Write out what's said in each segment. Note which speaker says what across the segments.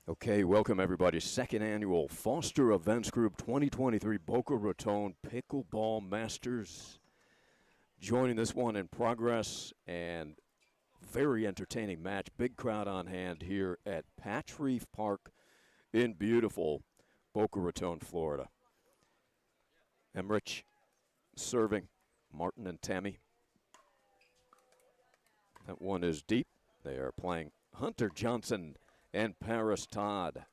Speaker 1: Okay, welcome everybody. Second annual Foster Events Group 2023 Boca Raton Pickleball Masters. Joining this one in progress and very entertaining match. Big crowd on hand here at Patch Reef Park in beautiful Boca Raton, Florida. Emmerich serving, Martin and Tammy. That one is deep. They are playing Hunter Johnson and Paris Todd.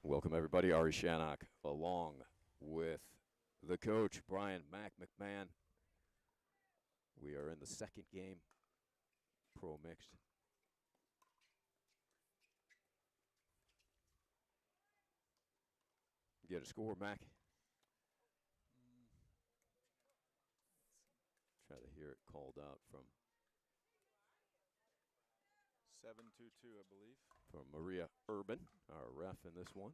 Speaker 1: Welcome everybody. Ari Shannock along with the coach, Brian McMahon. We are in the second game, pro mixed. Get a score, Mac. Try to hear it called out from
Speaker 2: 7-2-2, I believe.
Speaker 1: From Maria Urban, our ref in this one.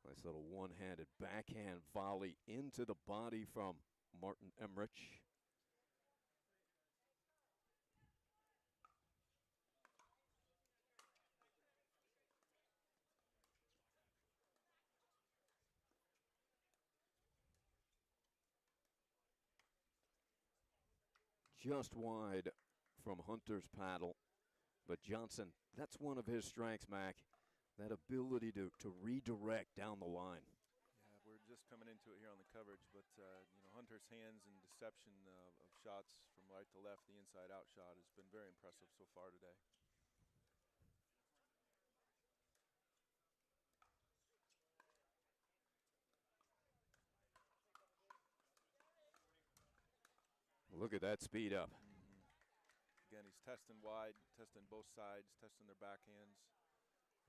Speaker 1: Nice little one-handed backhand volley into the body from Martin Emmerich. Just wide from Hunter's paddle. But Johnson, that's one of his strengths, Mac. That ability to redirect down the line.
Speaker 2: Yeah, we're just coming into it here on the coverage, but Hunter's hands and deception of shots from right to left, the inside-out shot, has been very impressive so far today.
Speaker 1: Look at that speed up.
Speaker 2: Again, he's testing wide, testing both sides, testing their backhands,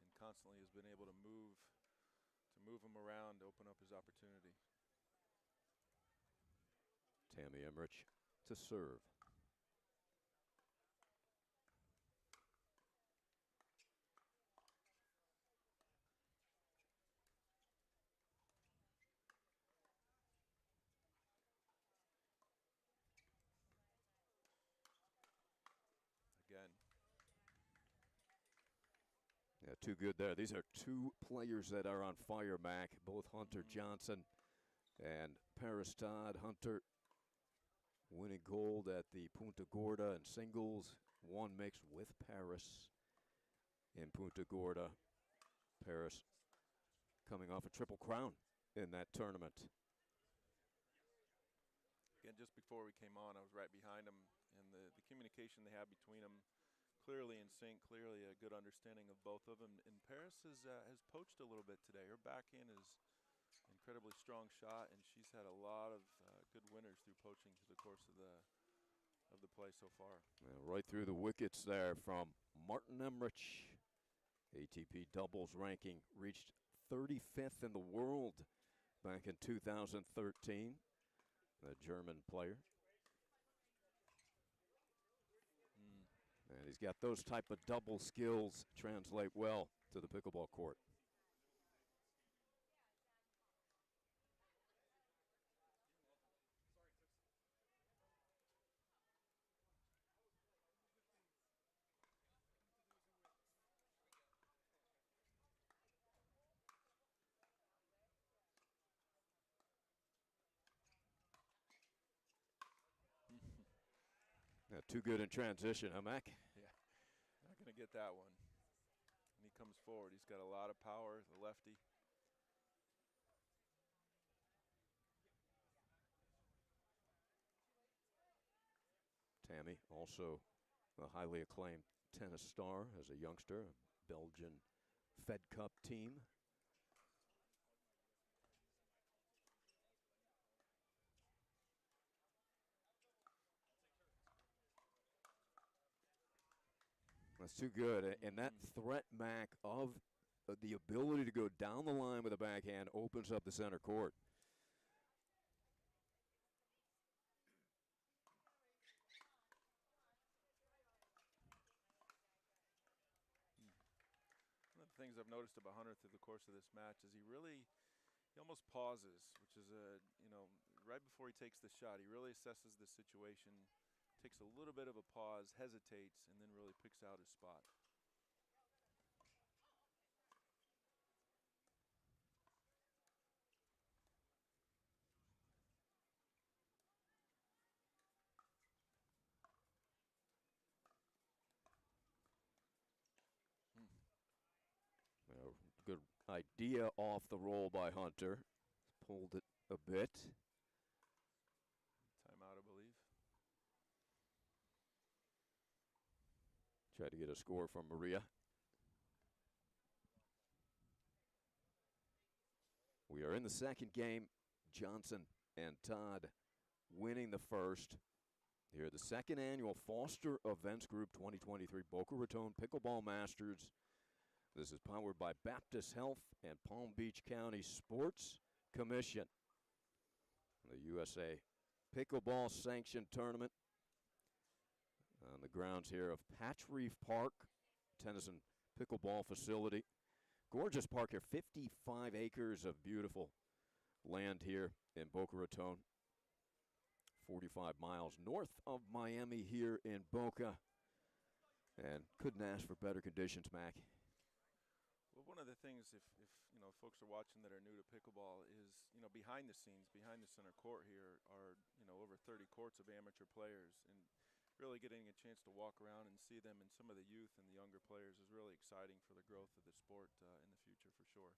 Speaker 2: and constantly has been able to move them around to open up his opportunity.
Speaker 1: Tammy Emmerich to serve.
Speaker 2: Again.
Speaker 1: Yeah, too good there. These are two players that are on fire, Mac. Both Hunter Johnson and Paris Todd. Hunter winning gold at the Punta Gorda in singles. One mixed with Paris in Punta Gorda. Paris coming off a triple crown in that tournament.
Speaker 2: Again, just before we came on, I was right behind him, and the communication they have between them, clearly in sync, clearly a good understanding of both of them. And Paris has poached a little bit today. Her backhand is an incredibly strong shot, and she's had a lot of good winners through poaching through the course of the play so far.
Speaker 1: Yeah, right through the wickets there from Martin Emmerich. ATP doubles ranking reached 35th in the world back in 2013. The German player. And he's got those type of double skills translate well to the pickleball court. Yeah, too good in transition, huh, Mac?
Speaker 2: Yeah, not going to get that one. And he comes forward. He's got a lot of power, the lefty.
Speaker 1: Tammy, also a highly acclaimed tennis star as a youngster, a Belgian Fed Cup team. That's too good. And that threat, Mac, of the ability to go down the line with a backhand opens up the center court.
Speaker 2: One of the things I've noticed about Hunter through the course of this match is he really, almost pauses, which is right before he takes the shot, he really assesses the situation, takes a little bit of a pause, hesitates, and then really picks out his spot.
Speaker 1: Well, good idea off the roll by Hunter. Pulled it a bit.
Speaker 2: Timeout, I believe.
Speaker 1: Tried to get a score from Maria. We are in the second game. Johnson and Todd winning the first. Here, the second annual Foster Events Group 2023 Boca Raton Pickleball Masters. This is powered by Baptist Health and Palm Beach County Sports Commission. The USA Pickleball Sanctioned Tournament on the grounds here of Patch Reef Park, tennis and pickleball facility. Gorgeous park here, 55 acres of beautiful land here in Boca Raton. 45 miles north of Miami here in Boca. And couldn't ask for better conditions, Mac.
Speaker 2: Well, one of the things, if folks are watching that are new to pickleball, is behind the scenes, behind the center court here are over 30 courts of amateur players, and really getting a chance to walk around and see them and some of the youth and the younger players is really exciting for the growth of the sport in the future for sure.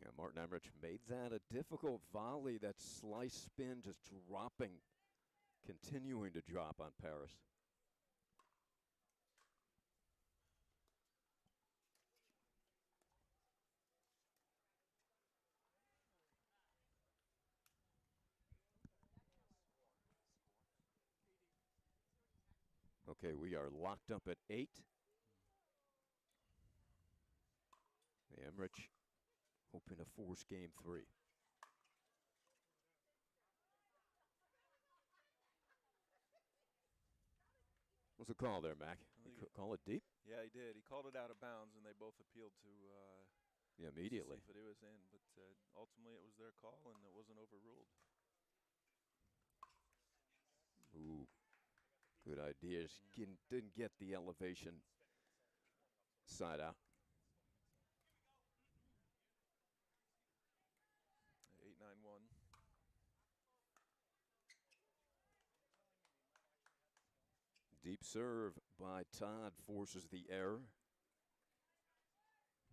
Speaker 1: Yeah, Martin Emmerich made that a difficult volley. That slice spin just dropping, continuing to drop on Paris. Okay, we are locked up at 8. Emmerich hoping to force game 3. What's the call there, Mac? Call it deep?
Speaker 2: Yeah, he did. He called it out of bounds, and they both appealed to
Speaker 1: immediately.
Speaker 2: To see if it was in, but ultimately it was their call, and it wasn't overruled.
Speaker 1: Ooh, good idea. Didn't get the elevation side out.
Speaker 2: 8-9-1.
Speaker 1: Deep serve by Todd forces the error.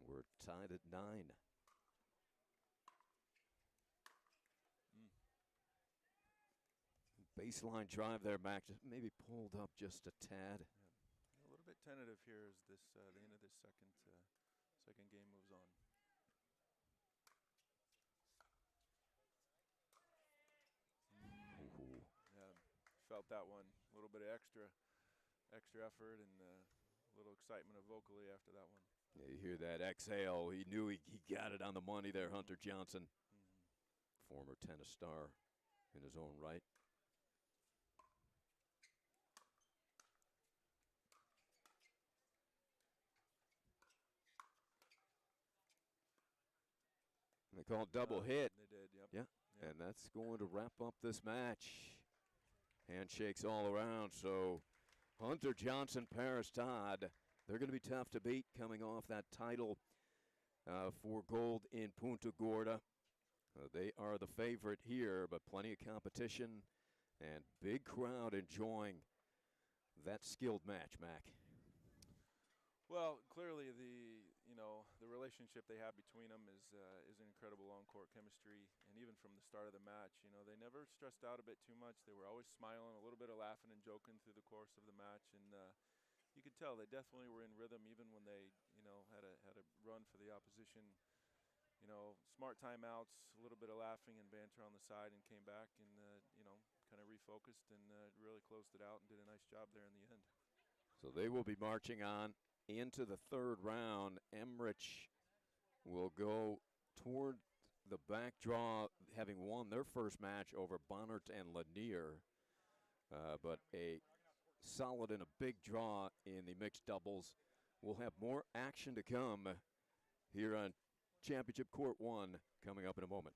Speaker 1: We're tied at 9. Baseline drive there, Mac. Just maybe pulled up just a tad.
Speaker 2: Yeah. A little bit tentative here as this the end of this second game moves on.
Speaker 1: Ooh.
Speaker 2: Yeah, felt that one. A little bit of extra effort and a little excitement vocally after that one.
Speaker 1: Yeah, you hear that exhale. He knew he got it on the money there, Hunter Johnson. Former tennis star in his own right. They called double hit.
Speaker 2: They did, yep.
Speaker 1: Yeah, and that's going to wrap up this match. Handshakes all around, so Hunter Johnson, Paris Todd, they're going to be tough to beat coming off that title for gold in Punta Gorda. They are the favorite here, but plenty of competition and big crowd enjoying that skilled match, Mac.
Speaker 2: Well, clearly the relationship they have between them is an incredible on-court chemistry, and even from the start of the match, they never stressed out a bit too much. They were always smiling, a little bit of laughing and joking through the course of the match, and you could tell they definitely were in rhythm, even when they had a run for the opposition. Smart timeouts, a little bit of laughing and banter on the side, and came back and kind of refocused and really closed it out and did a nice job there in the end.
Speaker 1: So they will be marching on into the third round. Emmerich will go toward the back draw, having won their first match over Bonnert and Lanier. But a solid and a big draw in the mixed doubles. We'll have more action to come here on Championship Court 1 coming up in a moment.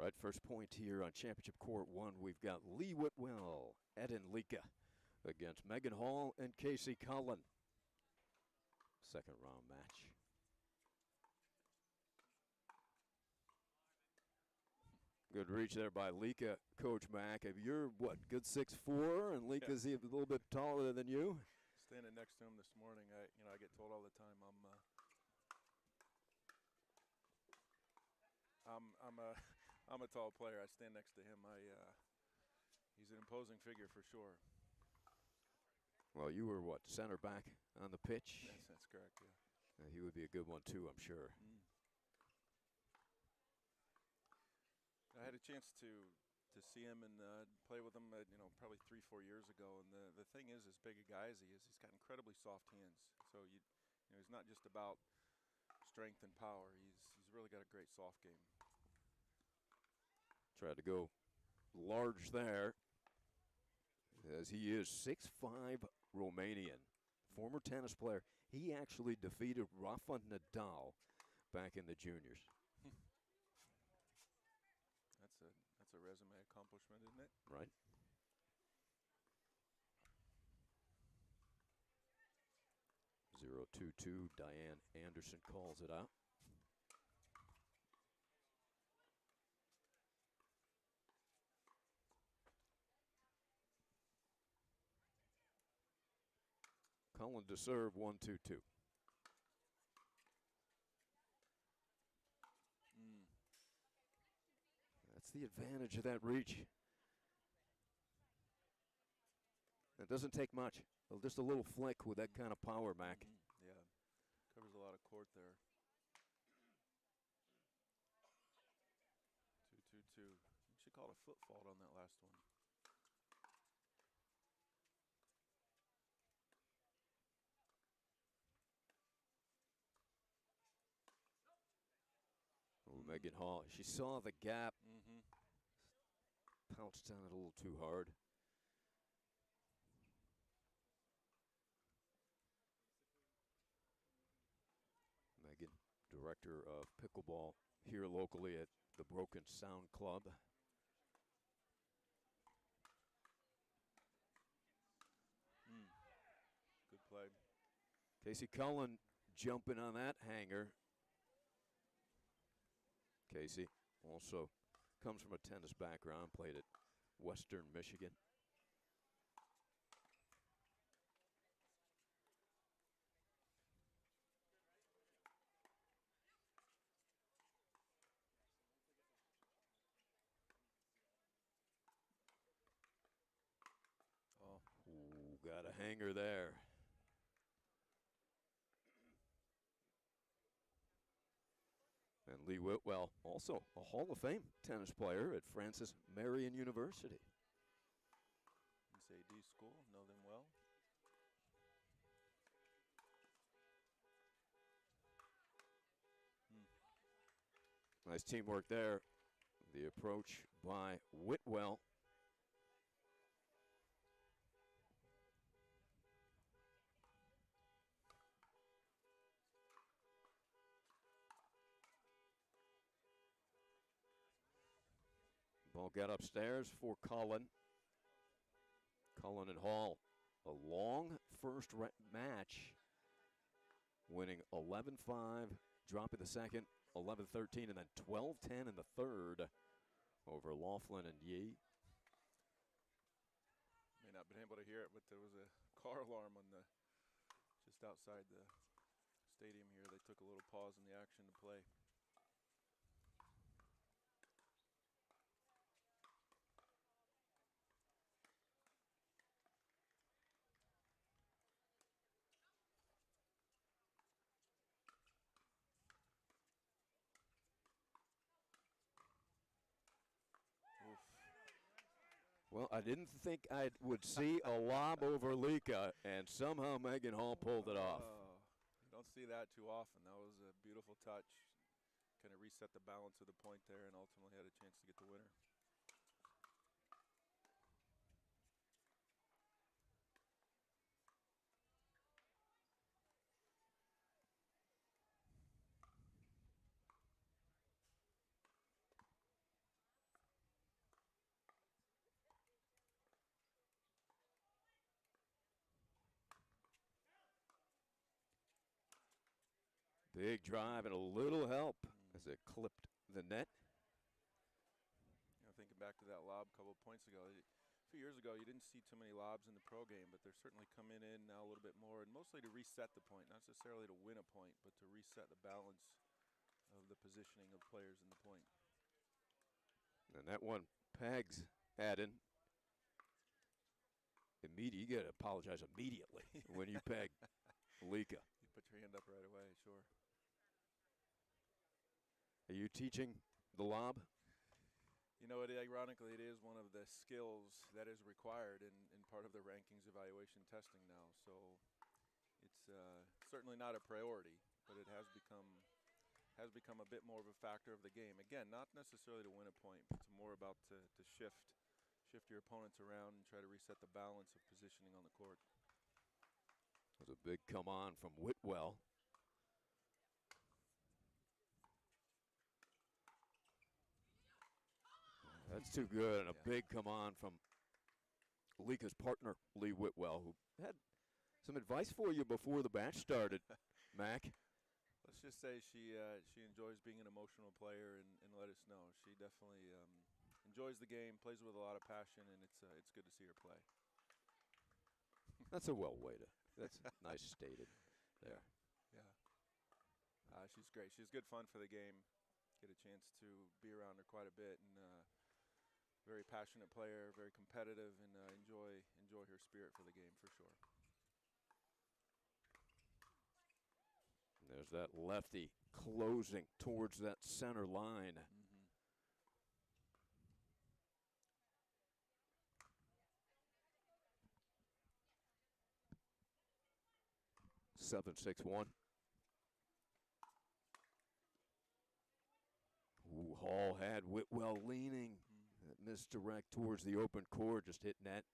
Speaker 1: right, first point here on Championship Court 1. We've got Lee Whitwell, Eden Lika against Megan Hall and Casey Cullen. Second round match. Good reach there by Lika, Coach Mack. If you're, what, good 6'4", and Lika's a little bit taller than you?
Speaker 2: Standing next to him this morning, I get told all the time I'm a tall player. I stand next to him. He's an imposing figure for sure.
Speaker 1: Well, you were what, center back on the pitch?
Speaker 2: Yes, that's correct, yeah.
Speaker 1: He would be a good one too, I'm sure.
Speaker 2: I had a chance to see him and play with him, probably 3-4 years ago. And the thing is, as big a guy as he is, he's got incredibly soft hands. So he's not just about strength and power. He's really got a great soft game.
Speaker 1: Tried to go large there, as he is 6'5" Romanian, former tennis player. He actually defeated Rafa Nadal back in the juniors.
Speaker 2: That's a resume accomplishment, isn't it?
Speaker 1: Right. Zero 2-2. Diane Anderson calls it out. Cullen to serve 1-2-2. That's the advantage of that reach. It doesn't take much. Just a little flick with that kind of power, Mac.
Speaker 2: Yeah, covers a lot of court there. 2-2-2. She called a foot fault on that last one.
Speaker 1: Oh, Megan Hall, she saw the gap. Pounced on it a little too hard. Megan, director of pickleball here locally at the Broken Sound Club.
Speaker 2: Good play.
Speaker 1: Casey Cullen jumping on that hanger. Casey also comes from a tennis background, played at Western Michigan. Ooh, got a hanger there. And Lee Whitwell, also a Hall of Fame tennis player at Francis Marion University.
Speaker 2: SAD school, know them well.
Speaker 1: Nice teamwork there. The approach by Whitwell. Ball got upstairs for Cullen. Cullen and Hall, a long first match, winning 11-5, dropping the second, 11-13, and then 12-10 in the third over Laughlin and Yee.
Speaker 2: May not have been able to hear it, but there was a car alarm on just outside the stadium here. They took a little pause in the action to play.
Speaker 1: Well, I didn't think I would see a lob over Lika, and somehow Megan Hall pulled it off.
Speaker 2: You don't see that too often. That was a beautiful touch. Kind of reset the balance of the point there and ultimately had a chance to get the winner.
Speaker 1: Big drive and a little help as it clipped the net.
Speaker 2: You know, thinking back to that lob a couple of points ago, a few years ago, you didn't see too many lobs in the pro game, but they're certainly coming in now a little bit more, and mostly to reset the point, not necessarily to win a point, but to reset the balance of the positioning of players in the point.
Speaker 1: And that one pegs Haddon. You got to apologize immediately when you peg Lika.
Speaker 2: You put your hand up right away, sure.
Speaker 1: Are you teaching the lob?
Speaker 2: You know, ironically, it is one of the skills that is required in part of the rankings evaluation testing now. So it's certainly not a priority, but it has become a bit more of a factor of the game. Again, not necessarily to win a point, but it's more about to shift your opponents around and try to reset the balance of positioning on the court.
Speaker 1: There's a big come on from Whitwell. That's too good, and a big come on from Lika's partner, Lee Whitwell, who had some advice for you before the match started, Mac.
Speaker 2: Let's just say she enjoys being an emotional player and let us know. She definitely enjoys the game, plays with a lot of passion, and it's good to see her play.
Speaker 1: That's that's nice stated there.
Speaker 2: Yeah. She's great. She's good fun for the game. Get a chance to be around her quite a bit, and very passionate player, very competitive, and enjoy her spirit for the game for sure.
Speaker 1: There's that lefty closing towards that center line. 7-6-1. Ooh, Hall had Whitwell leaning. That misdirect towards the open court, just hit net.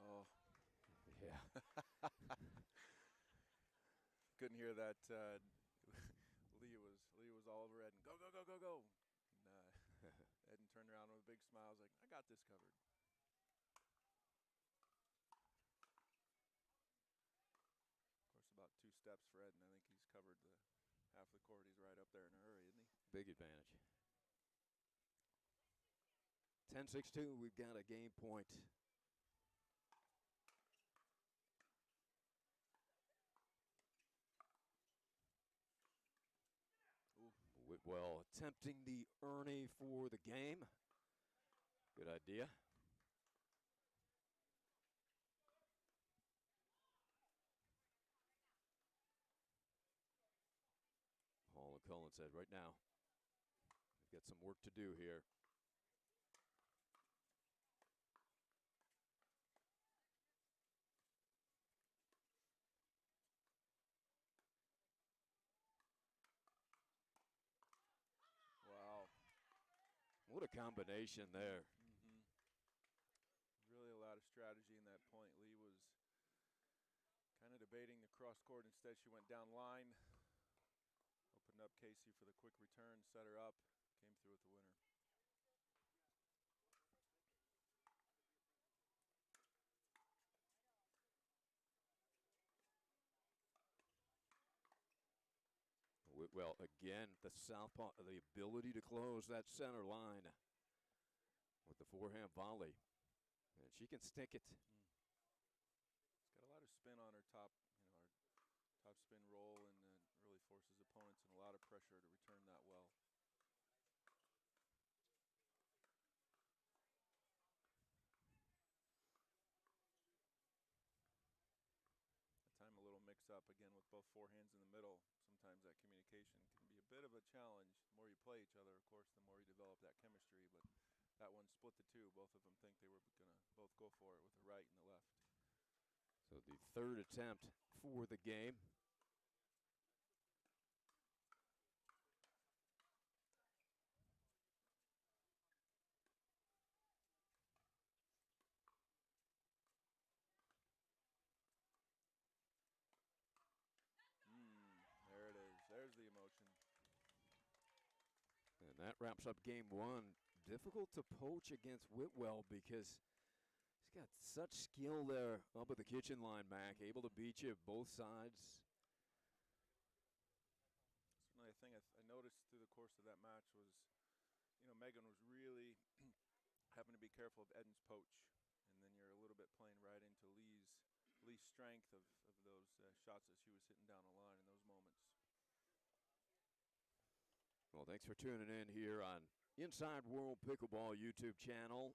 Speaker 2: Oh.
Speaker 1: Yeah.
Speaker 2: Couldn't hear that. Lee was all over Ed and go. And Ed turned around with a big smile. I was like, I got this covered. Of course, about 2 steps for Ed, and I think he's covered half the court. He's right up there in a hurry, isn't he?
Speaker 1: Big advantage. 10-6-2, we've got a game point. Whitwell attempting the Ernie for the game. Good idea. Hall and Cullen said right now, we've got some work to do here. What a combination there.
Speaker 2: Really a lot of strategy in that point. Lee was kind of debating the cross court. Instead, she went down line, opened up Casey for the quick return, set her up, came through with the winner.
Speaker 1: Whitwell again, the southpaw, the ability to close that center line with the forehand volley, and she can stick it.
Speaker 2: It's got a lot of spin on her top spin roll, and really forces opponents in a lot of pressure to return that well. At time a little mix up again with both forehands in the middle. Sometimes that communication can be a bit of a challenge. The more you play each other, of course, the more you develop that chemistry, but that one split the two. Both of them think they were going to both go for it with the right and the left.
Speaker 1: So the third attempt for the game. That wraps up game one. Difficult to poach against Whitwell because he's got such skill there up at the kitchen line, Mac. Able to beat you both sides.
Speaker 2: Certainly, a thing I noticed through the course of that match was, Megan was really having to be careful of Eden's poach, and then you're a little bit playing right into Lee's strength of those shots that she was hitting down the line in those moments.
Speaker 1: Well, thanks for tuning in here on Inside World Pickleball YouTube channel,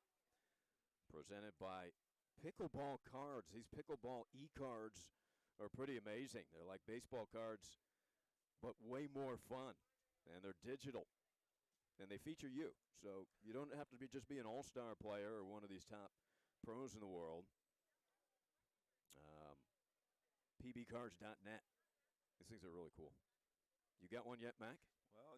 Speaker 1: presented by PickleBall cards. These PickleBall e-cards are pretty amazing. They're like baseball cards, but way more fun, and they're digital, and they feature you. So you don't have to just be an all-star player or one of these top pros in the world. pbcards.net. These things are really cool. You got one yet, Mac?
Speaker 2: Well, I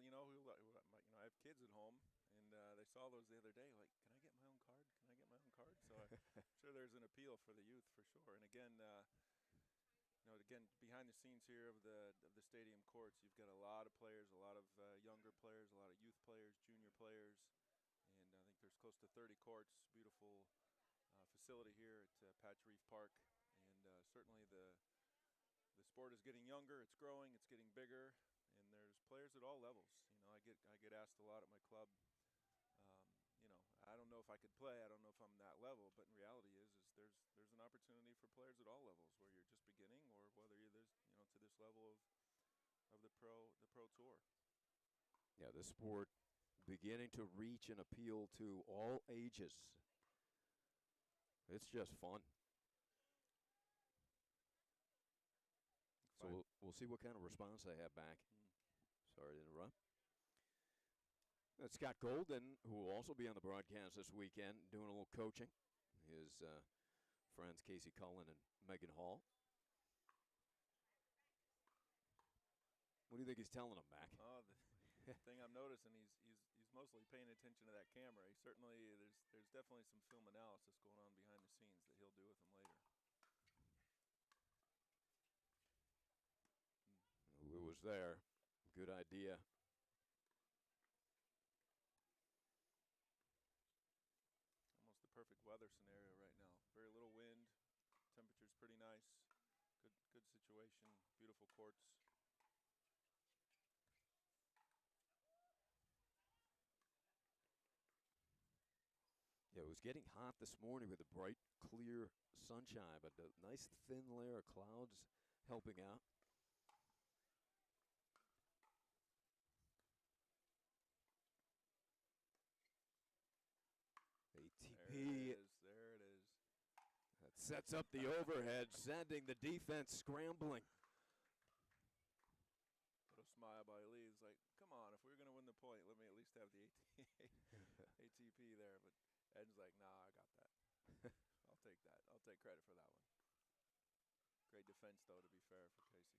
Speaker 2: have kids at home, and they saw those the other day. Like, can I get my own card? Can I get my own card? So I'm sure there's an appeal for the youth for sure. And again, behind the scenes here of the stadium courts, you've got a lot of players, a lot of younger players, a lot of youth players, junior players, and I think there's close to 30 courts. Beautiful facility here at Patch Reef Park, and certainly the sport is getting younger. It's growing. It's getting bigger. And there's players at all levels. I get asked a lot at my club. I don't know if I could play. I don't know if I'm that level. But in reality, there's an opportunity for players at all levels, where you're just beginning or whether you're to this level of the pro tour.
Speaker 1: Yeah, this sport beginning to reach and appeal to all ages. It's just fun. So we'll see what kind of response they have back. Sorry to interrupt. That's Scott Golden, who will also be on the broadcast this weekend, doing a little coaching. His friends Casey Cullen and Megan Hall. What do you think he's telling them, Mac?
Speaker 2: Oh, the thing I'm noticing, he's mostly paying attention to that camera. He certainly there's definitely some film analysis going on behind the scenes that he'll do with them later.
Speaker 1: Who was there? Good idea.
Speaker 2: Almost the perfect weather scenario right now. Very little wind. Temperature's pretty nice. Good situation. Beautiful courts.
Speaker 1: Yeah, it was getting hot this morning with the bright, clear sunshine, but a nice thin layer of clouds helping out. ATP.
Speaker 2: There it is.
Speaker 1: That sets up the overhead, sending the defense scrambling.
Speaker 2: Little smile by Lee. He's like, come on, if we're going to win the point, let me at least have the ATP there. But Ed's like, nah, I got that. I'll take that. I'll take credit for that one. Great defense, though, to be fair, for Casey.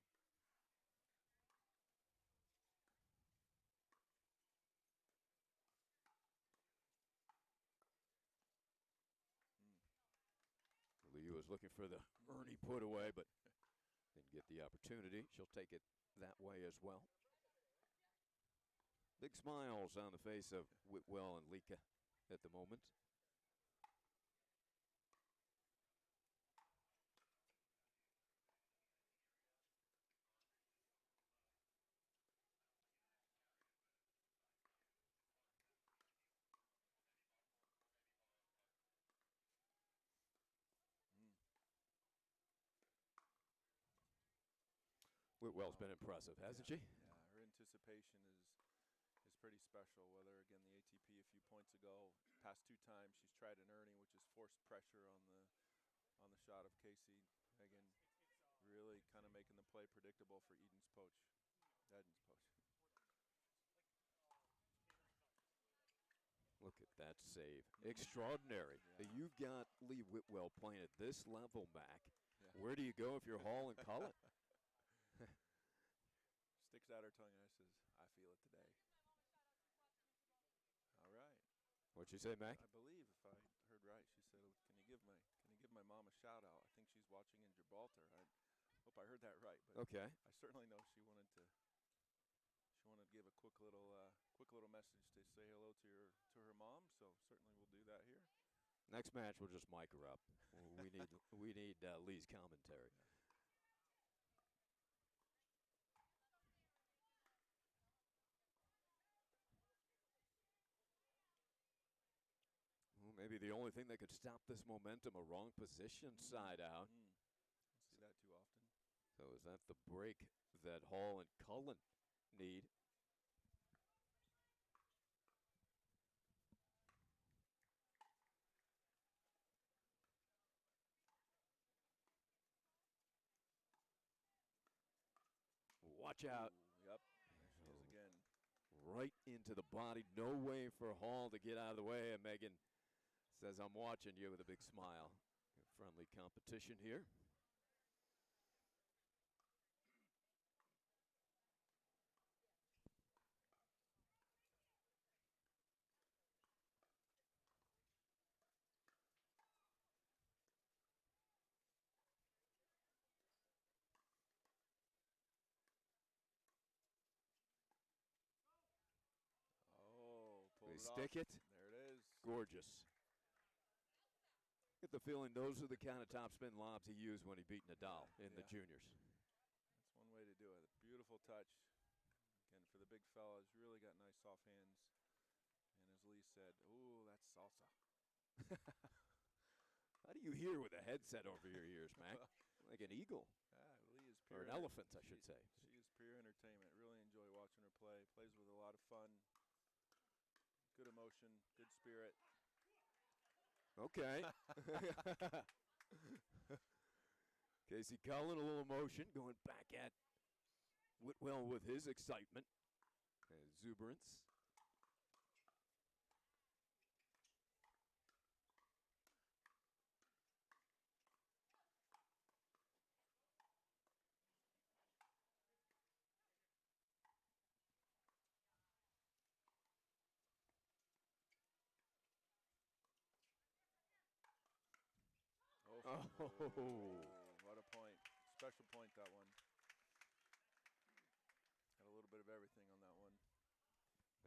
Speaker 1: Lee was looking for the Ernie put away, but didn't get the opportunity. She'll take it that way as well. Big smiles on the face of Whitwell and Lika at the moment. Whitwell's been impressive, hasn't she?
Speaker 2: Yeah, her anticipation is pretty special. Whether, again, the ATP a few points ago, past two times she's tried an Ernie, which is forced pressure on the shot of Casey. Megan really kind of making the play predictable for Eden's poach.
Speaker 1: Look at that save. Extraordinary.
Speaker 2: Yeah.
Speaker 1: You've got Lee Whitwell playing at this level, Mac.
Speaker 2: Yeah.
Speaker 1: Where do you go if you're Hall and Cullen?
Speaker 2: Sticks out her tongue and says, I feel it today. All right.
Speaker 1: What'd you say, Mac?
Speaker 2: I believe, if I heard right, she said, can you give my mom a shout out? I think she's watching in Gibraltar. I hope I heard that right. But
Speaker 1: okay.
Speaker 2: I certainly know she wanted to give give a quick little message to say hello to her mom. So certainly we'll do that here.
Speaker 1: Next match, we'll just mic her up. we need Lee's commentary. Well, maybe the only thing that could stop this momentum, a wrong position side out.
Speaker 2: Don't see that too often.
Speaker 1: So is that the break that Hall and Cullen need? Watch out.
Speaker 2: Ooh, yep, there she is again.
Speaker 1: Right into the body. No way for Hall to get out of the way. And Megan says, I'm watching you with a big smile. Friendly competition here.
Speaker 2: They
Speaker 1: stick it.
Speaker 2: There it is.
Speaker 1: Gorgeous. Get the feeling those are the kind of top spin lobs he used when he beat Nadal in the juniors.
Speaker 2: That's one way to do it. Beautiful touch. Again, for the big fella, he's really got nice soft hands. And as Lee said, ooh, that's salsa.
Speaker 1: How do you hear with a headset over your ears, Mac? Like an eagle.
Speaker 2: Lee is pure.
Speaker 1: Or an elephant, I should say.
Speaker 2: She is pure entertainment. Really enjoy watching her play. Plays with a lot of fun. Good emotion, good spirit.
Speaker 1: Okay. Casey Cullen, a little emotion, going back at Whitwell with his excitement and exuberance.
Speaker 2: Oh, what a point. Special point, that one. Had a little bit of everything on that one.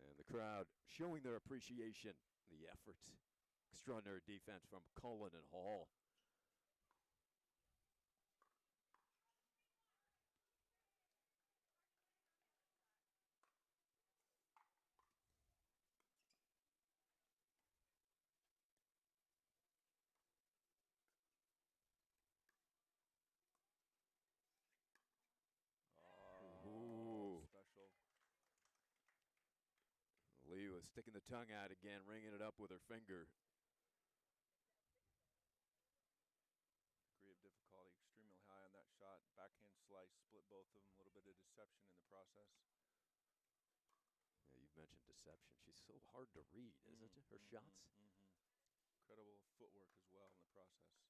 Speaker 1: And the crowd showing their appreciation, the effort. Extraordinary defense from Cullen and Hall. Lee was sticking the tongue out again, ringing it up with her finger.
Speaker 2: Degree of difficulty extremely high on that shot. Backhand slice, split both of them. A little bit of deception in the process.
Speaker 1: Yeah, you've mentioned deception. She's so hard to read, isn't it? Her shots.
Speaker 2: Incredible footwork as well in the process.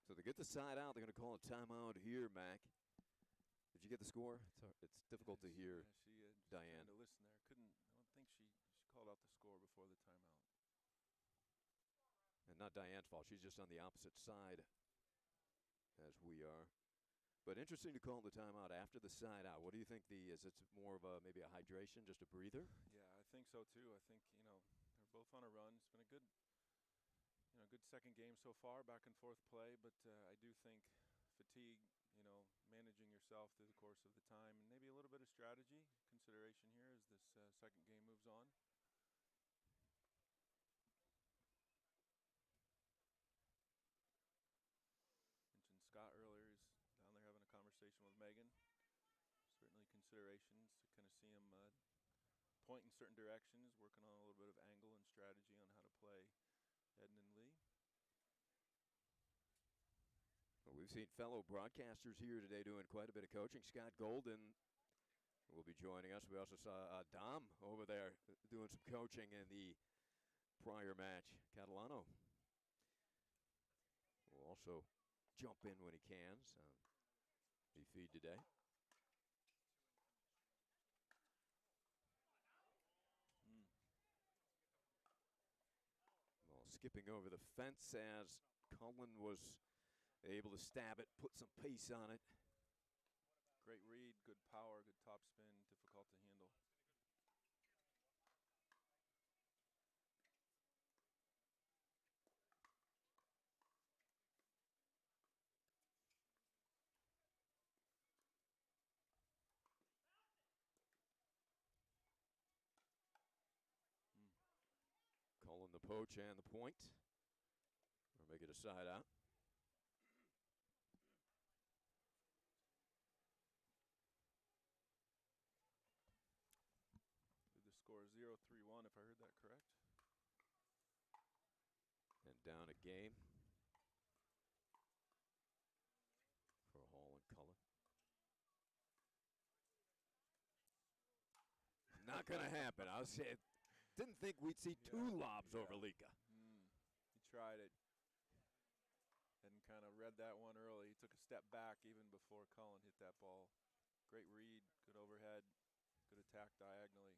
Speaker 1: So to get the side out, they're going to call a timeout here, Mac. Did you get the score? It's difficult to hear. Diane.
Speaker 2: To listen there, I don't think she called out the score before the timeout.
Speaker 1: And not Diane's fault. She's just on the opposite side as we are. But interesting to call the timeout after the side out. What do you think? Is it more of maybe a hydration, just a breather?
Speaker 2: Yeah, I think so too. I think they're both on a run. It's been a good second game so far, back and forth play. But I do think fatigue, managing yourself through the course of the time, and maybe a little bit of strategy consideration here as this second game moves on. Mentioned Scott earlier. He's down there having a conversation with Megan. Certainly considerations to kind of see him point in certain directions, working on a little bit of angle and strategy on how to play Edna and Lee.
Speaker 1: Well, we've seen fellow broadcasters here today doing quite a bit of coaching. Scott Golden will be joining us. We also saw Dom over there doing some coaching in the prior match. Catalano will also jump in when he can. So, the feed today. skipping over the fence as Cullen was able to stab it, put some pace on it.
Speaker 2: Great read, good power, good topspin, difficult to handle.
Speaker 1: Cullen the poach and the point. Or make it a side out.
Speaker 2: The score is 0-3-1 if I heard that correct.
Speaker 1: And down a game for Hall and Cullen. Not going to happen. I was saying, didn't think we'd see two lobs over Lika.
Speaker 2: He tried it. And kind of read that one early. He took a step back even before Cullen hit that ball. Great read, good overhead, good attack diagonally.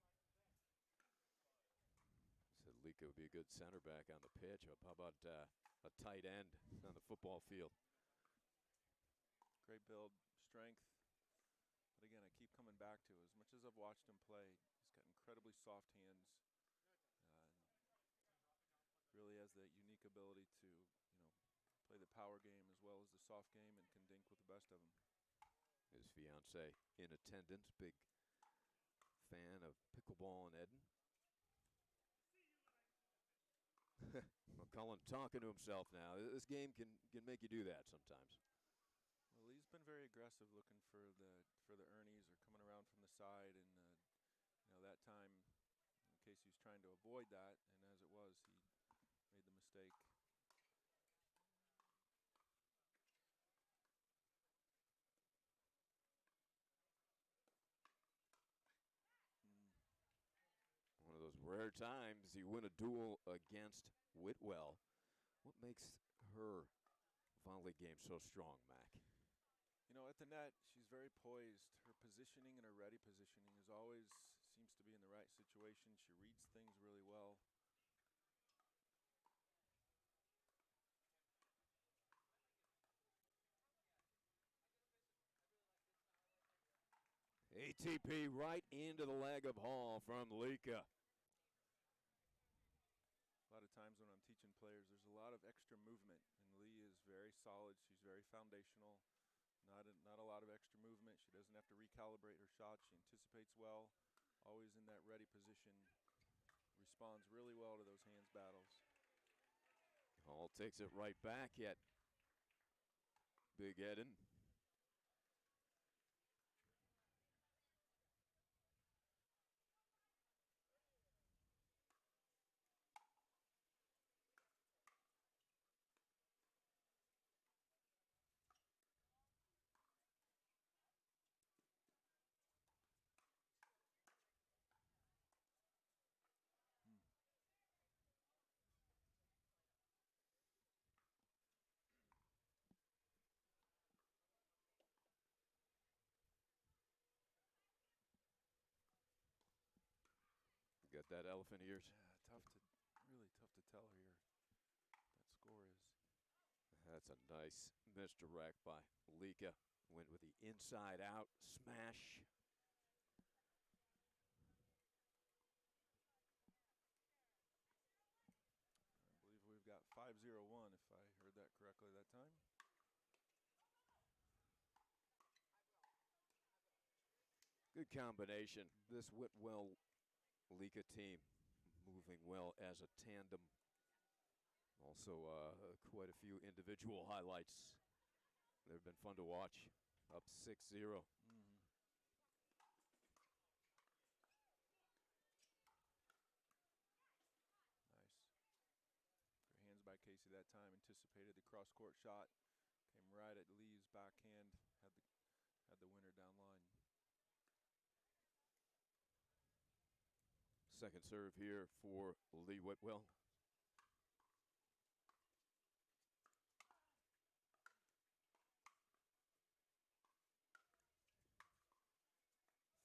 Speaker 1: Said Lika would be a good center back on the pitch. How about a tight end on the football field?
Speaker 2: Great build, strength. But again, I keep coming back to, as much as I've watched him play, he's got incredibly soft hands. Really has that unique ability to, play the power game as well as the soft game and can dink with the best of them.
Speaker 1: His fiance in attendance, big fan of pickleball in Eden. Well, Cullen talking to himself now. This game can make you do that sometimes.
Speaker 2: Well, he's been very aggressive looking for the Ernies or coming around from the side, and that time, in case he was trying to avoid that, and as it was, he made the mistake.
Speaker 1: One of those rare times you win a duel against Whitwell. What makes her volley game so strong, Mac?
Speaker 2: At the net, she's very poised. Her positioning and her ready positioning is always seems to be in the right situation. She reads things really well.
Speaker 1: ATP right into the leg of Hall from Lika.
Speaker 2: A lot of times when I'm teaching players, there's a lot of extra movement, and Lee is very solid. She's very foundational. Not a lot of extra movement. She doesn't have to recalibrate her shot. She anticipates well, always in that ready position. Responds really well to those hands battles.
Speaker 1: Hall takes it right back yet. Big Eden. Got that elephant ears?
Speaker 2: Yeah, really tough to tell here. That score is.
Speaker 1: That's a nice misdirect by Lika. Went with the inside out smash.
Speaker 2: I believe we've got 5-0-1 if I heard that correctly that time.
Speaker 1: Good combination. This Whitwell Lika team moving well as a tandem. Also quite a few individual highlights. They've been fun to watch. Up 6-0.
Speaker 2: Nice. Great hands by Casey that time. Anticipated the cross-court shot. Came right at Lee's backhand. Had the winner down line.
Speaker 1: Second serve here for Lee Whitwell.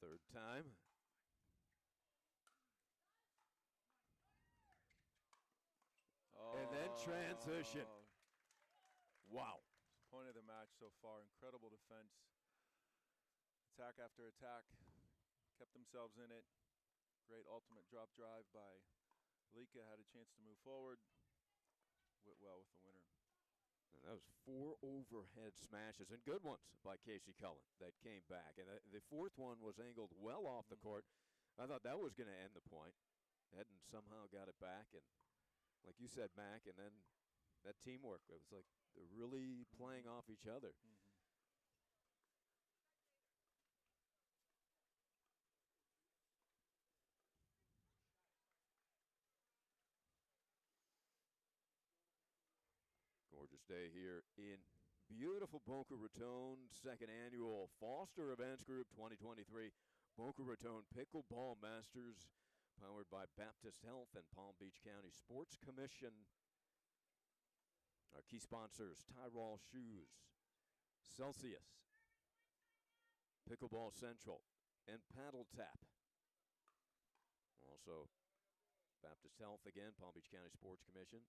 Speaker 1: Third time.
Speaker 2: Oh,
Speaker 1: And in transition. Wow.
Speaker 2: Point of the match so far. Incredible defense. Attack after attack. Kept themselves in it. Great ultimate drop drive by Lika. Had a chance to move forward. Whitwell with the winner.
Speaker 1: And that was 4 overhead smashes, and good ones by Casey Cullen that came back. And the fourth one was angled well off the court. I thought that was going to end the point. Hedden somehow got it back, and like you said, Mac, and then that teamwork. It was like they're really playing off each other. Gorgeous day here in beautiful Boca Raton, second annual Foster Events Group 2023 Boca Raton Pickleball Masters, powered by Baptist Health and Palm Beach County Sports Commission. Our key sponsors, Tyrol Shoes, Celsius, Pickleball Central, and Paddle Tap. Also, Baptist Health again, Palm Beach County Sports Commission.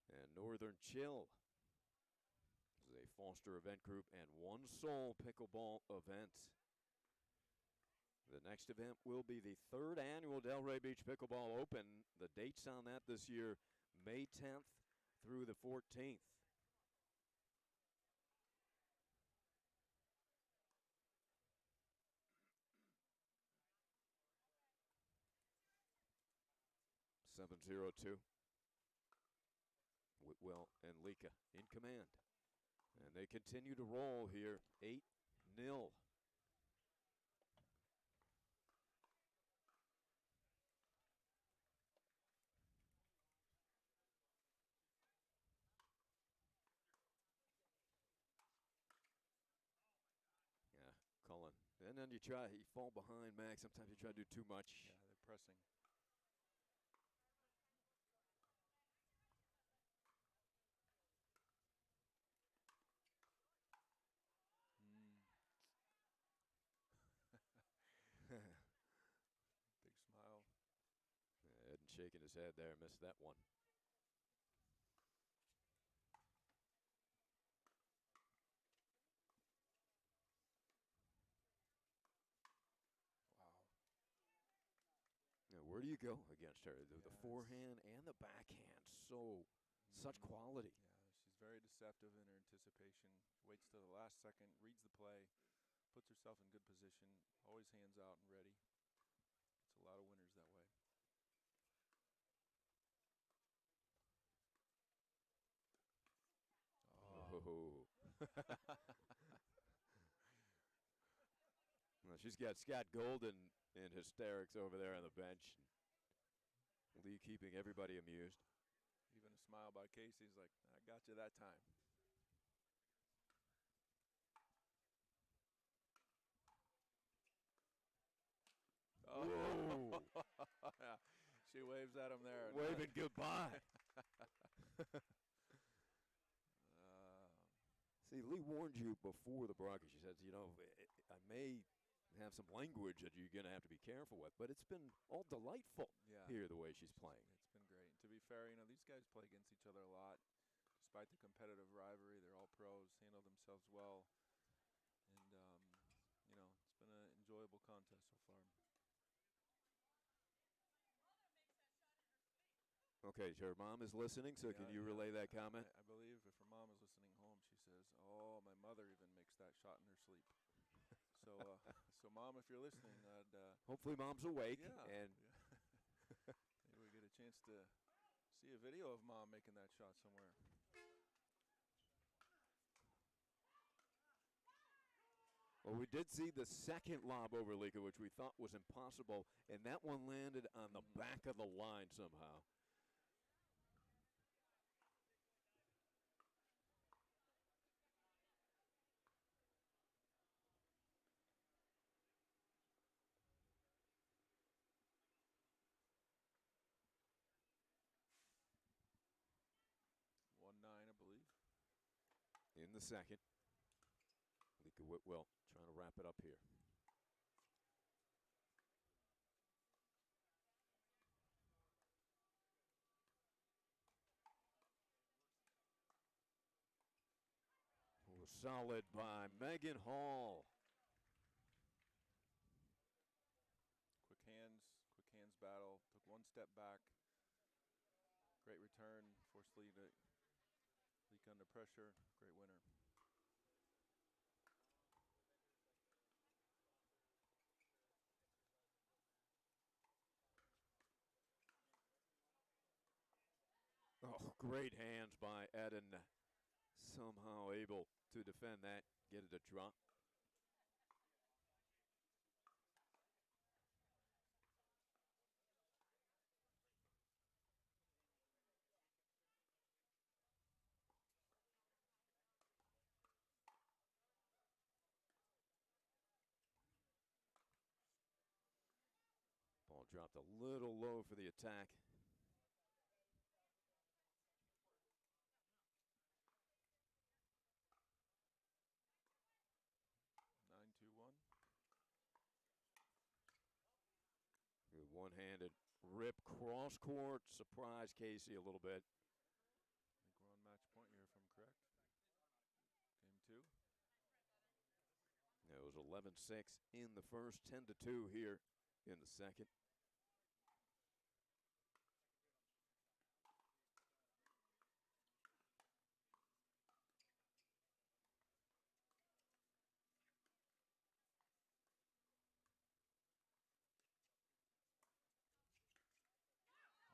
Speaker 1: And Northern Chill. This is a Foster event group and One Soul pickleball event. The next event will be the 3rd annual Delray Beach Pickleball Open. The dates on that this year, May 10th through the 14th. .702. Whitwell and Lika in command. And they continue to roll here, 8-0. Yeah, Cullen. And then you fall behind, Max. Sometimes you try to do too much.
Speaker 2: Yeah, they're pressing. Big smile.
Speaker 1: Ed shaking his head there, missed that one.
Speaker 2: Wow.
Speaker 1: Now, where do you go against her? The forehand and the backhand, such quality.
Speaker 2: Yeah, she's very deceptive in her anticipation. Waits till the last second, reads the play, puts herself in good position, always hands out and ready. It's a lot of winners that way.
Speaker 1: Oh. Well, she's got Scott Golden in hysterics over there on the bench. Lee keeping everybody amused.
Speaker 2: Even a smile by Casey's like, I got you that time.
Speaker 1: Oh.
Speaker 2: Yeah, she waves at him there.
Speaker 1: Waving goodbye. See, Lee warned you before the broadcast. She said, you know, I may have some language that you're going to have to be careful with, but it's been all delightful here the way she's playing.
Speaker 2: It's been great. To be fair, you know, these guys play against each other a lot. Despite the competitive rivalry, they're all pros, handle themselves well. And, you know, it's been an enjoyable contest so far.
Speaker 1: Okay, her mom is listening, so can you relay that comment?
Speaker 2: I believe if her mom is listening home, she says, oh, my mother even makes that shot in her sleep. So, so Mom, if you're listening,
Speaker 1: hopefully Mom's awake.
Speaker 2: Yeah.
Speaker 1: And
Speaker 2: maybe we get a chance to see a video of Mom making that shot somewhere.
Speaker 1: well, we did see the second lob over Lika, which we thought was impossible, and that one landed on the back of the line somehow. In the second, Lika Whitwell trying to wrap it up here. solid by Megan Hall.
Speaker 2: Quick hands battle. Took one step back. Great return. Forced Lika under pressure. Great winner.
Speaker 1: Oh, great hands by Eden. Somehow able to defend that, get it a drop. Ball dropped a little low for the attack. Good one-handed rip cross court. Surprised Casey a little bit.
Speaker 2: I think we're on match point here if I'm correct. Game 2.
Speaker 1: It was 11-6 in the first, 10-2 here in the second.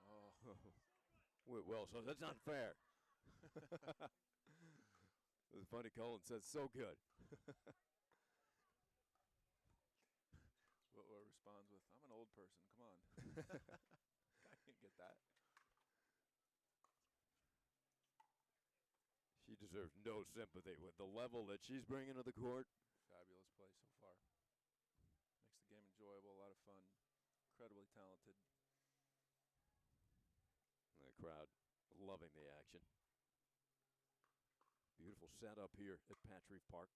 Speaker 2: Oh,
Speaker 1: Whitwell, so that's unfair. It was funny, Colin said, so good.
Speaker 2: Whitwell responds with, I'm an old person, come on. I can't get that.
Speaker 1: She deserves no sympathy with the level that she's bringing to the court.
Speaker 2: Fabulous play so far. Makes the game enjoyable, a lot of fun. Incredibly talented.
Speaker 1: And the crowd loving the action. Beautiful setup here at Patrick Park.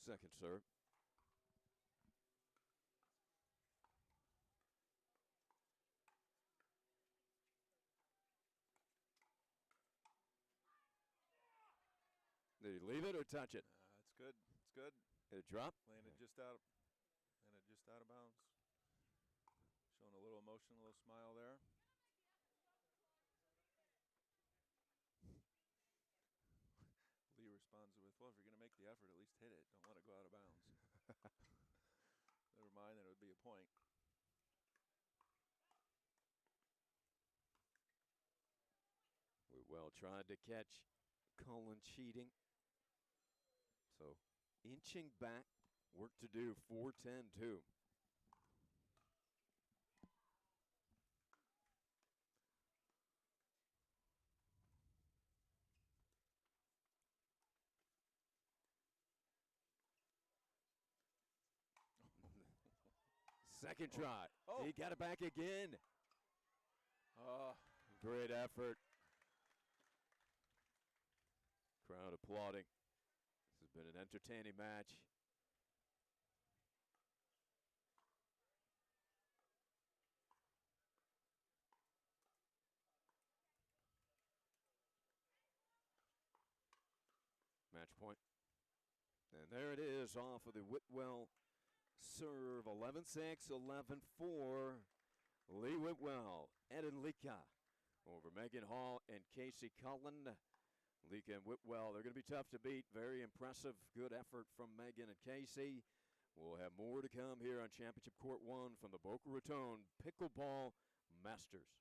Speaker 1: Second serve. Did he leave it or touch it?
Speaker 2: It's good. It's good.
Speaker 1: Did it drop?
Speaker 2: Landed just out of bounds. Showing a little emotion, a little smile there. Lee responds with, well, if you're going to make the effort, at least hit it. Don't let it go out of bounds. Never mind that it would be a point.
Speaker 1: Whitwell tried to catch Cullen cheating. So inching back, work to do, 4-10-2. Second try.
Speaker 2: Oh.
Speaker 1: He got it back again. Great effort. Crowd applauding. This has been an entertaining match. Match point. And there it is off of the Whitwell serve. 11-6, 11-4. Lee Whitwell, Eden Lika over Megan Hall and Casey Cullen. Lika and Whitwell, they're going to be tough to beat. Very impressive, good effort from Megan and Casey. We'll have more to come here on Championship Court 1 from the Boca Raton Pickleball Masters.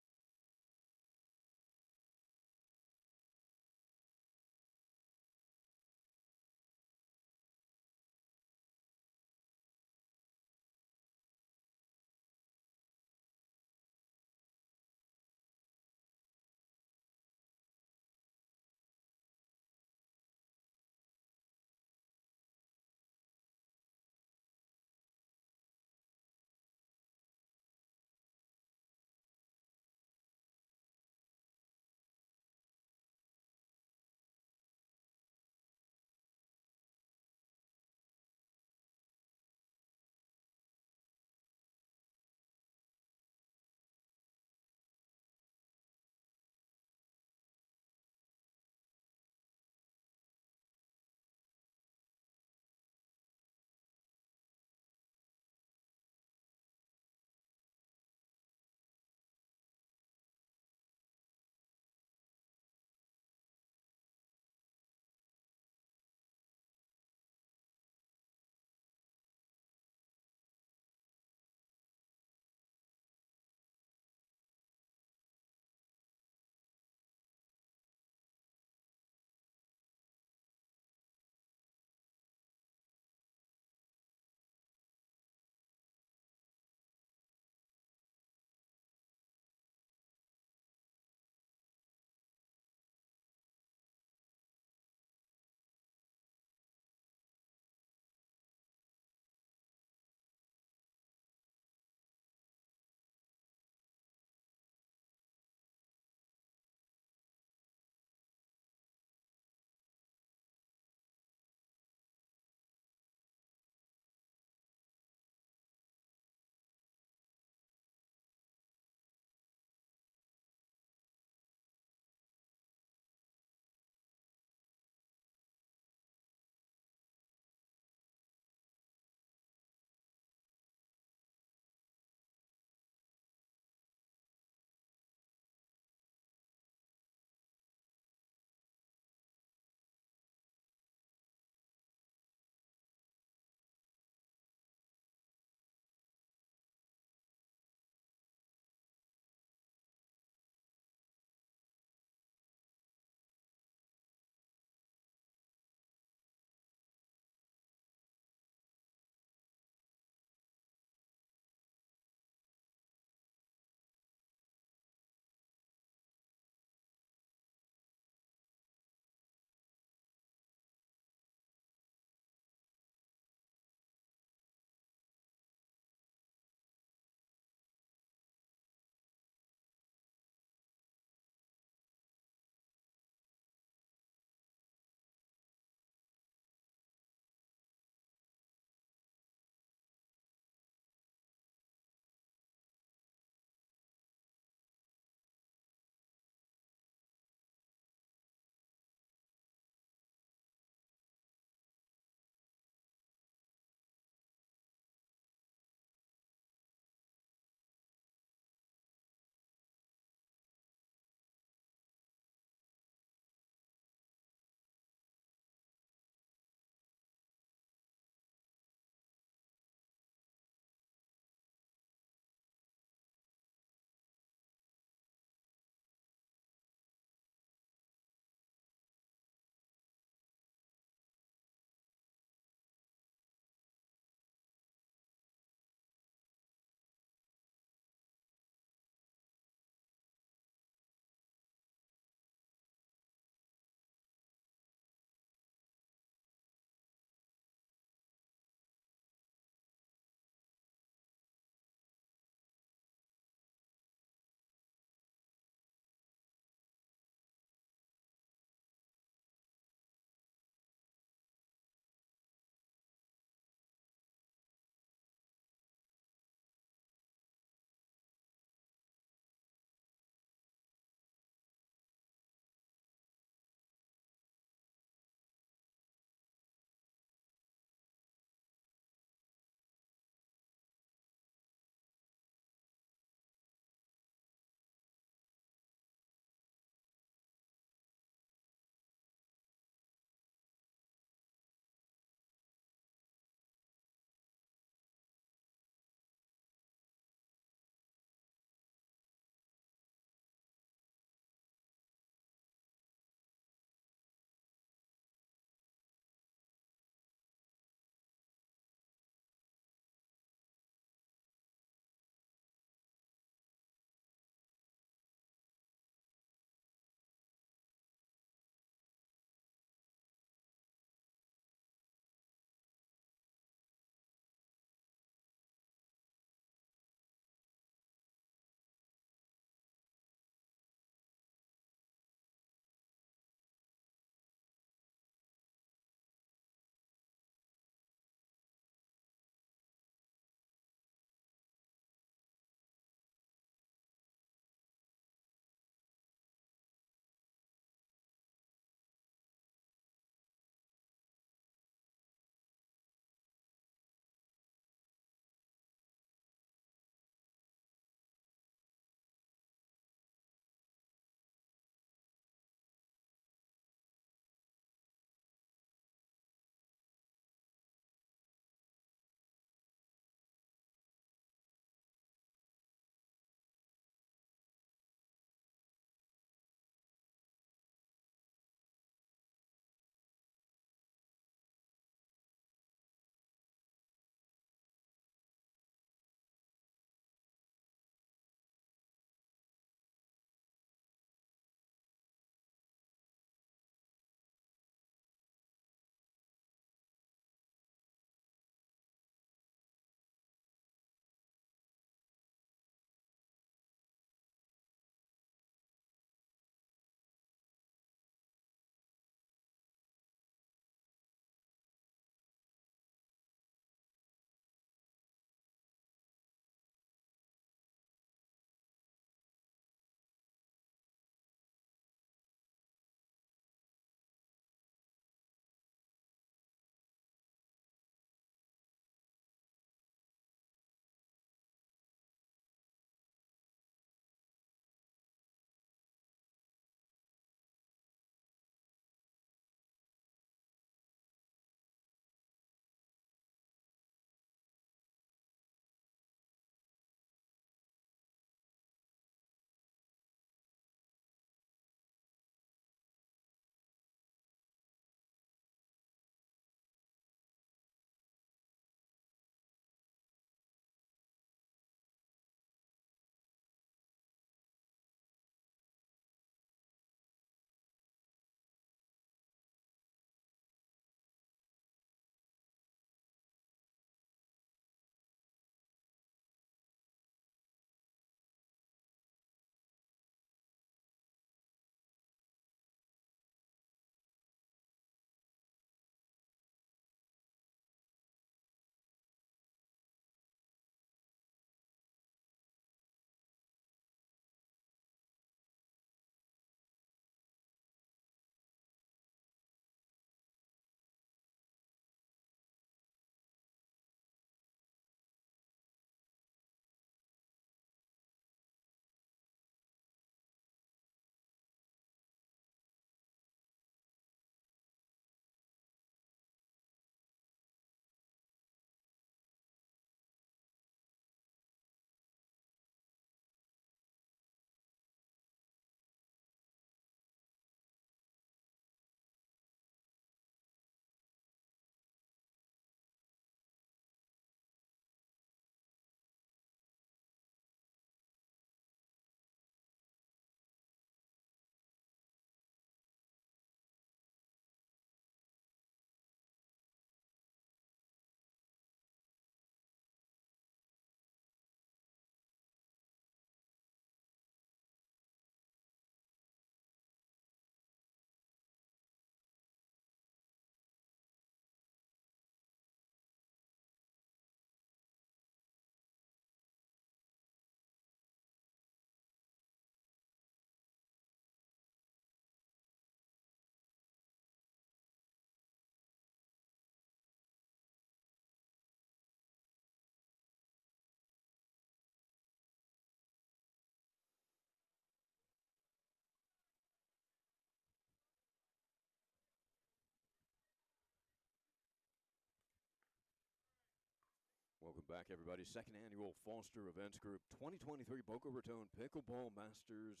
Speaker 1: Welcome back, everybody. Second annual Foster Events Group 2023 Boca Raton Pickleball Masters,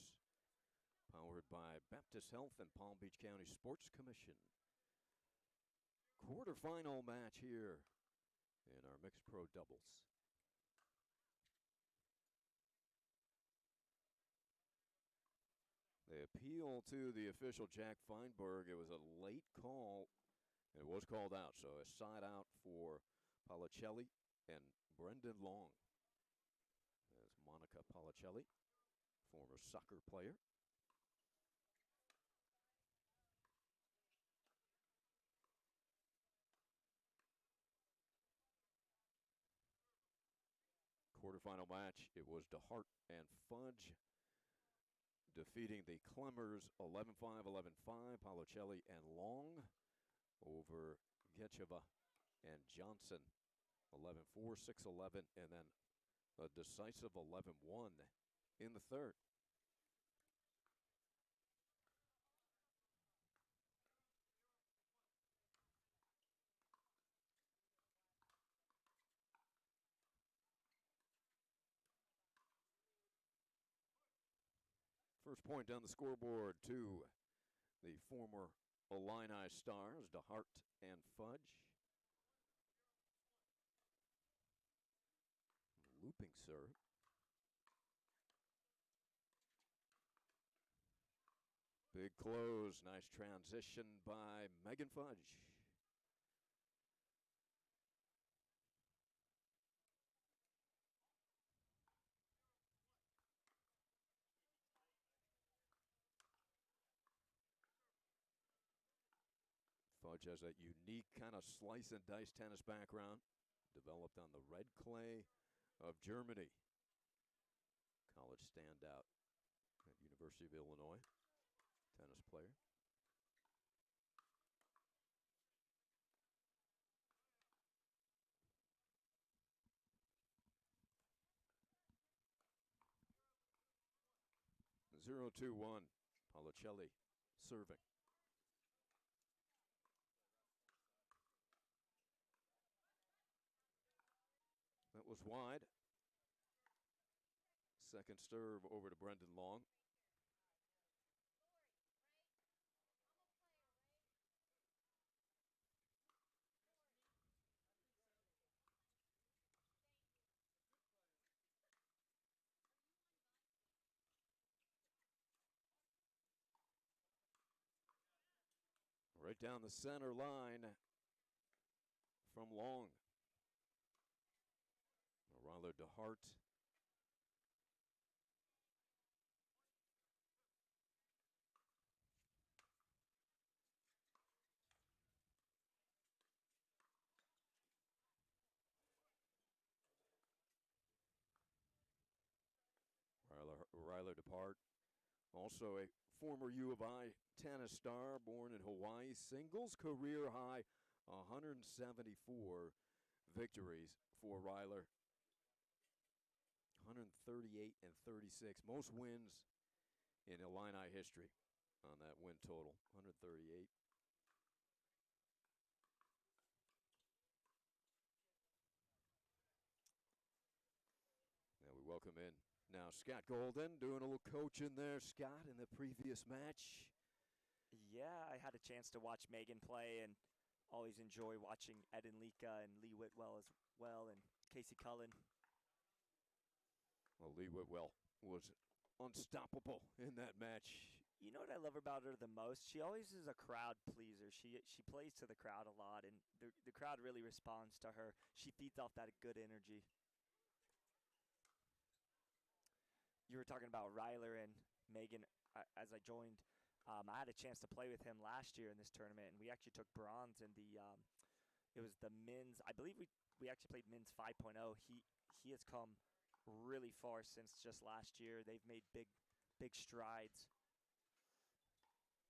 Speaker 1: powered by Baptist Health and Palm Beach County Sports Commission. Quarterfinal match here in our mixed pro doubles. They appeal to the official Jack Feinberg. It was a late call. It was called out, so a side out for Policelli and Brendan Long. As Monica Policelli, former soccer player. Quarterfinal match, it was DeHart and Fudge defeating the Clemmers 11-5, 11-5, Policelli and Long over Getcheva and Johnson 11-4, 6-11, and then a decisive 11-1 in the third. First point down the scoreboard to the former Illini stars, DeHart and Fudge. Looping serve. Big close, nice transition by Megan Fudge. Fudge has that unique kind of slice and dice tennis background, developed on the red clay of Germany. College standout at University of Illinois, tennis player. Zero, 2-1, Policelli serving. That was wide. Second serve over to Brendan Long. Right down the center line from Long. Ryler DeHart. Ryler DeHart, also a former U of I tennis star, born in Hawaii, singles career high 174 victories for Ryler. 138 and 36, most wins in Illini history on that win total, 138. Now we welcome in now Scott Golden, doing a little coaching there, Scott, in the previous match.
Speaker 3: Yeah, I had a chance to watch Megan play and always enjoy watching Ed and Lika and Lee Whitwell as well, and Casey Cullen.
Speaker 1: Well, Lee Whitwell was unstoppable in that match.
Speaker 3: You know what I love about her the most? She always is a crowd pleaser. She plays to the crowd a lot, and the crowd really responds to her. She feeds off that good energy. You were talking about Ryler and Megan. As I joined, I had a chance to play with him last year in this tournament, and we actually took bronze in the it was the men's. I believe we actually played men's 5.0. He has come really far since just last year. They've made big strides.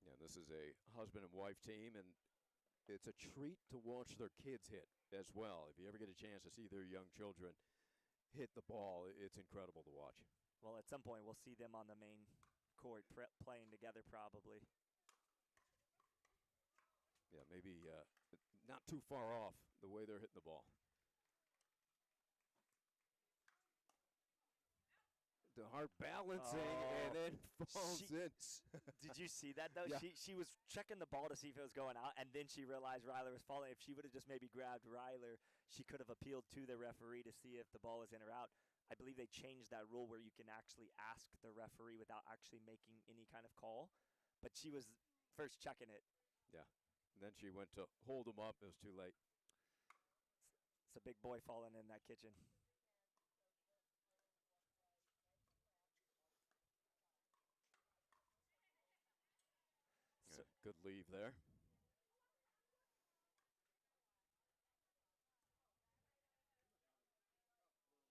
Speaker 1: Yeah, this is a husband and wife team, and it's a treat to watch their kids hit as well. If you ever get a chance to see their young children hit the ball, it's incredible to watch.
Speaker 3: Well, at some point, we'll see them on the main court playing together probably.
Speaker 1: Yeah, maybe not too far off the way they're hitting the ball. DeHart balancing and then falls in.
Speaker 3: Did you see that, though?
Speaker 1: Yeah.
Speaker 3: She was checking the ball to see if it was going out, and then she realized Ryler was falling. If she would have just maybe grabbed Ryler, she could have appealed to the referee to see if the ball was in or out. I believe they changed that rule where you can actually ask the referee without actually making any kind of call. But she was first checking it.
Speaker 1: Yeah. And then she went to hold him up. It was too late.
Speaker 3: It's a big boy falling in that kitchen.
Speaker 1: Yeah, good leave there.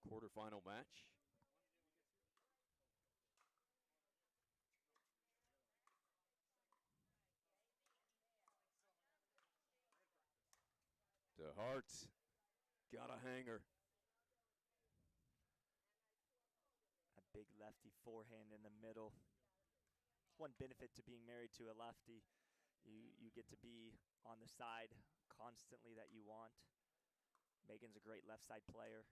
Speaker 1: Quarterfinal match. DeHart got a hanger.
Speaker 3: A big lefty forehand in the middle. One benefit to being married to a lefty, you get to be on the side constantly that you want. Megan's a great left side player.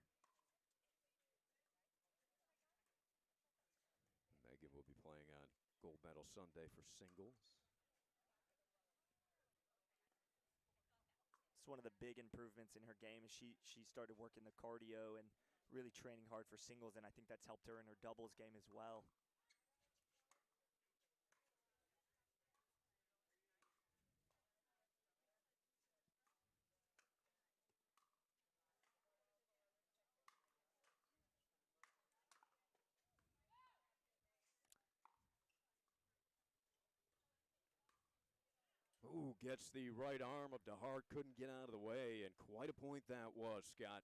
Speaker 1: Megan will be playing on gold medal Sunday for singles.
Speaker 3: It's one of the big improvements in her game. She started working the cardio and really training hard for singles, and I think that's helped her in her doubles game as well.
Speaker 1: Ooh, gets the right arm of DeHart, couldn't get out of the way, and quite a point that was, Scott.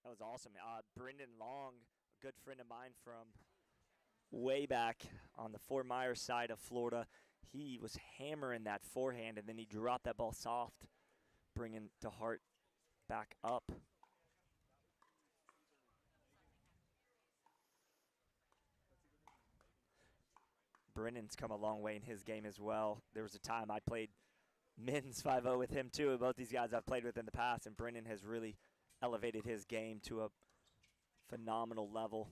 Speaker 3: That was awesome. Brendan Long, a good friend of mine from way back on the Fort Myers side of Florida, he was hammering that forehand, and then he dropped that ball soft, bringing DeHart back up. Brendan's come a long way in his game as well. There was a time I played men's 5-0 with him too. Both these guys I've played with in the past, and Brendan has really elevated his game to a phenomenal level.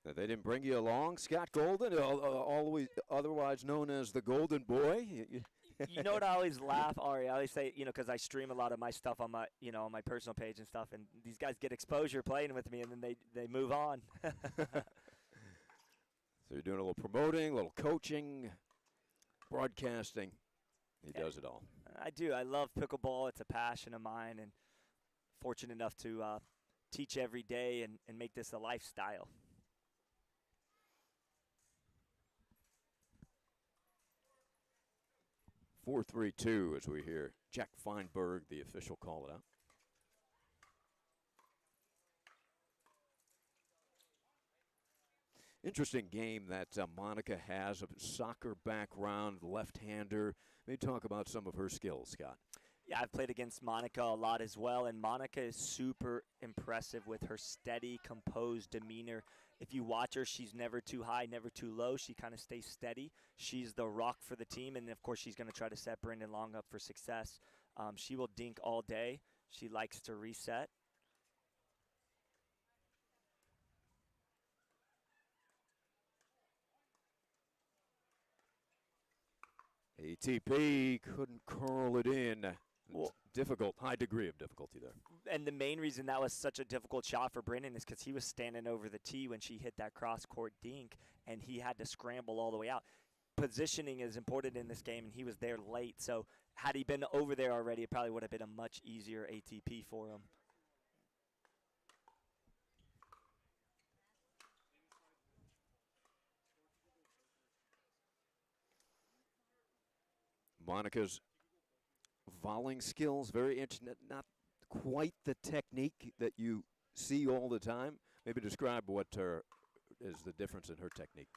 Speaker 1: Now, they didn't bring you along, Scott Golden, always otherwise known as the Golden Boy.
Speaker 3: You know what I always laugh, Ari? I always say, because I stream a lot of my stuff on my, on my personal page and stuff, and these guys get exposure playing with me, and then they move on.
Speaker 1: So you're doing a little promoting, a little coaching, broadcasting. He does it all.
Speaker 3: I do. I love pickleball. It's a passion of mine, and fortunate enough to teach every day and make this a lifestyle.
Speaker 1: Four, 3-2 as we hear Jack Feinberg, the official, call it out. Interesting game that Monica has, a soccer background, left-hander. Maybe talk about some of her skills, Scott.
Speaker 3: Yeah, I've played against Monica a lot as well, and Monica is super impressive with her steady, composed demeanor. If you watch her, she's never too high, never too low. She kind of stays steady. She's the rock for the team, and, of course, she's going to try to set Brendan Long up for success. She will dink all day. She likes to reset.
Speaker 1: ATP couldn't curl it in. Well, difficult, high degree of difficulty there.
Speaker 3: And the main reason that was such a difficult shot for Brendan is because he was standing over the tee when she hit that cross-court dink, and he had to scramble all the way out. Positioning is important in this game, and he was there late. So had he been over there already, it probably would have been a much easier ATP for him.
Speaker 1: Monica's volleying skills, very interesting. Not quite the technique that you see all the time. Maybe describe what is the difference in her technique.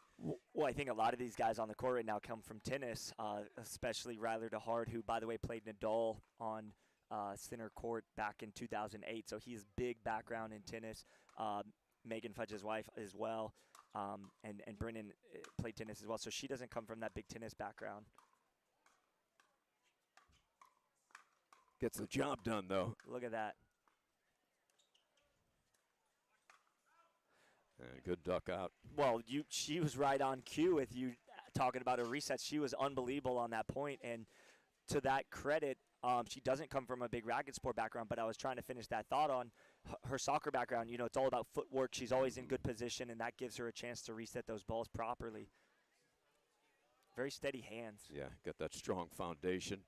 Speaker 3: Well, I think a lot of these guys on the court right now come from tennis, especially Ryler DeHart, who, by the way, played Nadal on center court back in 2008. So he has big background in tennis. Megan Fudge's wife as well, and Brennan played tennis as well. So she doesn't come from that big tennis background.
Speaker 1: Gets the job done, though.
Speaker 3: Look at that.
Speaker 1: And good duck out.
Speaker 3: Well, she was right on cue with you talking about her reset. She was unbelievable on that point, and to that credit, she doesn't come from a big racket sport background, but I was trying to finish that thought on her soccer background. You know, it's all about footwork. She's always in good position, and that gives her a chance to reset those balls properly. Very steady hands.
Speaker 1: Yeah, got that strong foundation.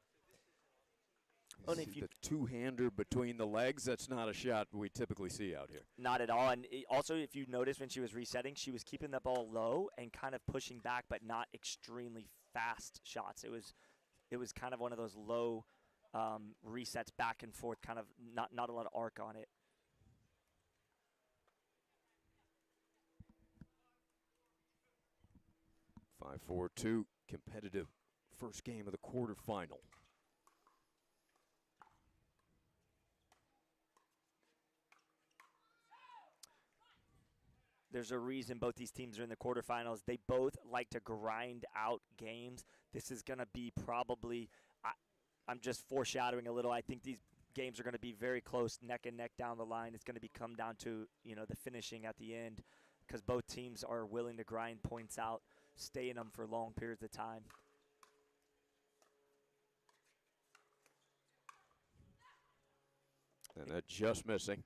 Speaker 3: Oh, and
Speaker 1: See
Speaker 3: if you
Speaker 1: the two-hander between the legs, that's not a shot we typically see out here.
Speaker 3: Not at all. And also, if you notice when she was resetting, she was keeping the ball low and kind of pushing back, but not extremely fast shots. It was kind of one of those low resets back and forth, kind of not a lot of arc on it.
Speaker 1: Five, 4-2, competitive first game of the quarterfinal.
Speaker 3: There's a reason both these teams are in the quarterfinals. They both like to grind out games. This is going to be probably, I'm just foreshadowing a little. I think these games are going to be very close, neck and neck down the line. It's going to come down to, you know, the finishing at the end, because both teams are willing to grind points out, stay in them for long periods of time.
Speaker 1: And that just missing.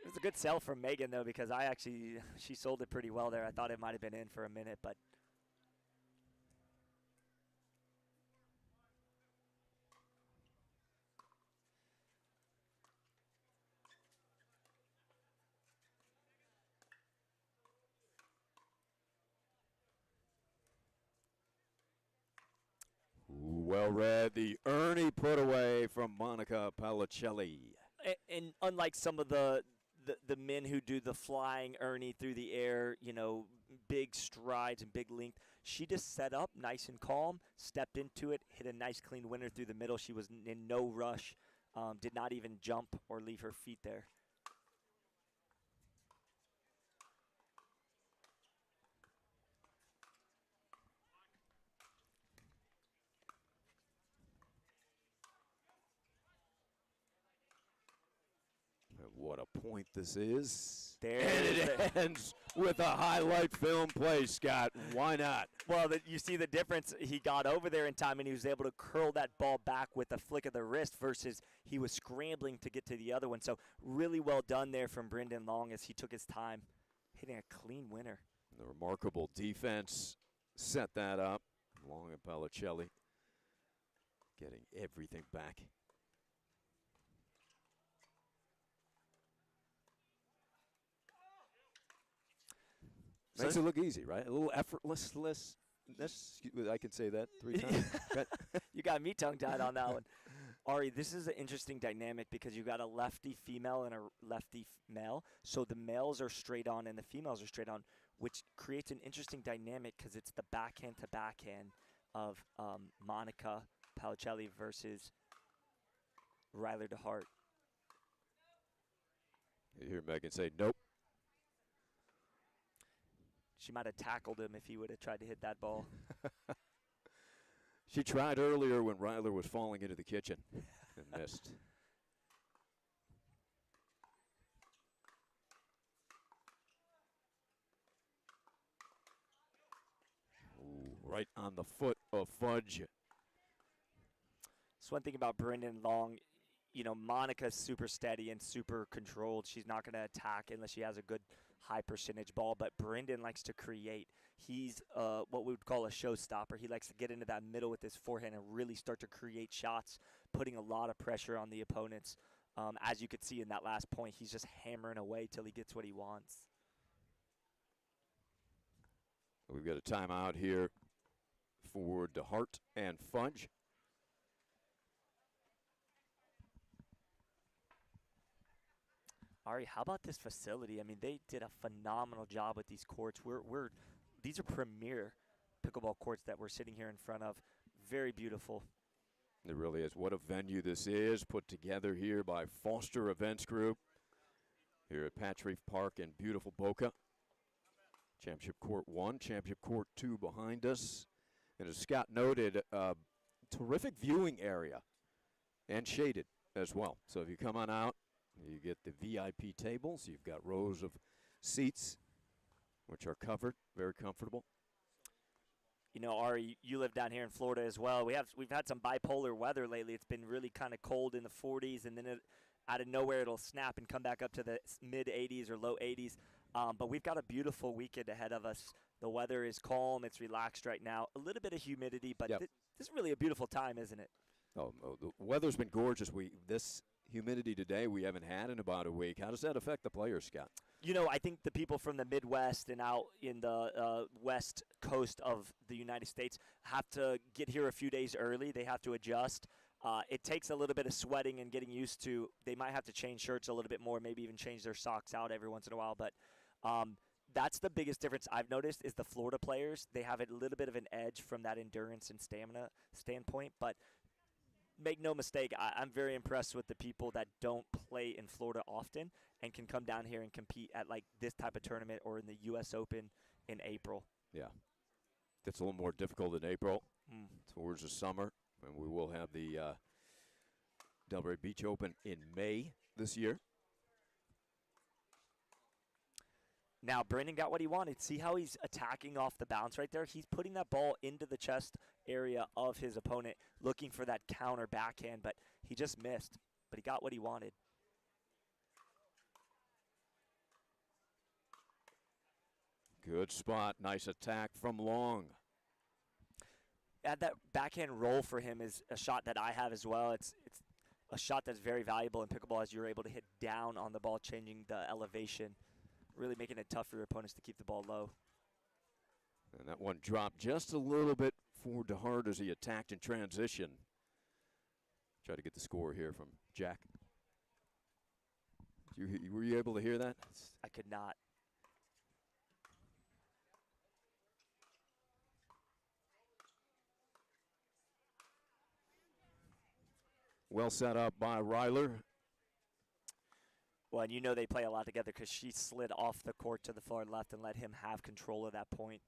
Speaker 3: It was a good sell from Megan, though, because she sold it pretty well there. I thought it might have been in for a minute, but.
Speaker 1: Well read. The Ernie put away from Monica Palicelli.
Speaker 3: And unlike some of the men who do the flying Ernie through the air, you know, big strides and big length, she just set up nice and calm, stepped into it, hit a nice clean winner through the middle. She was in no rush, did not even jump or leave her feet there.
Speaker 1: What a point this is.
Speaker 3: There
Speaker 1: And
Speaker 3: it
Speaker 1: it ends with a highlight film play, Scott. Why not?
Speaker 3: Well, you see the difference. He got over there in time, and he was able to curl that ball back with a flick of the wrist versus he was scrambling to get to the other one. So really well done there from Brendan Long as he took his time, hitting a clean winner.
Speaker 1: The remarkable defense set that up. Long and Palicelli getting everything back. Makes it look easy, right? A little effortless. I can say that 3 times.
Speaker 3: You got me tongue-tied on that one. Ari, this is an interesting dynamic because you got a lefty female and a lefty male. So the males are straight on and the females are straight on, which creates an interesting dynamic because it's the backhand to backhand of Monica Palicelli versus Ryler DeHart.
Speaker 1: You hear Megan say, nope.
Speaker 3: She might have tackled him if he would have tried to hit that ball.
Speaker 1: She tried earlier when Ryler was falling into the kitchen and missed. Ooh, right on the foot of Fudge.
Speaker 3: It's one thing about Brendan Long. You know, Monica's super steady and super controlled. She's not going to attack unless she has a good high percentage ball, but Brendan likes to create. He's what we would call a showstopper. He likes to get into that middle with his forehand and really start to create shots, putting a lot of pressure on the opponents. As you could see in that last point, he's just hammering away till he gets what he wants.
Speaker 1: We've got a timeout here for DeHart and Fudge.
Speaker 3: Ari, how about this facility? I mean, they did a phenomenal job with these courts. These are premier pickleball courts that we're sitting here in front of. Very beautiful.
Speaker 1: It really is. What a venue this is, put together here by Foster Events Group here at Patch Reef Park in beautiful Boca. Championship Court 1, Championship Court 2 behind us. And as Scott noted, terrific viewing area and shaded as well. So if you come on out, you get the VIP tables. You've got rows of seats which are covered, very comfortable.
Speaker 3: You know, Ari, you live down here in Florida as well. We've had some bipolar weather lately. It's been really kind of cold in the 40s, and then out of nowhere it'll snap and come back up to the mid 80s or low 80s. But we've got a beautiful weekend ahead of us. The weather is calm. It's relaxed right now. A little bit of humidity, but
Speaker 1: Yep.
Speaker 3: This is really a beautiful time, isn't it?
Speaker 1: Oh, the weather's been gorgeous. This humidity today we haven't had in about a week. How does that affect the players, Scott?
Speaker 3: You know, I think the people from the Midwest and out in the west coast of the United States have to get here a few days early. They have to adjust. It takes a little bit of sweating and getting used to. They might have to change shirts a little bit more, maybe even change their socks out every once in a while. But that's the biggest difference I've noticed is the Florida players. They have a little bit of an edge from that endurance and stamina standpoint. But make no mistake, I'm very impressed with the people that don't play in Florida often and can come down here and compete at like this type of tournament or in the U.S. Open in April.
Speaker 1: Yeah. Gets a little more difficult in April
Speaker 3: Mm.
Speaker 1: towards the summer. And we will have the Delray Beach Open in May this year.
Speaker 3: Now, Brendan got what he wanted. See how he's attacking off the bounce right there? He's putting that ball into the chest area of his opponent, looking for that counter backhand, but he just missed. But he got what he wanted.
Speaker 1: Good spot. Nice attack from Long.
Speaker 3: Yeah, that backhand roll for him is a shot that I have as well. It's a shot that's very valuable in pickleball as you're able to hit down on the ball, changing the elevation, really making it tough for your opponents to keep the ball low.
Speaker 1: And that one dropped just a little bit for DeHart as he attacked in transition. Try to get the score here from Jack. Were you able to hear that?
Speaker 3: I could not.
Speaker 1: Well set up by Ryler.
Speaker 3: Well, and you know they play a lot together because she slid off the court to the far left and let him have control of that point.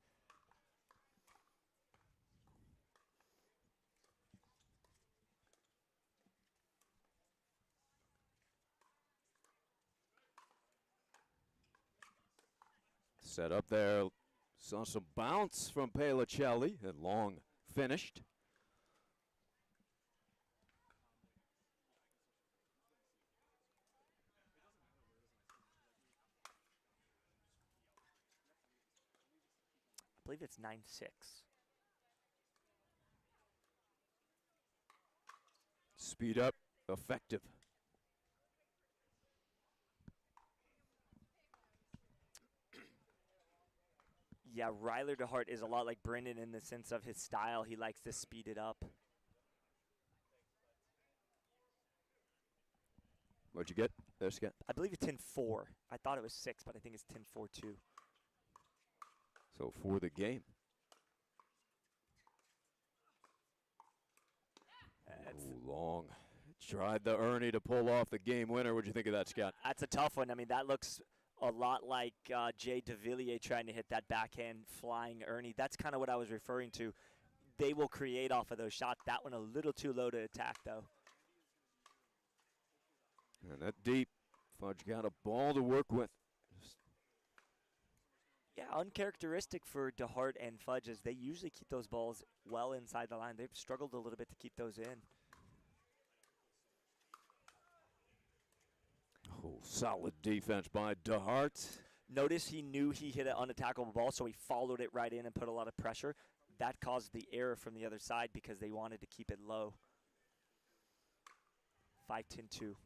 Speaker 1: Set up there. Saw some bounce from Pelicelli and Long finished.
Speaker 3: I believe it's 9-6.
Speaker 1: Speed up, effective.
Speaker 3: Yeah, Ryler DeHart is a lot like Brendan in the sense of his style. He likes to speed it up.
Speaker 1: What'd you get there, Scott?
Speaker 3: I believe it's 10-4. I thought it was 6, but I think it's 10-4 too.
Speaker 1: So for the game. Ooh, Long. Tried the Ernie to pull off the game winner. What'd you think of that, Scott?
Speaker 3: That's a tough one. I mean, that looks a lot like Jay DeVilliers trying to hit that backhand flying Ernie. That's kind of what I was referring to. They will create off of those shots. That one a little too low to attack, though.
Speaker 1: And that deep. Fudge got a ball to work with.
Speaker 3: Yeah, uncharacteristic for DeHart and Fudge is they usually keep those balls well inside the line. They've struggled a little bit to keep those in.
Speaker 1: Oh, solid defense by DeHart.
Speaker 3: Notice he knew he hit an unattackable ball, so he followed it right in and put a lot of pressure. That caused the error from the other side because they wanted to keep it low. 5-10-2.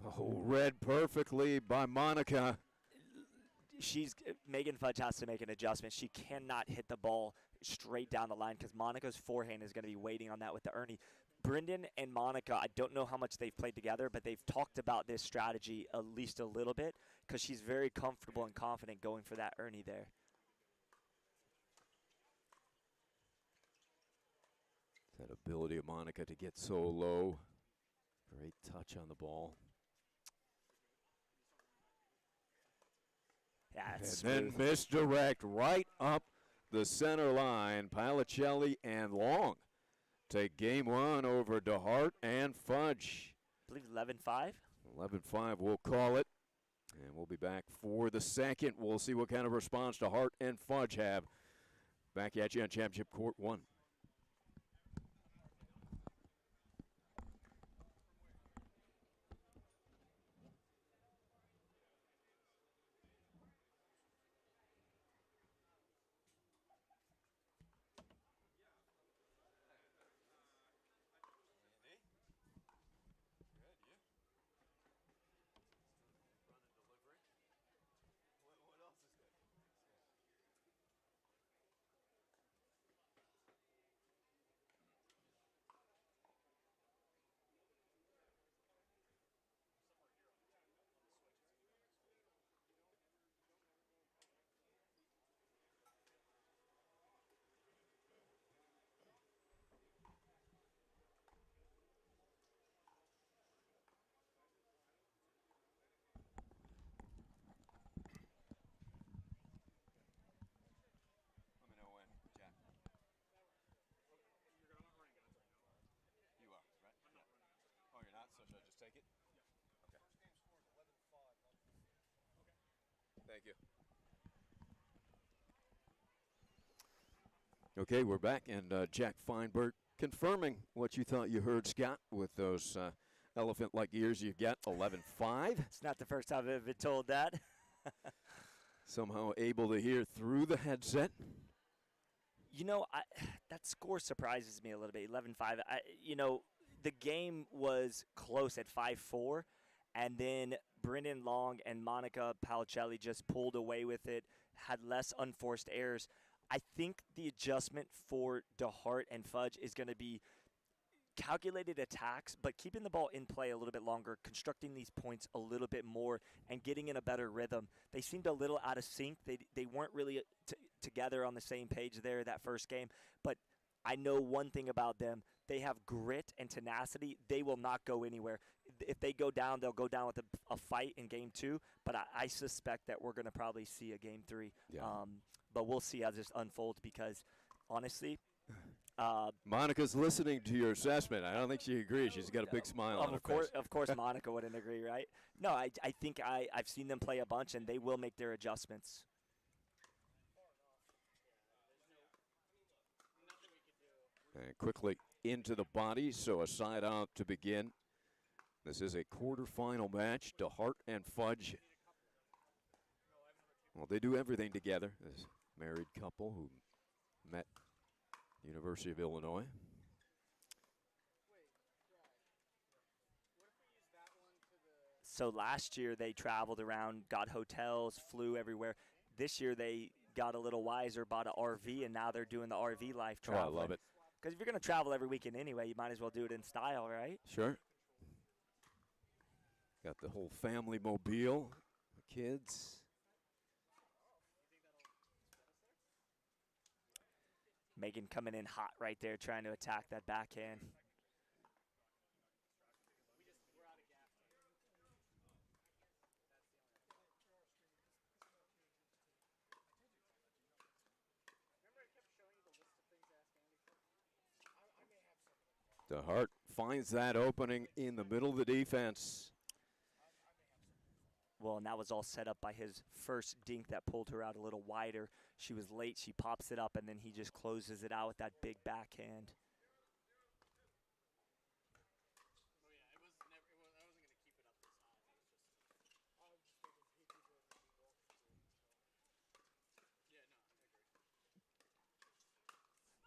Speaker 1: Oh, read perfectly by Monica.
Speaker 3: Megan Fudge has to make an adjustment. She cannot hit the ball straight down the line because Monica's forehand is going to be waiting on that with the Ernie. Brendan and Monica, I don't know how much they've played together, but they've talked about this strategy at least a little bit because she's very comfortable and confident going for that Ernie there.
Speaker 1: That ability of Monica to get so low. Great touch on the ball.
Speaker 3: Yeah, it's
Speaker 1: And then
Speaker 3: smooth.
Speaker 1: misdirect right up the center line. Palicelli and Long take game one over DeHart and Fudge.
Speaker 3: I believe 11-5.
Speaker 1: 11-5, we'll call it. And we'll be back for the second. We'll see what kind of response DeHart and Fudge have. Back at you on Championship Court 1. Thank you. Okay, we're back, and Jack Feinberg confirming what you thought you heard, Scott, with those elephant-like ears you get, 11-5.
Speaker 3: It's not the first time I've been told that.
Speaker 1: Somehow able to hear through the headset.
Speaker 3: You know, that score surprises me a little bit, 11-5. The game was close at 5-4, and then Brennan Long and Monica Palicelli just pulled away with it, had less unforced errors. I think the adjustment for DeHart and Fudge is going to be calculated attacks, but keeping the ball in play a little bit longer, constructing these points a little bit more, and getting in a better rhythm. They seemed a little out of sync. They weren't really together on the same page there that first game, but I know one thing about them. They have grit and tenacity. They will not go anywhere. If they go down, they'll go down with a fight in game two, but I suspect that we're going to probably see a game three.
Speaker 1: Yeah.
Speaker 3: But we'll see how this unfolds because, honestly,
Speaker 1: Monica's listening to your assessment. I don't think she agrees. She's got a big smile on her face.
Speaker 3: Of course, Monica wouldn't agree, right? No, I think I've seen them play a bunch, and they will make their adjustments.
Speaker 1: And quickly into the body, so a side out to begin. This is a quarterfinal match, DeHart and Fudge. Well, they do everything together. This married couple who met University of Illinois.
Speaker 3: So last year they traveled around, got hotels, flew everywhere. This year they got a little wiser, bought an RV, and now they're doing the RV life travel.
Speaker 1: Oh, I love it.
Speaker 3: Because if you're going to travel every weekend anyway, you might as well do it in style, right?
Speaker 1: Sure. Got the whole family mobile, the kids.
Speaker 3: Megan coming in hot right there, trying to attack that backhand.
Speaker 1: DeHart finds that opening in the middle of the defense.
Speaker 3: Well, and that was all set up by his first dink that pulled her out a little wider. She was late. She pops it up, and then he just closes it out with that big backhand.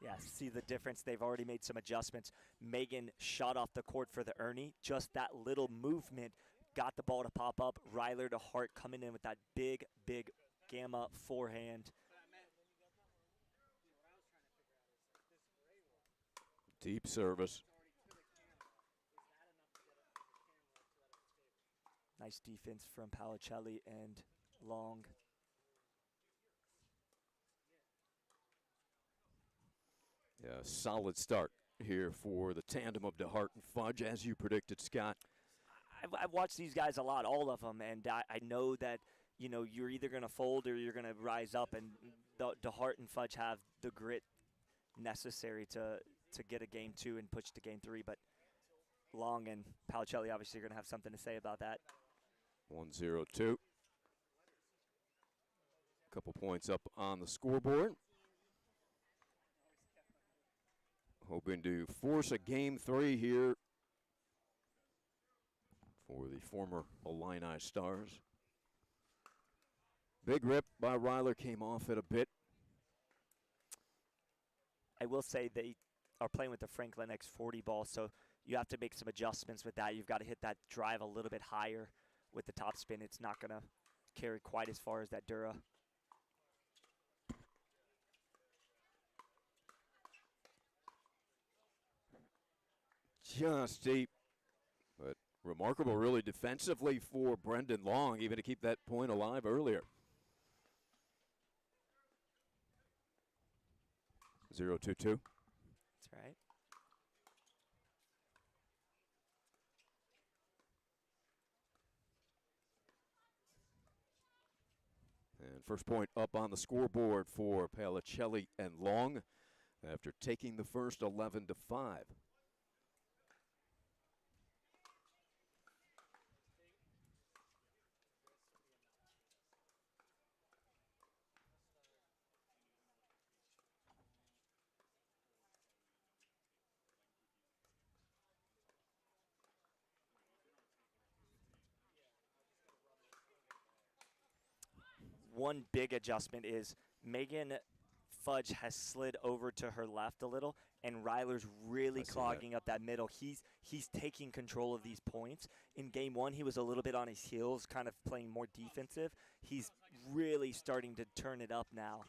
Speaker 3: Yeah, see the difference. They've already made some adjustments. Megan shot off the court for the Ernie. Just that little movement got the ball to pop up. Ryler DeHart coming in with that big, big gamma forehand.
Speaker 1: Deep service.
Speaker 3: Nice defense from Palicelli and Long.
Speaker 1: Yeah, solid start here for the tandem of DeHart and Fudge, as you predicted, Scott.
Speaker 3: I've watched these guys a lot, all of them, and I know that, you know, you're either going to fold or you're going to rise up, and the DeHart and Fudge have the grit necessary to get a game 2 and push to game 3, but Long and Palicelli obviously are going to have something to say about that.
Speaker 1: 1-0-2. Couple points up on the scoreboard. Hoping to force a game 3 here for the former Illini Stars. Big rip by Ryler, came off it a bit.
Speaker 3: I will say they are playing with the Franklin X40 ball, so you have to make some adjustments with that. You've got to hit that drive a little bit higher with the top spin. It's not going to carry quite as far as that Dura.
Speaker 1: Just deep, but remarkable really defensively for Brendan Long, even to keep that point alive earlier. 0-2-2.
Speaker 3: That's right.
Speaker 1: And first point up on the scoreboard for Palicelli and Long after taking the first 11-5.
Speaker 3: One big adjustment is Megan Fudge has slid over to her left a little, and Ryler's really clogging up that middle. He's taking control of these points. In game 1, he was a little bit on his heels, kind of playing more defensive. He's really starting to turn it up now.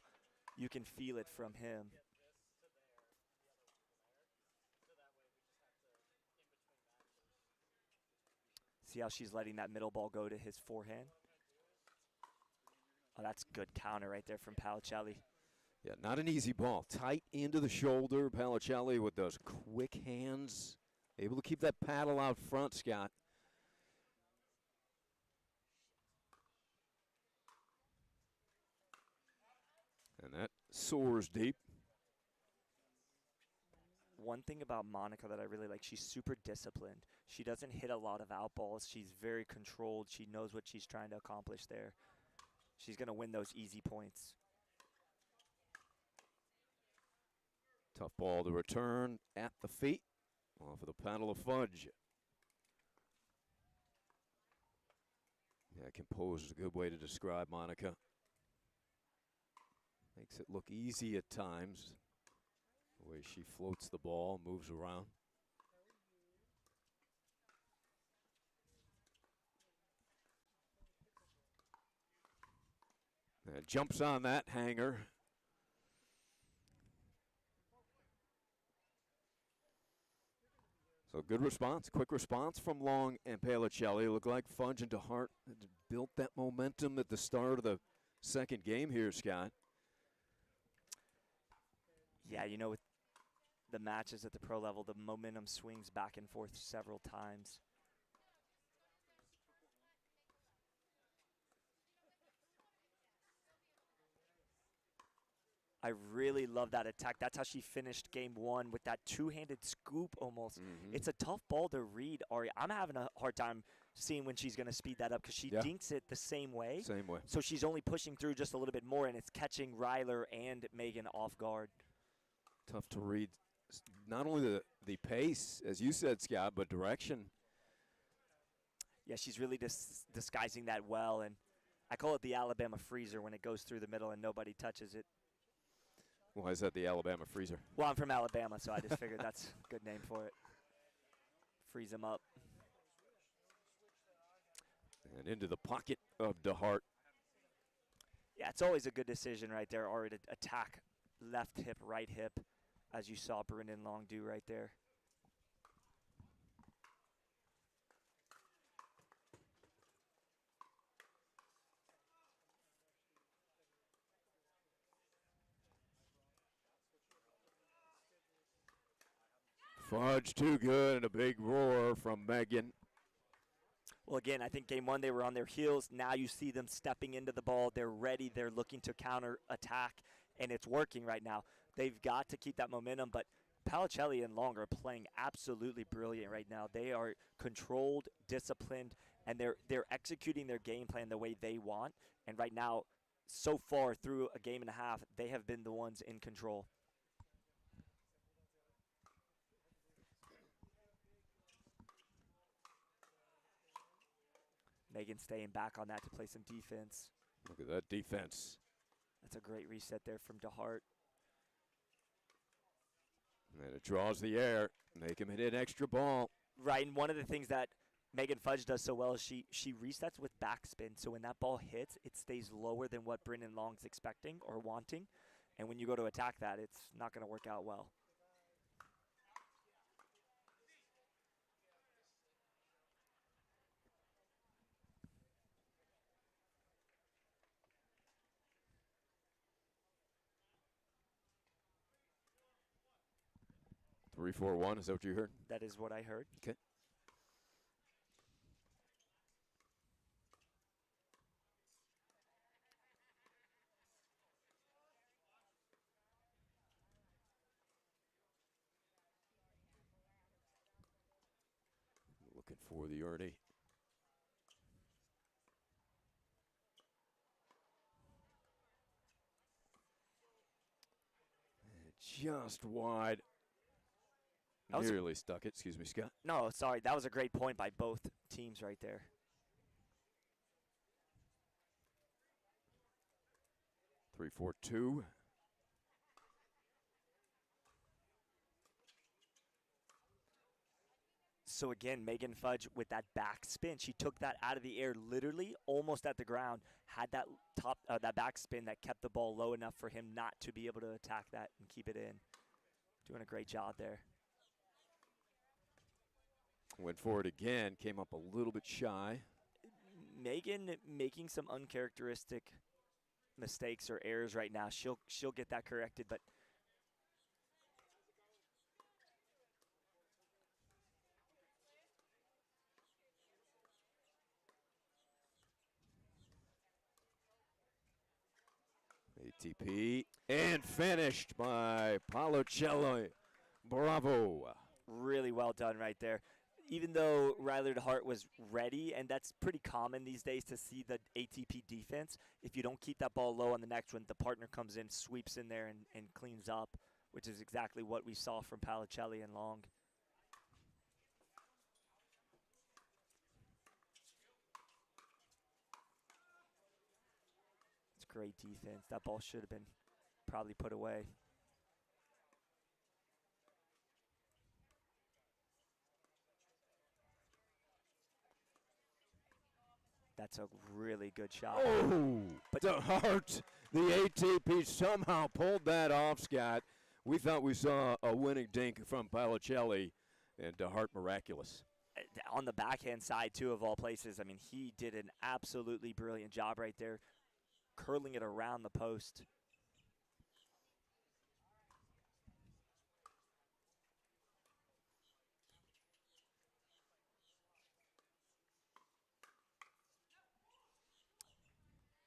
Speaker 3: You can feel it from him. See how she's letting that middle ball go to his forehand? Oh, that's good counter right there from Palicelli.
Speaker 1: Yeah, not an easy ball. Tight into the shoulder. Palicelli with those quick hands. Able to keep that paddle out front, Scott. And that soars deep.
Speaker 3: One thing about Monica that I really like, she's super disciplined. She doesn't hit a lot of out balls. She's very controlled. She knows what she's trying to accomplish there. She's going to win those easy points.
Speaker 1: Tough ball to return at the feet off of the paddle of Fudge. Yeah, composed is a good way to describe Monica. Makes it look easy at times. The way she floats the ball, moves around. And jumps on that hanger. So good response, quick response from Long and Palicelli. Looked like Fudge and DeHart had built that momentum at the start of the second game here, Scott.
Speaker 3: Yeah, you know, with the matches at the pro level, the momentum swings back and forth several times. I really love that attack. That's how she finished game 1 with that two-handed scoop almost. It's a tough ball to read, Ari. I'm having a hard time seeing when she's going to speed that up because she dinks it the same way.
Speaker 1: Same way.
Speaker 3: So she's only pushing through just a little bit more, and it's catching Ryler and Megan off guard.
Speaker 1: Tough to read. Not only the pace, as you said, Scott, but direction.
Speaker 3: Yeah, she's really disguising that well, and I call it the Alabama freezer when it goes through the middle and nobody touches it.
Speaker 1: Why is that the Alabama freezer?
Speaker 3: Well, I'm from Alabama, so I just figured that's a good name for it. Freeze them up.
Speaker 1: And into the pocket of DeHart.
Speaker 3: Yeah, it's always a good decision right there, or to attack left hip, right hip, as you saw Brendan Long do right there.
Speaker 1: Fudge too good, and a big roar from Megan.
Speaker 3: Well, again, I think game one they were on their heels. Now you see them stepping into the ball. They're ready. They're looking to counter attack, and it's working right now. They've got to keep that momentum, but Palicelli and Long are playing absolutely brilliant right now. They are controlled, disciplined, and they're executing their game plan the way they want. And right now, so far through a game and a half, they have been the ones in control. Megan staying back on that to play some defense.
Speaker 1: Look at that defense.
Speaker 3: That's a great reset there from DeHart.
Speaker 1: And it draws the air. Make him hit an extra ball.
Speaker 3: Right, and one of the things that Megan Fudge does so well is she resets with backspin. So when that ball hits, it stays lower than what Brennan Long's expecting or wanting. And when you go to attack that, it's not going to work out well.
Speaker 1: Three, 4-1. Is that what you heard?
Speaker 3: That is what I heard.
Speaker 1: Okay. Looking for the Ernie. Just wide. Nearly stuck it. Excuse me, Scott.
Speaker 3: No, sorry. That was a great point by both teams right there.
Speaker 1: 3-4-2.
Speaker 3: So again, Megan Fudge with that back spin, she took that out of the air, literally almost at the ground, had that that back spin that kept the ball low enough for him not to be able to attack that and keep it in. Doing a great job there.
Speaker 1: Went for it again, came up a little bit shy.
Speaker 3: Megan making some uncharacteristic mistakes or errors right now. She'll get that corrected, but
Speaker 1: ATP and finished by Palicelli. Bravo.
Speaker 3: really well done right there. Even though Ryler DeHart was ready, and that's pretty common these days to see the ATP defense, if you don't keep that ball low on the next one, the partner comes in, sweeps in there, and cleans up, which is exactly what we saw from Palicelli and Long. It's great defense. That ball should have been probably put away. That's a really good shot.
Speaker 1: Oh, but DeHart, the ATP somehow pulled that off, Scott. We thought we saw a winning dink from Palicelli, and DeHart miraculous.
Speaker 3: On the backhand side, too, of all places. I mean, he did an absolutely brilliant job right there, curling it around the post.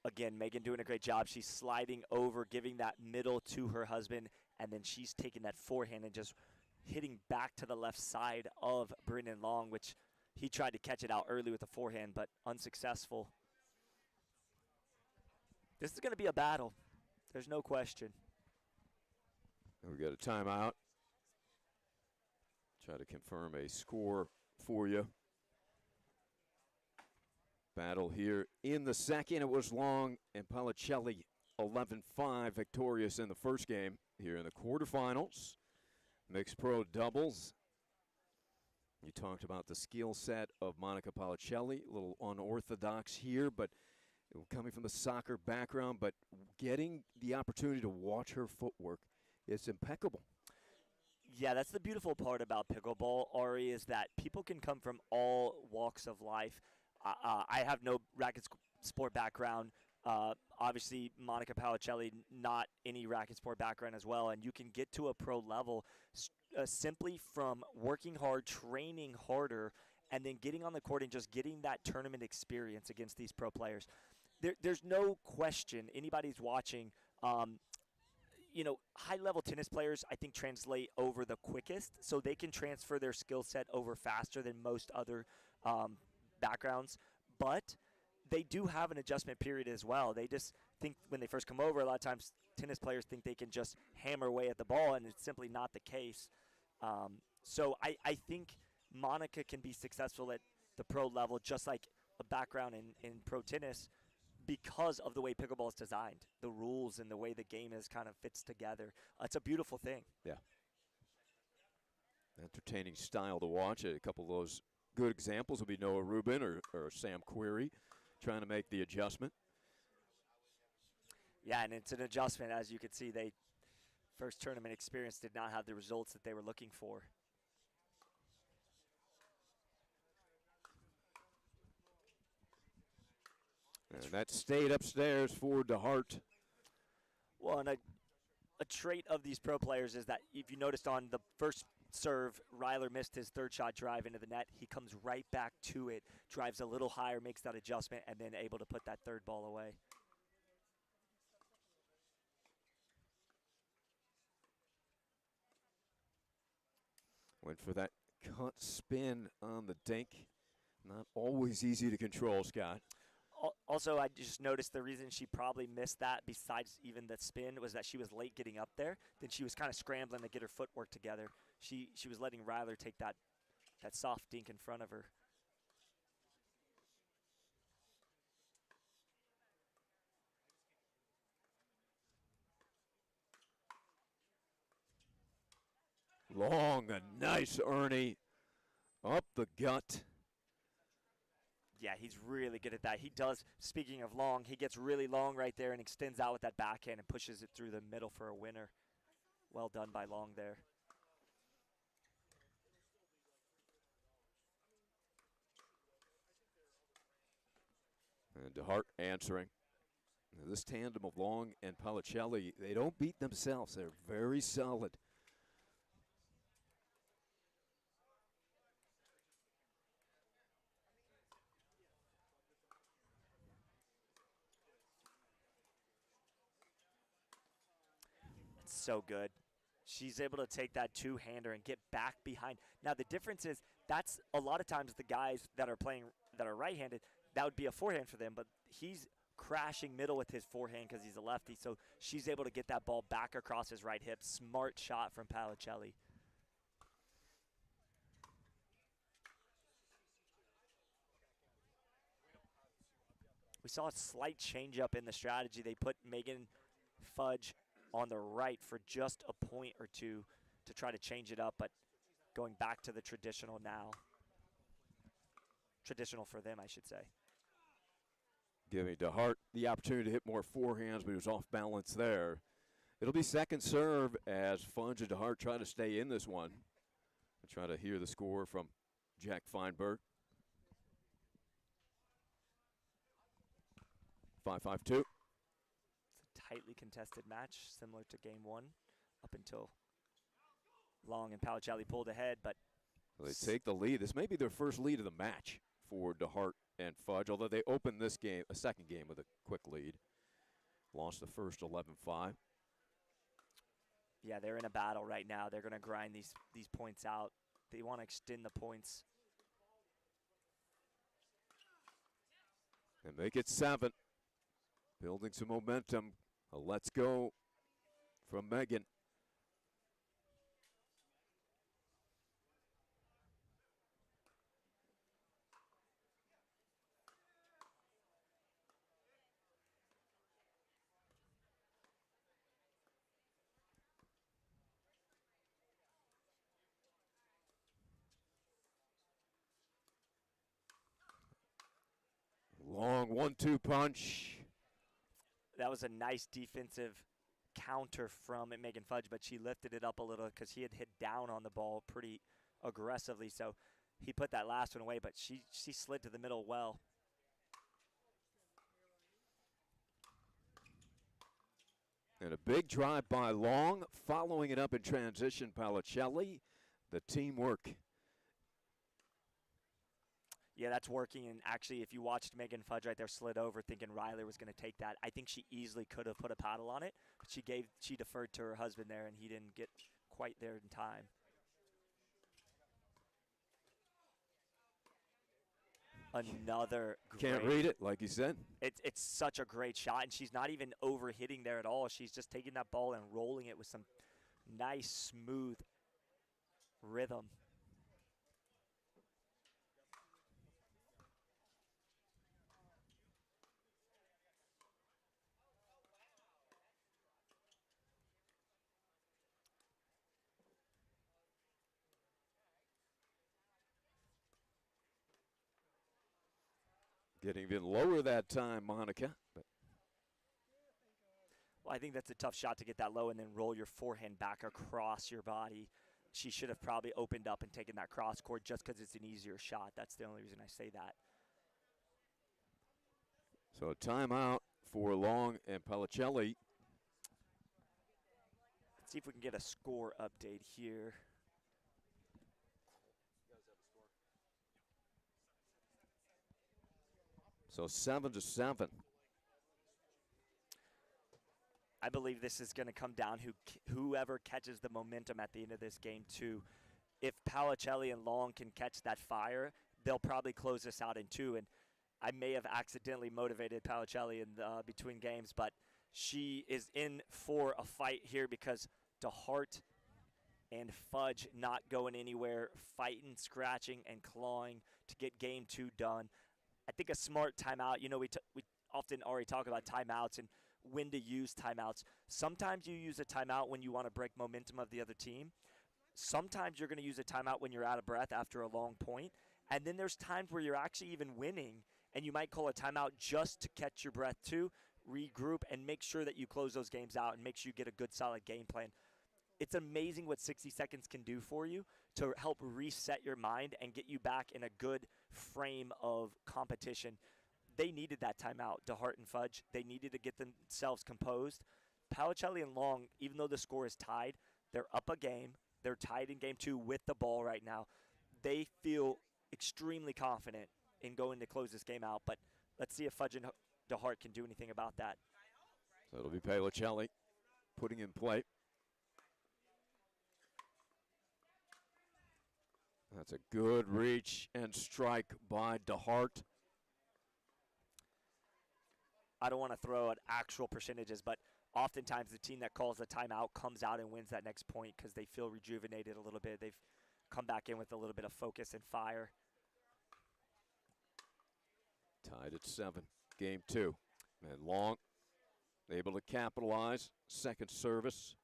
Speaker 3: Again, Megan doing a great job. She's sliding over, giving that middle to her husband, and then she's taking that forehand and just hitting back to the left side of Brennan Long, which he tried to catch it out early with the forehand, but unsuccessful. This is going to be a battle. There's no question.
Speaker 1: We got a timeout. Try to confirm a score for you. Battle here in the second. It was Long and Palicelli 11-5 victorious in the first game. Here in the quarterfinals, mixed pro doubles. You talked about the skill set of Monica Palicelli, a little unorthodox here, but coming from the soccer background, but getting the opportunity to watch her footwork, it's impeccable.
Speaker 3: Yeah, that's the beautiful part about pickleball, Ari, is that people can come from all walks of life. I have no racket sport background. Obviously, Monica Palicelli, not any racket sport background as well. And you can get to a pro level simply from working hard, training harder, and then getting on the court and just getting that tournament experience against these pro players. There's no question, anybody's watching, high-level tennis players, I think, translate over the quickest, so they can transfer their skill set over faster than most other backgrounds. But they do have an adjustment period as well. They just think when they first come over, a lot of times tennis players think they can just hammer away at the ball, and it's simply not the case. So I think Monica can be successful at the pro level, just like a background in pro tennis, because of the way pickleball is designed, the rules and the way the game is kind of fits together. It's a beautiful thing.
Speaker 1: Yeah. Entertaining style to watch. A couple of those good examples will be Noah Rubin or Sam Query trying to make the adjustment.
Speaker 3: Yeah, and it's an adjustment. As you can see, they first tournament experience did not have the results that they were looking for.
Speaker 1: And that stayed upstairs for DeHart.
Speaker 3: Well, and a trait of these pro players is that if you noticed on the first serve, Ryler missed his third shot drive into the net. He comes right back to it, drives a little higher, makes that adjustment, and then able to put that third ball away.
Speaker 1: Went for that cut spin on the dink. Not always easy to control, Scott.
Speaker 3: Also, I just noticed the reason she probably missed that, besides even the spin, was that she was late getting up there. Then she was kind of scrambling to get her footwork together. She was letting Ryler take that soft dink in front of her.
Speaker 1: Long, a nice Ernie. Up the gut.
Speaker 3: Yeah, he's really good at that. He does, speaking of long, he gets really long right there and extends out with that backhand and pushes it through the middle for a winner. Well done by Long there.
Speaker 1: And DeHart answering. Now, this tandem of Long and Policelli, they don't beat themselves. They're very solid.
Speaker 3: So good. She's able to take that two-hander and get back behind. Now, the difference is that's a lot of times the guys that are playing that are right-handed, that would be a forehand for them, but he's crashing middle with his forehand because he's a lefty, so she's able to get that ball back across his right hip. Smart shot from Policelli. We saw a slight change-up in the strategy. They put Megan Fudge on the right for just a point or two to try to change it up, but going back to the traditional now. Traditional for them, I should say.
Speaker 1: Giving DeHart the opportunity to hit more forehands, but he was off balance there. It'll be second serve as Fudge and DeHart try to stay in this one. And try to hear the score from Jack Feinberg. 5-5-2.
Speaker 3: Tightly contested match, similar to game one, up until Long and Policelli pulled ahead, but
Speaker 1: they take the lead. This may be their first lead of the match for DeHart and Fudge, although they opened this game, a second game, with a quick lead. Lost the first 11-5.
Speaker 3: Yeah, they're in a battle right now. They're going to grind these points out. They want to extend the points.
Speaker 1: And make it 7. Building some momentum. A let's go from Megan. Long 1-2 punch.
Speaker 3: That was a nice defensive counter from Megan Fudge, but she lifted it up a little because he had hit down on the ball pretty aggressively. So he put that last one away, but she slid to the middle well.
Speaker 1: And a big drive by Long, following it up in transition, Policelli. The teamwork.
Speaker 3: Yeah, that's working. And actually, if you watched Megan Fudge right there slid over thinking Riley was going to take that, I think she easily could have put a paddle on it. But she deferred to her husband there, and he didn't get quite there in time. Another
Speaker 1: Can't read it, like you said.
Speaker 3: It's such a great shot, and she's not even over hitting there at all. She's just taking that ball and rolling it with some nice, smooth rhythm.
Speaker 1: Getting even lower that time, Monica. But
Speaker 3: Well, I think that's a tough shot to get that low and then roll your forehand back across your body. She should have probably opened up and taken that cross court just because it's an easier shot. That's the only reason I say that.
Speaker 1: so timeout for Long and Pelicelli.
Speaker 3: Let's see if we can get a score update here.
Speaker 1: So 7-7.
Speaker 3: I believe this is going to come down whoever catches the momentum at the end of this game too. If Palicelli and Long can catch that fire, they'll probably close this out in 2. And I may have accidentally motivated Palicelli in between games, but she is in for a fight here because DeHart and Fudge not going anywhere, fighting, scratching, and clawing to get game 2 done. I think a smart timeout, you know, we often already talk about timeouts and when to use timeouts. Sometimes you use a timeout when you want to break momentum of the other team. Sometimes you're going to use a timeout when you're out of breath after a long point. And then there's times where you're actually even winning, and you might call a timeout just to catch your breath too, regroup, and make sure that you close those games out and make sure you get a good, solid game plan. It's amazing what 60 seconds can do for you to help reset your mind and get you back in a good frame of competition. They needed that timeout, DeHart and Fudge. They needed to get themselves composed. Palicelli and Long, even though the score is tied, they're up a game. They're tied in game 2 with the ball right now. They feel extremely confident in going to close this game out, but let's see if Fudge and DeHart can do anything about that.
Speaker 1: So it'll be Palicelli putting in play. That's a good reach and strike by DeHart.
Speaker 3: I don't want to throw out actual percentages, but oftentimes the team that calls the timeout comes out and wins that next point because they feel rejuvenated a little bit. They've come back in with a little bit of focus and fire.
Speaker 1: Tied at 7, game 2. And Long able to capitalize, second service.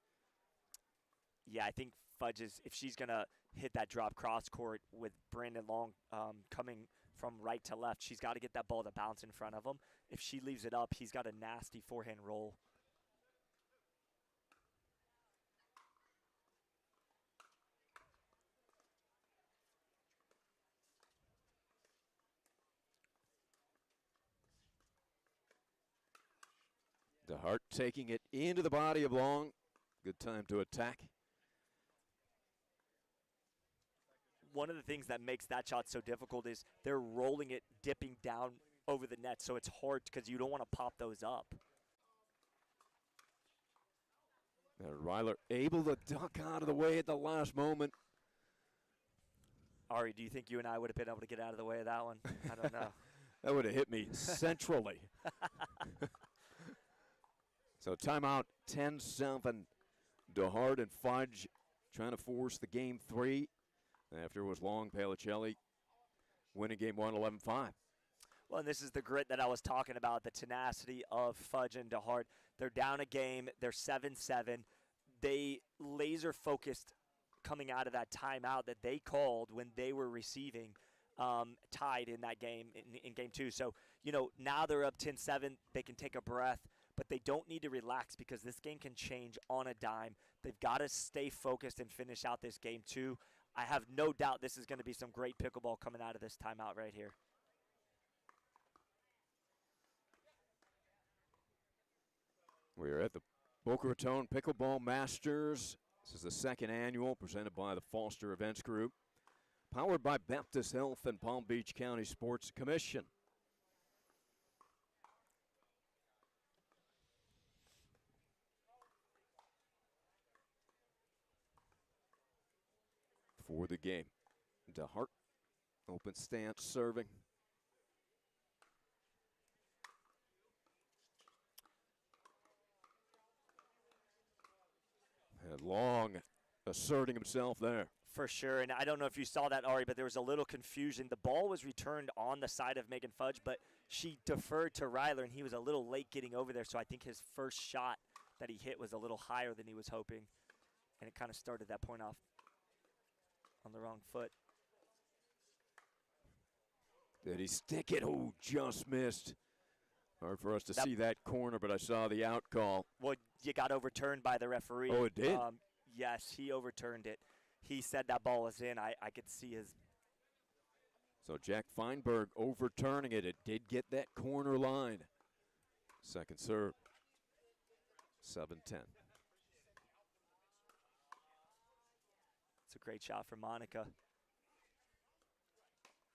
Speaker 3: Yeah, I think Fudge is, if she's going to hit that drop cross court with Brandon Long coming from right to left, she's got to get that ball to bounce in front of him. If she leaves it up, he's got a nasty forehand roll.
Speaker 1: DeHart taking it into the body of Long. Good time to attack.
Speaker 3: One of the things that makes that shot so difficult is they're rolling it, dipping down over the net, so it's hard because you don't want to pop those up.
Speaker 1: Ryler able to duck out of the way at the last moment.
Speaker 3: Ari, do you think you and I would have been able to get out of the way of that one? I don't know.
Speaker 1: That would have hit me centrally. So timeout, 10-7. DeHart and Fudge trying to force the game 3. After it was Long, Palicelli winning game 1, 11-5.
Speaker 3: Well, and this is the grit that I was talking about, the tenacity of Fudge and DeHart. They're down a game. They're 7-7. They laser focused coming out of that timeout that they called when they were receiving, tied in that game, in game 2. So, you know, now they're up 10-7. They can take a breath, but they don't need to relax because this game can change on a dime. They've got to stay focused and finish out this game 2. I have no doubt this is going to be some great pickleball coming out of this timeout right here.
Speaker 1: We are at the Boca Raton Pickleball Masters. This is the second annual presented by the Foster Events Group. powered by Baptist Health and Palm Beach County Sports Commission. For the game, DeHart, open stance serving. And Long asserting himself there.
Speaker 3: For sure, and I don't know if you saw that, Ari, but there was a little confusion. The ball was returned on the side of Megan Fudge, but she deferred to Ryler, and he was a little late getting over there, so I think his first shot that he hit was a little higher than he was hoping, and it kind of started that point off on the wrong foot.
Speaker 1: Did he stick it? Oh, just missed. Hard for us to see that corner, but I saw the out call.
Speaker 3: Well, you got overturned by the referee.
Speaker 1: Oh, it did?
Speaker 3: Yes, he overturned it. He said that ball was in. I could see his.
Speaker 1: So Jack Feinberg overturning it. It did get that corner line. Second serve. 7-10.
Speaker 3: It's a great shot for Monica.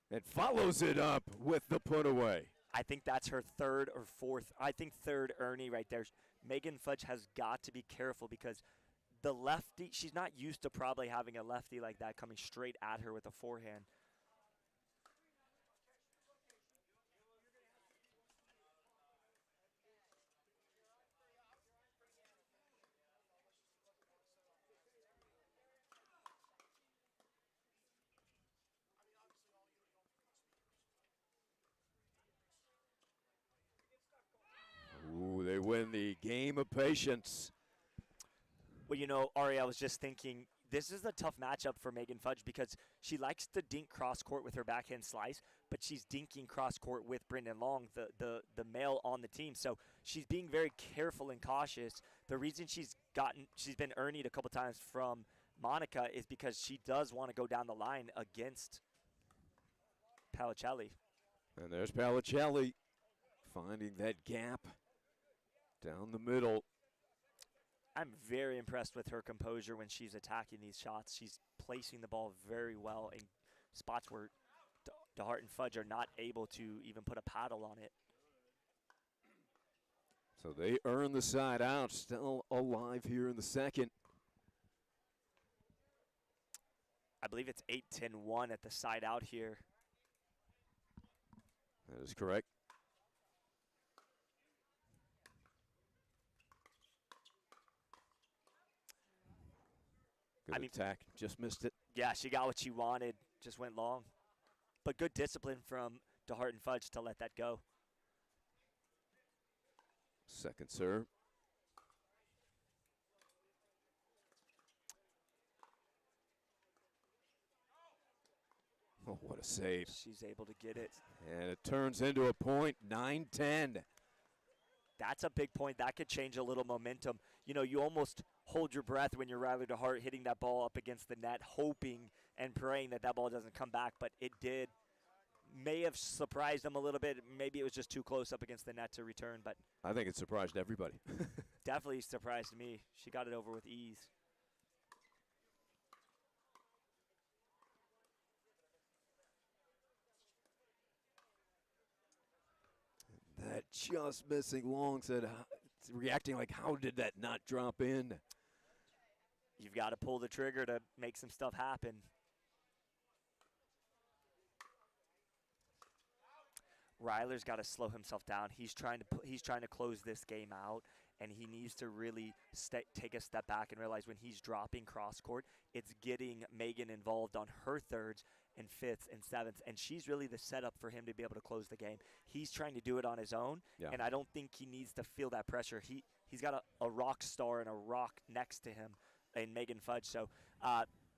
Speaker 1: And follows it up with the put away.
Speaker 3: I think that's her third or fourth. I think third Ernie right there. Megan Fudge has got to be careful because the lefty, she's not used to probably having a lefty like that coming straight at her with a forehand.
Speaker 1: Ooh, they win the game of patience.
Speaker 3: Well, you know, Ari, I was just thinking, this is a tough matchup for Megan Fudge because she likes to dink cross court with her backhand slice, but she's dinking cross court with Brendan Long, the male on the team. So she's being very careful and cautious. The reason she's been earned a couple times from Monica is because she does want to go down the line against Palicelli.
Speaker 1: And there's Palicelli finding that gap down the middle.
Speaker 3: I'm very impressed with her composure when she's attacking these shots. She's placing the ball very well in spots where DeHart and Fudge are not able to even put a paddle on it.
Speaker 1: So they earn the side out, still alive here in the second.
Speaker 3: I believe it's 8-10-1 at the side out here.
Speaker 1: That is correct. Good attack, just missed it.
Speaker 3: Yeah, she got what she wanted, just went long. But good discipline from DeHart and Fudge to let that go.
Speaker 1: Second serve. Oh, what a save.
Speaker 3: She's able to get it.
Speaker 1: And it turns into a point, 9-10.
Speaker 3: That's a big point. That could change a little momentum. You know, you almost hold your breath when you're Ryler DeHart hitting that ball up against the net, hoping and praying that that ball doesn't come back, but it did. May have surprised them a little bit. Maybe it was just too close up against the net to return, but
Speaker 1: I think it surprised everybody.
Speaker 3: definitely surprised me. She got it over with ease.
Speaker 1: That just missing Long said, reacting like, how did that not drop in?
Speaker 3: You've got to pull the trigger to make some stuff happen. Ryler's got to slow himself down. He's trying to close this game out, and he needs to really take a step back and realize when he's dropping cross court, it's getting Megan involved on her thirds and fifths and sevenths, and she's really the setup for him to be able to close the game. He's trying to do it on his own, and I don't think he needs to feel that pressure. He's got a rock star and a rock next to him in Megan Fudge. So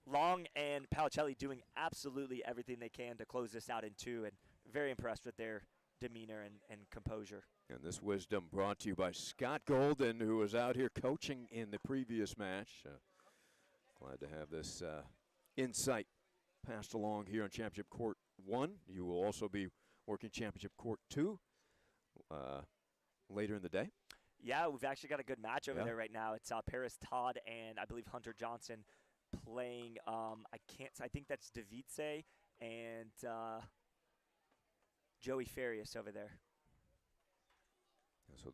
Speaker 3: Long and Palicelli doing absolutely everything they can to close this out in two, and very impressed with their demeanor and composure.
Speaker 1: And this wisdom brought to you by Scott Golden, who was out here coaching in the previous match. Glad to have this insight passed along here on Championship Court 1. You will also be working Championship Court 2 later in the day.
Speaker 3: Yeah, we've actually got a good match over there right now. It's Paris Todd and I believe Hunter Johnson. playing. I think that's Davice and Joey Farias over there.
Speaker 1: So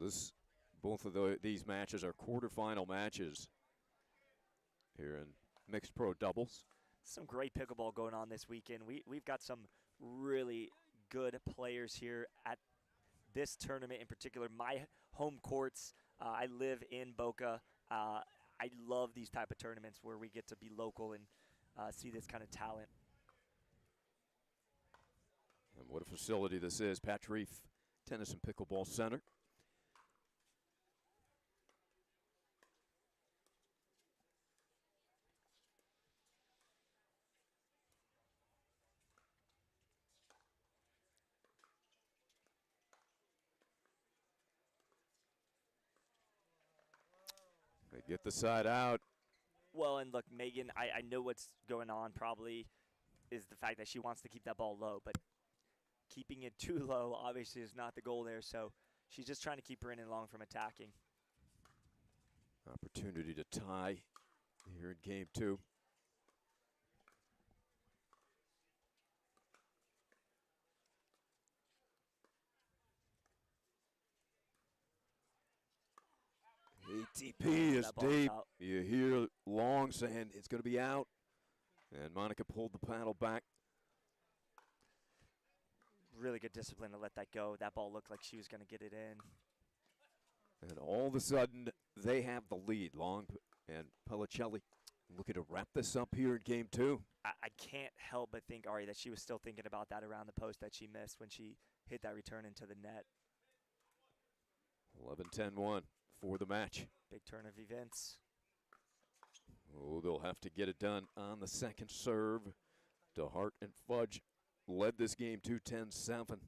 Speaker 1: both of these matches are quarterfinal matches here in mixed pro doubles.
Speaker 3: Some great pickleball going on this weekend. We've got some really good players here at this tournament in particular. My home courts, I live in Boca. I love these type of tournaments where we get to be local and see this kind of talent.
Speaker 1: And what a facility this is, Patrice Tennis and Pickleball Center. They get the side out.
Speaker 3: Well, and look, Megan, I know what's going on probably is the fact that she wants to keep that ball low, but keeping it too low obviously is not the goal there, so she's just trying to keep her in and long from attacking.
Speaker 1: Opportunity to tie here in game two. ATP is deep.
Speaker 3: Out.
Speaker 1: You hear Long saying it's going to be out. And Monica pulled the paddle back.
Speaker 3: Really good discipline to let that go. That ball looked like she was going to get it in.
Speaker 1: And all of a sudden, they have the lead. Long and Pellicelli looking to wrap this up here in game two.
Speaker 3: I can't help but think, Ari, that she was still thinking about that around the post that she missed when she hit that return into the net.
Speaker 1: 11-10-1 for the match.
Speaker 3: Big turn of events.
Speaker 1: Oh, they'll have to get it done on the second serve. DeHart and Fudge led this game 10-7.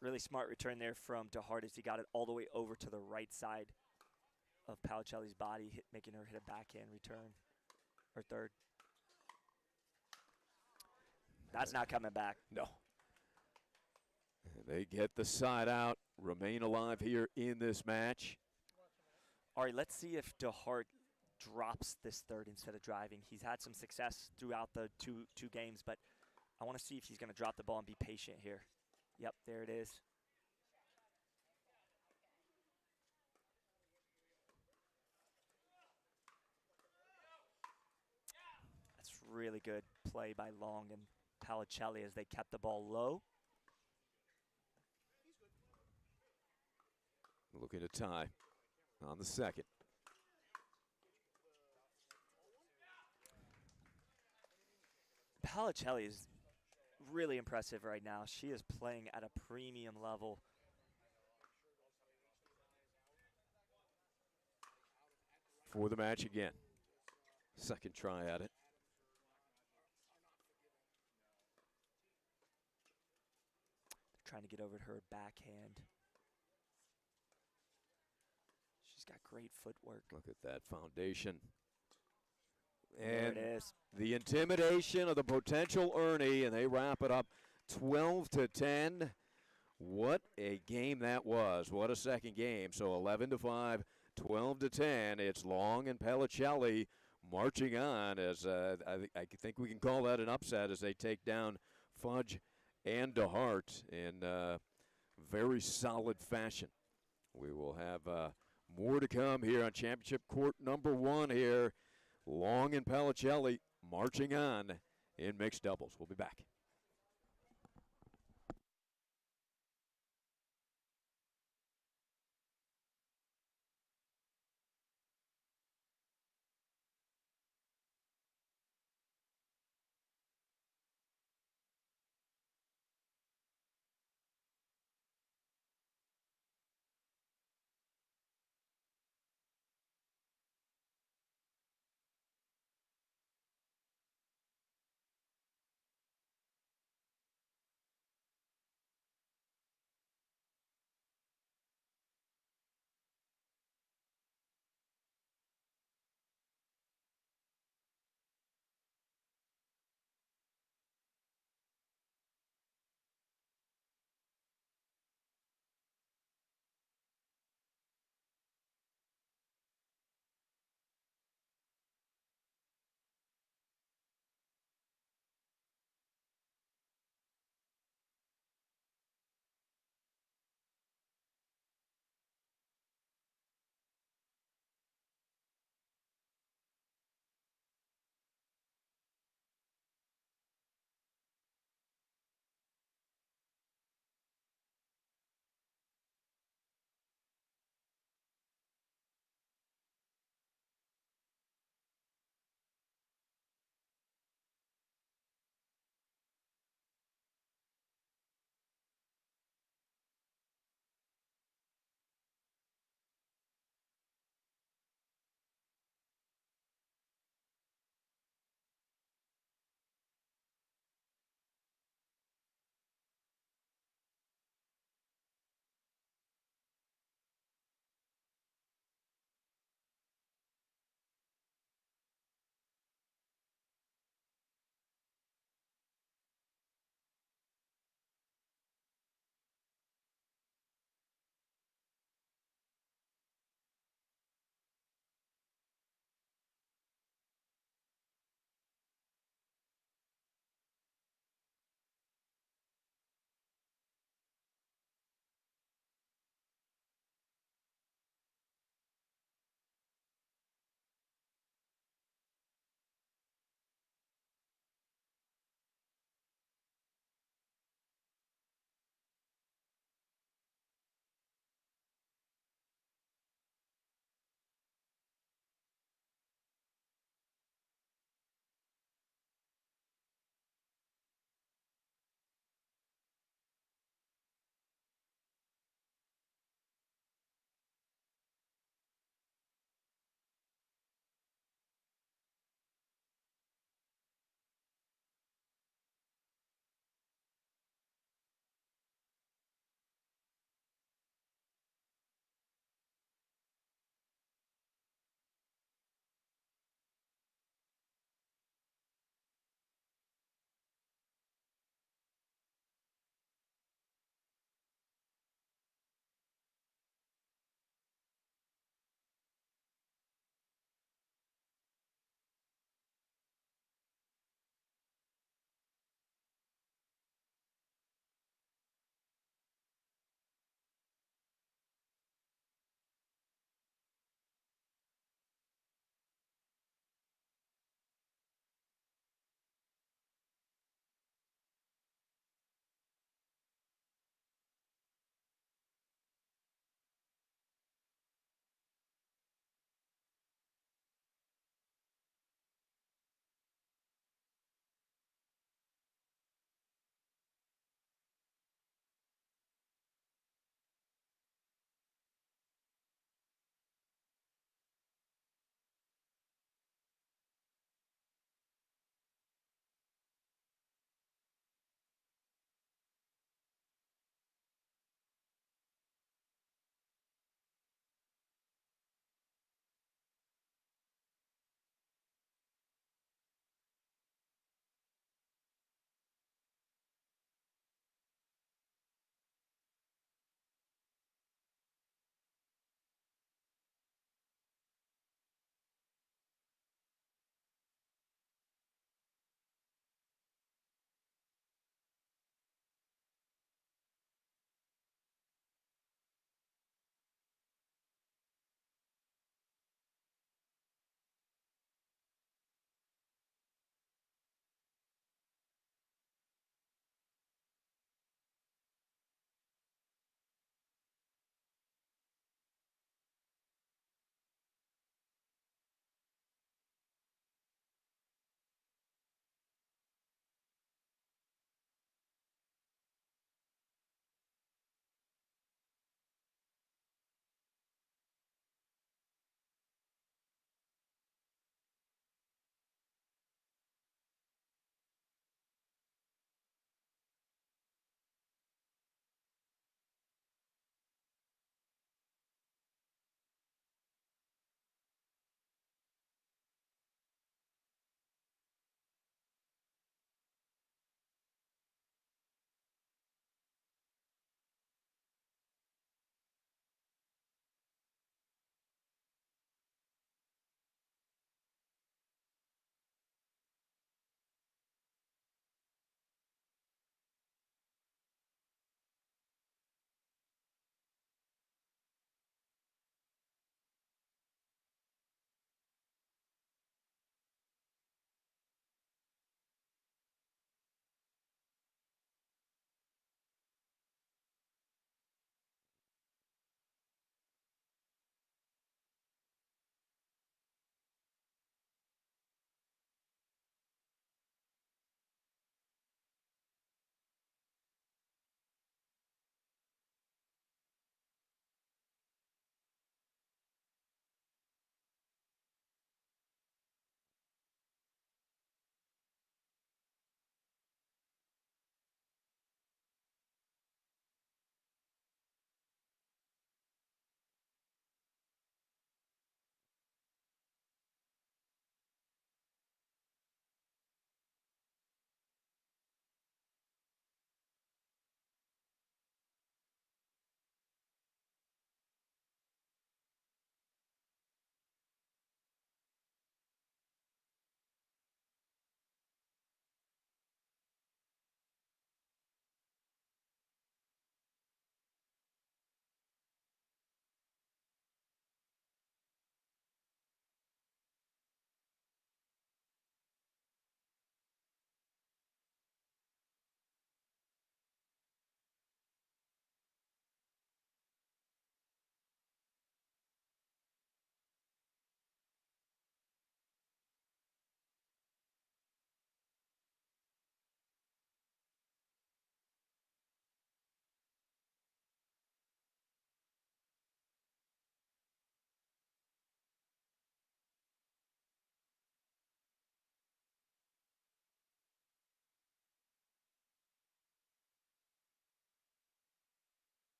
Speaker 3: Really smart return there from DeHart as he got it all the way over to the right side of Pellicelli's body, making her hit a backhand return, or third. That's not coming back.
Speaker 1: No. And they get the side out, remain alive here in this match.
Speaker 3: All right, let's see if DeHart drops this third instead of driving. He's had some success throughout the two games, but I want to see if he's going to drop the ball and be patient here. Yep, there it is. That's really good play by Long and Pellicelli as they kept the ball low.
Speaker 1: Looking to tie on the second.
Speaker 3: Pellicelli is really impressive right now. She is playing at a premium level.
Speaker 1: For the match again. Second try at it.
Speaker 3: Trying to get over to her backhand. She's got great footwork.
Speaker 1: Look at that foundation.
Speaker 3: There
Speaker 1: And
Speaker 3: it is.
Speaker 1: the intimidation of the potential Ernie, and they wrap it up 12-10. What a game that was. What a second game. So 11-5, 12-10. It's Long and Pellicelli marching on as I think we can call that an upset as they take down Fudge and DeHart in very solid fashion. We will have more to come here on championship court number one here. Long and Pellicelli marching on in mixed doubles. We'll be back.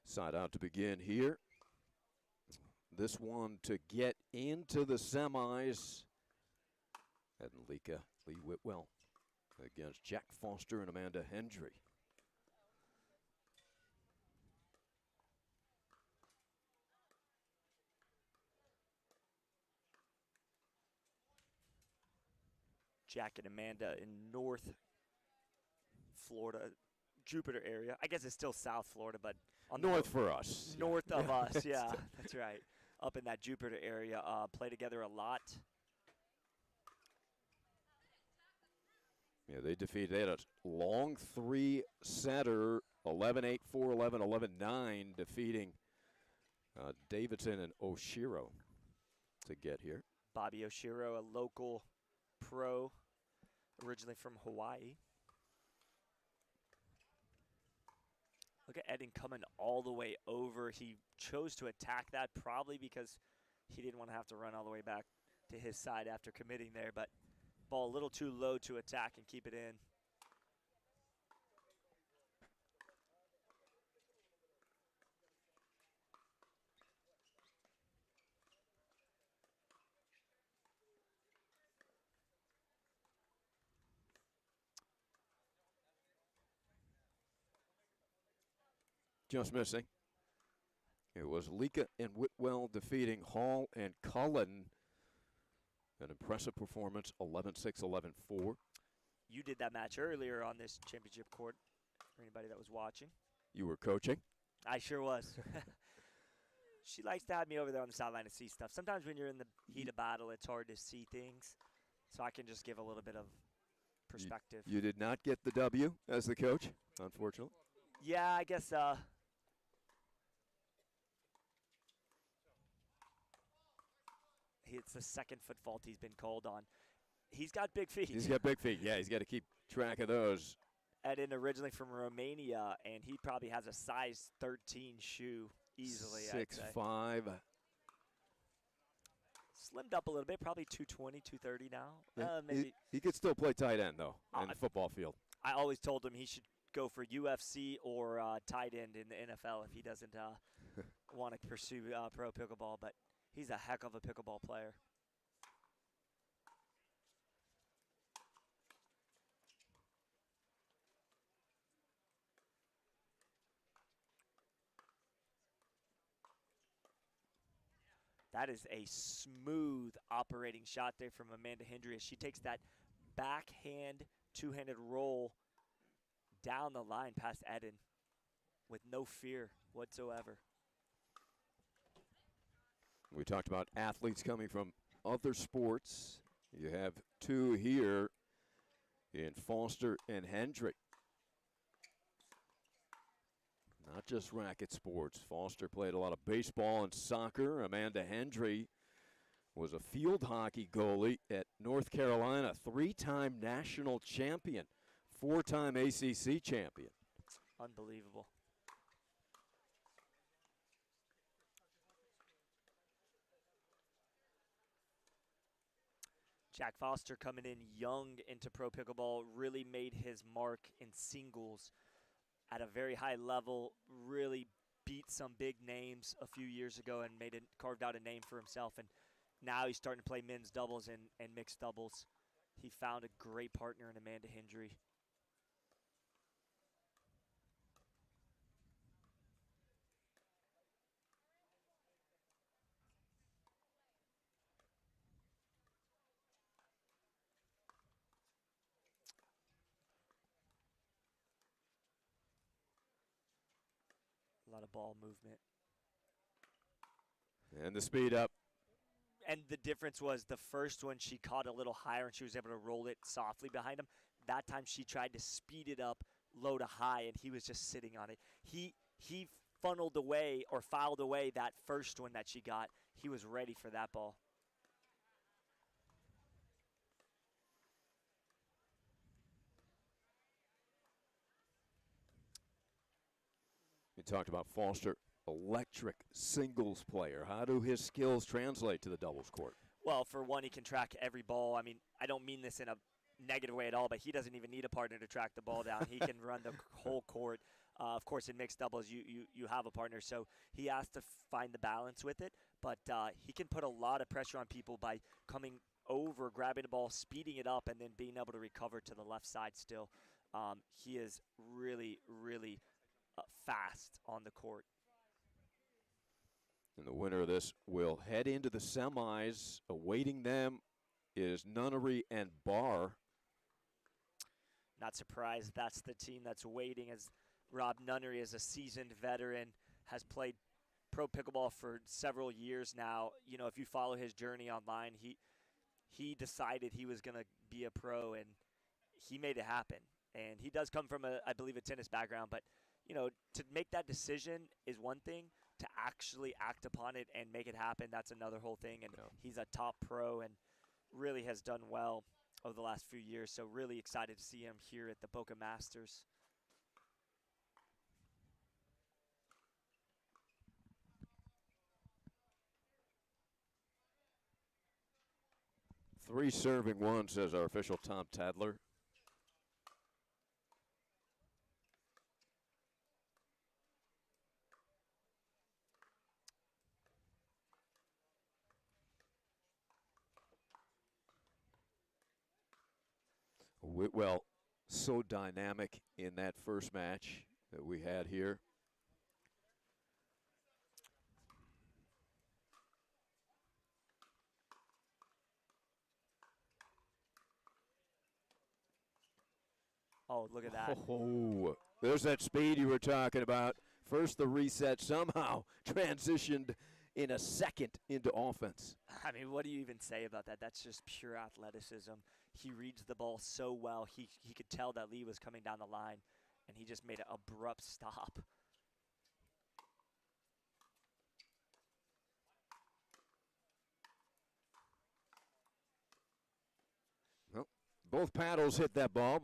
Speaker 1: Side out to begin here. This one to get into the semis. And Lika, Lee Whitwell against Jack Foster and Amanda Hendry.
Speaker 3: Jack and Amanda in North Florida, Jupiter area. I guess it's still South Florida, but on
Speaker 1: North
Speaker 3: the
Speaker 1: for us.
Speaker 3: north of us, yeah, that's right. Up in that Jupiter area, play together a lot.
Speaker 1: Yeah, they had a long three-setter, 11-8, 4-11, 11-9, defeating Davidson and Oshiro to get here.
Speaker 3: Bobby Oshiro, a local pro, originally from Hawaii. Look at Eden coming all the way over. He chose to attack that probably because he didn't want to have to run all the way back to his side after committing there, but ball a little too low to attack and keep it in.
Speaker 1: Just missing. It was Lika and Whitwell defeating Hall and Cullen. An impressive performance, 11-6, 11-4.
Speaker 3: You did that match earlier on this championship court for anybody that was watching.
Speaker 1: You were coaching?
Speaker 3: I sure was. She likes to have me over there on the sideline to see stuff. Sometimes when you're in the heat of battle, it's hard to see things. So I can just give a little bit of perspective.
Speaker 1: You did not get the W as the coach, unfortunately.
Speaker 3: Yeah, I guess it's the second foot fault he's been called on. He's got big feet.
Speaker 1: He's got big feet. Yeah, he's got to keep track of those.
Speaker 3: Eden originally from Romania, and he probably has a size 13 shoe easily.
Speaker 1: 6'5".
Speaker 3: Slimmed up a little bit, probably 220, 230 now.
Speaker 1: Yeah,
Speaker 3: Maybe.
Speaker 1: he could still play tight end, though, in the football field.
Speaker 3: I always told him he should go for UFC or tight end in the NFL if he doesn't want to pursue pro pickleball, but he's a heck of a pickleball player. That is a smooth operating shot there from Amanda Hendry as she takes that backhand two-handed roll down the line past Eden with no fear whatsoever.
Speaker 1: We talked about athletes coming from other sports. You have two here in Foster and Hendrick. Not just racket sports. Foster played a lot of baseball and soccer. Amanda Hendry was a field hockey goalie at North Carolina, three-time national champion, four-time ACC champion.
Speaker 3: Unbelievable. Jack Foster coming in young into pro pickleball, really made his mark in singles at a very high level, really beat some big names a few years ago and carved out a name for himself. And now he's starting to play men's doubles and mixed doubles. He found a great partner in Amanda Hendry. A lot of ball movement.
Speaker 1: And the speed up.
Speaker 3: And the difference was the first one she caught a little higher and she was able to roll it softly behind him. That time she tried to speed it up low to high and he was just sitting on it. He funneled away or fouled away that first one that she got. He was ready for that ball.
Speaker 1: You talked about Foster, electric singles player. How do his skills translate to the doubles court?
Speaker 3: Well, for one, he can track every ball. I mean, I don't mean this in a negative way at all, but he doesn't even need a partner to track the ball down. He can run the whole court. Of course, in mixed doubles, you have a partner, so he has to find the balance with it. But he can put a lot of pressure on people by coming over, grabbing the ball, speeding it up, and then being able to recover to the left side still. He is really, really fast on the court.
Speaker 1: And the winner of this will head into the semis. Awaiting them is Nunnery and Barr.
Speaker 3: Not surprised that's the team that's waiting, as Rob Nunnery is a seasoned veteran, has played pro pickleball for several years now. You know, if you follow his journey online, he decided he was going to be a pro, and he made it happen. And he does come from, I believe, a tennis background. But, you know, to make that decision is one thing. To actually act upon it and make it happen, that's another whole thing. And he's a top pro and really has done well over the last few years. So really excited to see him here at the Boca Masters.
Speaker 1: Three serving one, says our official Tom Tadler. Whitwell, so dynamic in that first match that we had here.
Speaker 3: Oh, look at that.
Speaker 1: Oh, there's that speed you were talking about. First the reset, somehow transitioned in a second into offense.
Speaker 3: I mean, what do you even say about that? That's just pure athleticism. He reads the ball so well. He could tell that Lee was coming down the line, and he just made an abrupt stop.
Speaker 1: Well, both paddles hit that ball.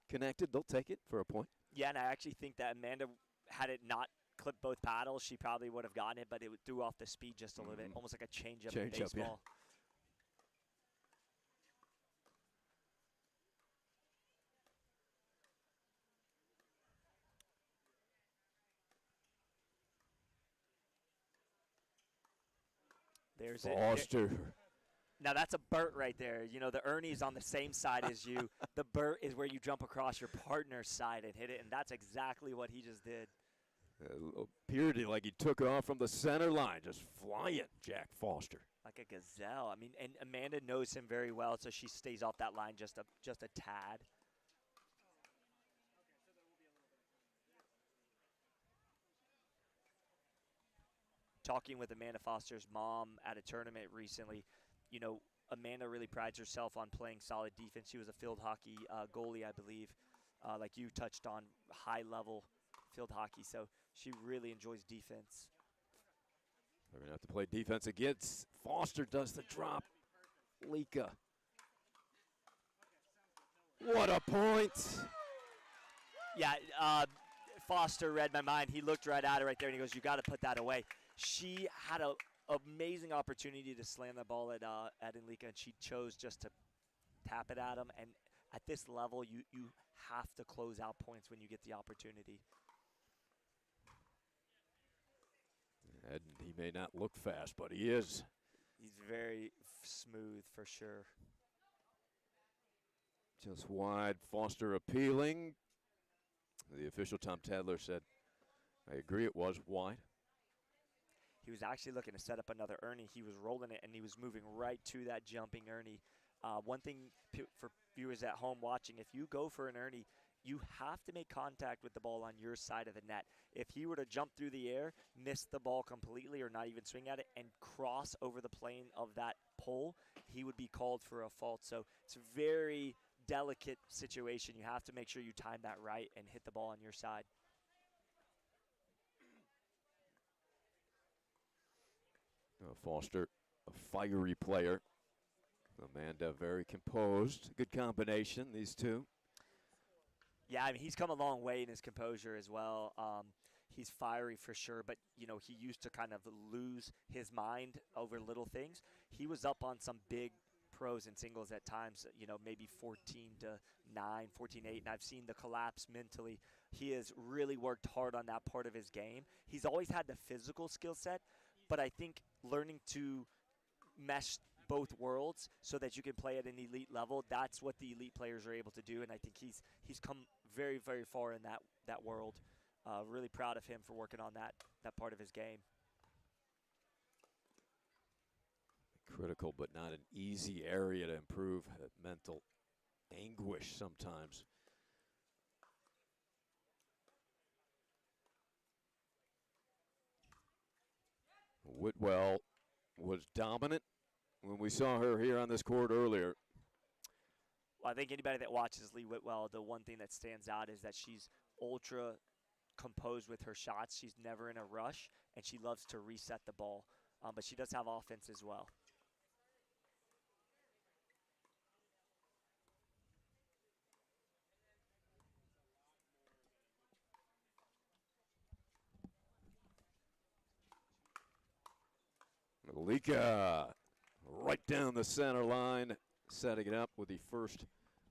Speaker 1: Connected, they'll take it for a point.
Speaker 3: Yeah, and I actually think that Amanda, had it not clipped both paddles, she probably would have gotten it, but it threw off the speed just a little bit, almost like a change-up in baseball.
Speaker 1: Yeah.
Speaker 3: There's
Speaker 1: Foster.
Speaker 3: Now that's a Burt right there. You know, the Ernie's on the same side as you. The Burt is where you jump across your partner's side and hit it, and that's exactly what he just did.
Speaker 1: Appeared like he took it off from the center line, just flying, Jack Foster.
Speaker 3: Like a gazelle. I mean, and Amanda knows him very well, so she stays off that line just a tad. Talking with Amanda Foster's mom at a tournament recently, you know, Amanda really prides herself on playing solid defense. She was a field hockey goalie, I believe, like you touched on, high-level field hockey. So she really enjoys defense.
Speaker 1: They're going to have to play defense against. Foster does the drop. Lika. What a point.
Speaker 3: Yeah, Foster read my mind. He looked right at it right there, and he goes, you got to put that away. She had an amazing opportunity to slam the ball at Lika, and she chose just to tap it at him. And at this level, you have to close out points when you get the opportunity.
Speaker 1: And he may not look fast, but he is.
Speaker 3: He's very smooth for sure.
Speaker 1: Just wide. Foster appealing. The official Tom Tadler said, I agree, it was wide.
Speaker 3: He was actually looking to set up another Ernie. He was rolling it, and he was moving right to that jumping Ernie. One thing for viewers at home watching, if you go for an Ernie, you have to make contact with the ball on your side of the net. If he were to jump through the air, miss the ball completely or not even swing at it, and cross over the plane of that pole, he would be called for a fault. So it's a very delicate situation. You have to make sure you time that right and hit the ball on your side.
Speaker 1: Foster, a fiery player. Amanda, very composed. Good combination, these two.
Speaker 3: Yeah, I mean, he's come a long way in his composure as well. He's fiery for sure, but, you know, he used to kind of lose his mind over little things. He was up on some big pros in singles at times, maybe 14-9, 14-8, and I've seen the collapse mentally. He has really worked hard on that part of his game. He's always had the physical skill set, but I think learning to mesh both worlds so that you can play at an elite level, that's what the elite players are able to do, and I think he's come very, very far in that world. Really proud of him for working on that part of his game.
Speaker 1: Critical, but not an easy area to improve. Mental anguish sometimes. Whitwell was dominant when we saw her here on this court earlier.
Speaker 3: Well, I think anybody that watches Lee Whitwell, the one thing that stands out is that she's ultra composed with her shots. She's never in a rush, and she loves to reset the ball. But she does have offense as well.
Speaker 1: Lika right down the center line, setting it up with the first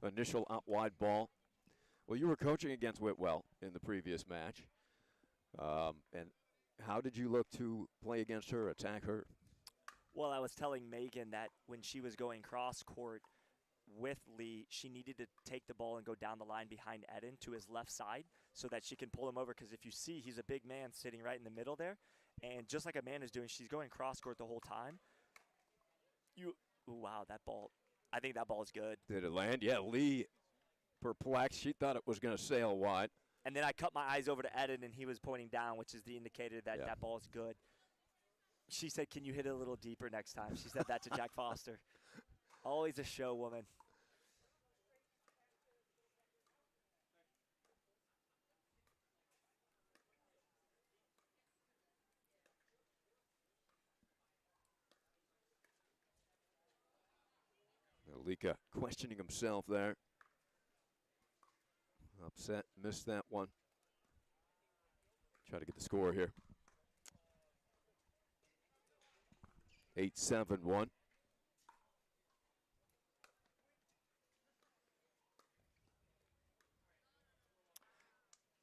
Speaker 1: initial out wide ball. Well, you were coaching against Whitwell in the previous match. And how did you look to play against her, attack her?
Speaker 3: Well, I was telling Megan that when she was going cross court with Lee, she needed to take the ball and go down the line behind Eden to his left side so that she can pull him over, because if you see, he's a big man sitting right in the middle there. And just like Amanda's doing, she's going cross court the whole time. Ooh, wow, that ball. I think that ball is good.
Speaker 1: Did it land? Yeah, Lee perplexed. She thought it was going to sail wide.
Speaker 3: And then I cut my eyes over to Eden, and he was pointing down, which is the indicator that that ball is good. She said, "Can you hit it a little deeper next time?" She said that to Jack Foster. Always a show woman.
Speaker 1: Lika questioning himself there. Upset, missed that one. Try to get the score here. 8-7-1.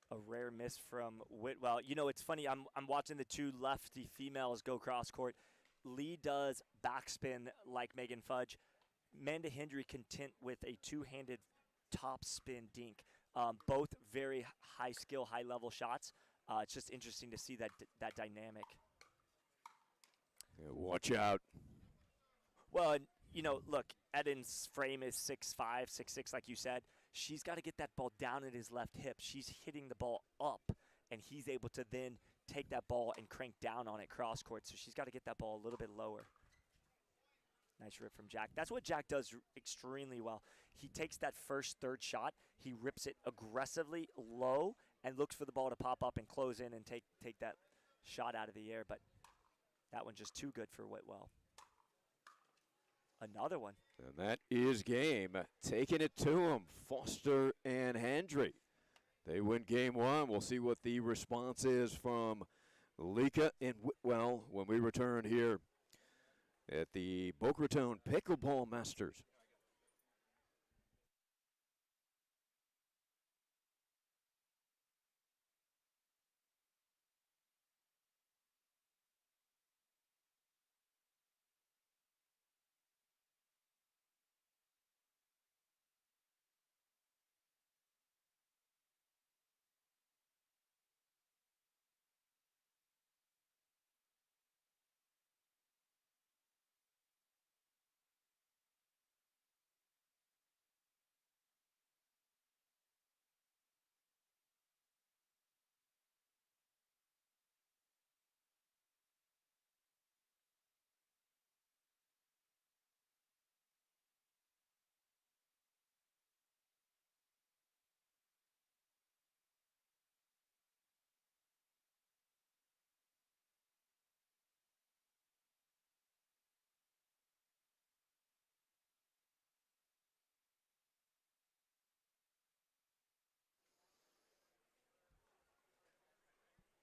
Speaker 3: A rare miss from Whitwell. You know, it's funny. I'm watching the two lefty females go cross court. Lee does backspin like Megan Fudge. Amanda Hendry content with a two-handed top spin dink. Both very high skill, high level shots. It's just interesting to see that dynamic.
Speaker 1: Yeah, watch out.
Speaker 3: Well, you know, look, Eden's frame is 6'5", 6'6", like you said. She's got to get that ball down at his left hip. She's hitting the ball up, and he's able to then take that ball and crank down on it cross court. So she's got to get that ball a little bit lower. Nice rip from Jack. That's what Jack does extremely well. He takes that first third shot, he rips it aggressively low and looks for the ball to pop up and close in and take that shot out of the air. But that one just too good for Whitwell. Another one.
Speaker 1: And that is game. Taking it to him, Foster and Hendry. They win game one. We'll see what the response is from Lika and Whitwell when we return here at the Boca Raton Pickleball Masters.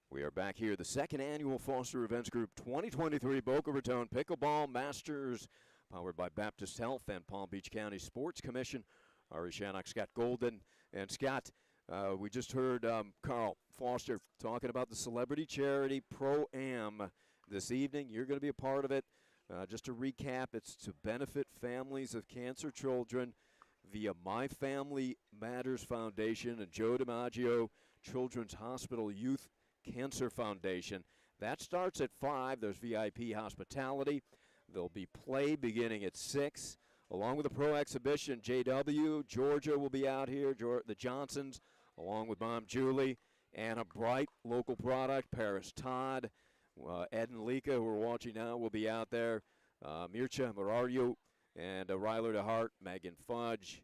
Speaker 1: We are back here, the second annual Foster Events Group 2023 Boca Raton Pickleball Masters powered by Baptist Health and Palm Beach County Sports Commission. Ari Shannock, Scott Golden. And Scott, we just heard Carl Foster talking about the Celebrity Charity Pro-Am this evening. You're going to be a part of it. Just to recap, it's to benefit families of cancer children via My Family Matters Foundation and Joe DiMaggio Children's Hospital Youth Cancer Foundation. That starts at 5. There's VIP hospitality. There'll be play beginning at 6. Along with the pro exhibition, JW, Georgia will be out here, the Johnsons, along with Mom Julie, and a bright local product, Paris Todd. Ed and Lika, who are watching now, will be out there. Mircea Marario and Ryler DeHart, Megan Fudge,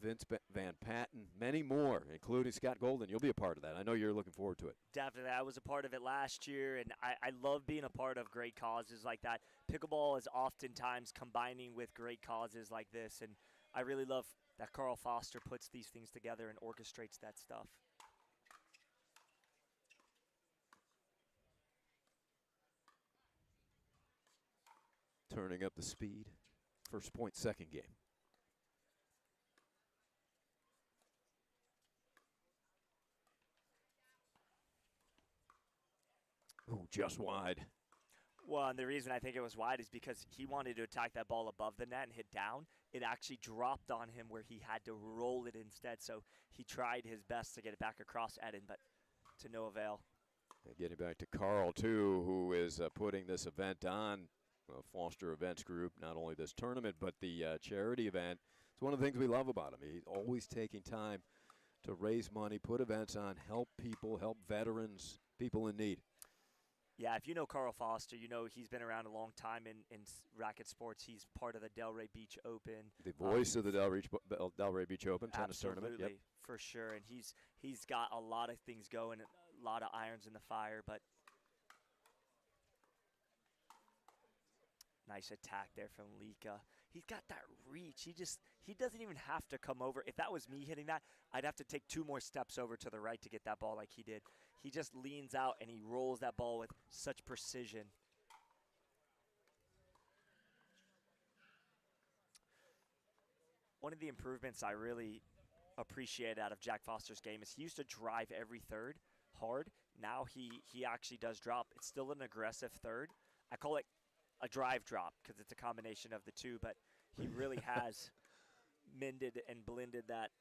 Speaker 1: Vince Van Patten, many more, including Scott Golden. You'll be a part of that. I know you're looking forward to it.
Speaker 3: Definitely. I was a part of it last year, and I love being a part of great causes like that. Pickleball is oftentimes combining with great causes like this, and I really love that Carl Foster puts these things together and orchestrates that stuff.
Speaker 1: Turning up the speed. First point, second game. Ooh, just wide.
Speaker 3: Well, and the reason I think it was wide is because he wanted to attack that ball above the net and hit down. It actually dropped on him where he had to roll it instead. So he tried his best to get it back across Eden, but to no avail.
Speaker 1: And getting back to Carl, too, who is putting this event on, Foster Events Group, not only this tournament, but the charity event. It's one of the things we love about him. He's always taking time to raise money, put events on, help people, help veterans, people in need.
Speaker 3: Yeah, if you know Carl Foster, you know he's been around a long time in racket sports. He's part of the Delray Beach Open.
Speaker 1: The voice of the Delray Beach Open tennis tournament. Yep.
Speaker 3: Absolutely, for sure. And he's got a lot of things going, a lot of irons in the fire. But nice attack there from Lika. He's got that reach. He doesn't even have to come over. If that was me hitting that, I'd have to take 2 more steps over to the right to get that ball like he did. He just leans out and he rolls that ball with such precision. One of the improvements I really appreciate out of Jack Foster's game is he used to drive every third hard. Now he actually does drop. It's still an aggressive third. I call it a drive drop because it's a combination of the two, but he really has mended and blended that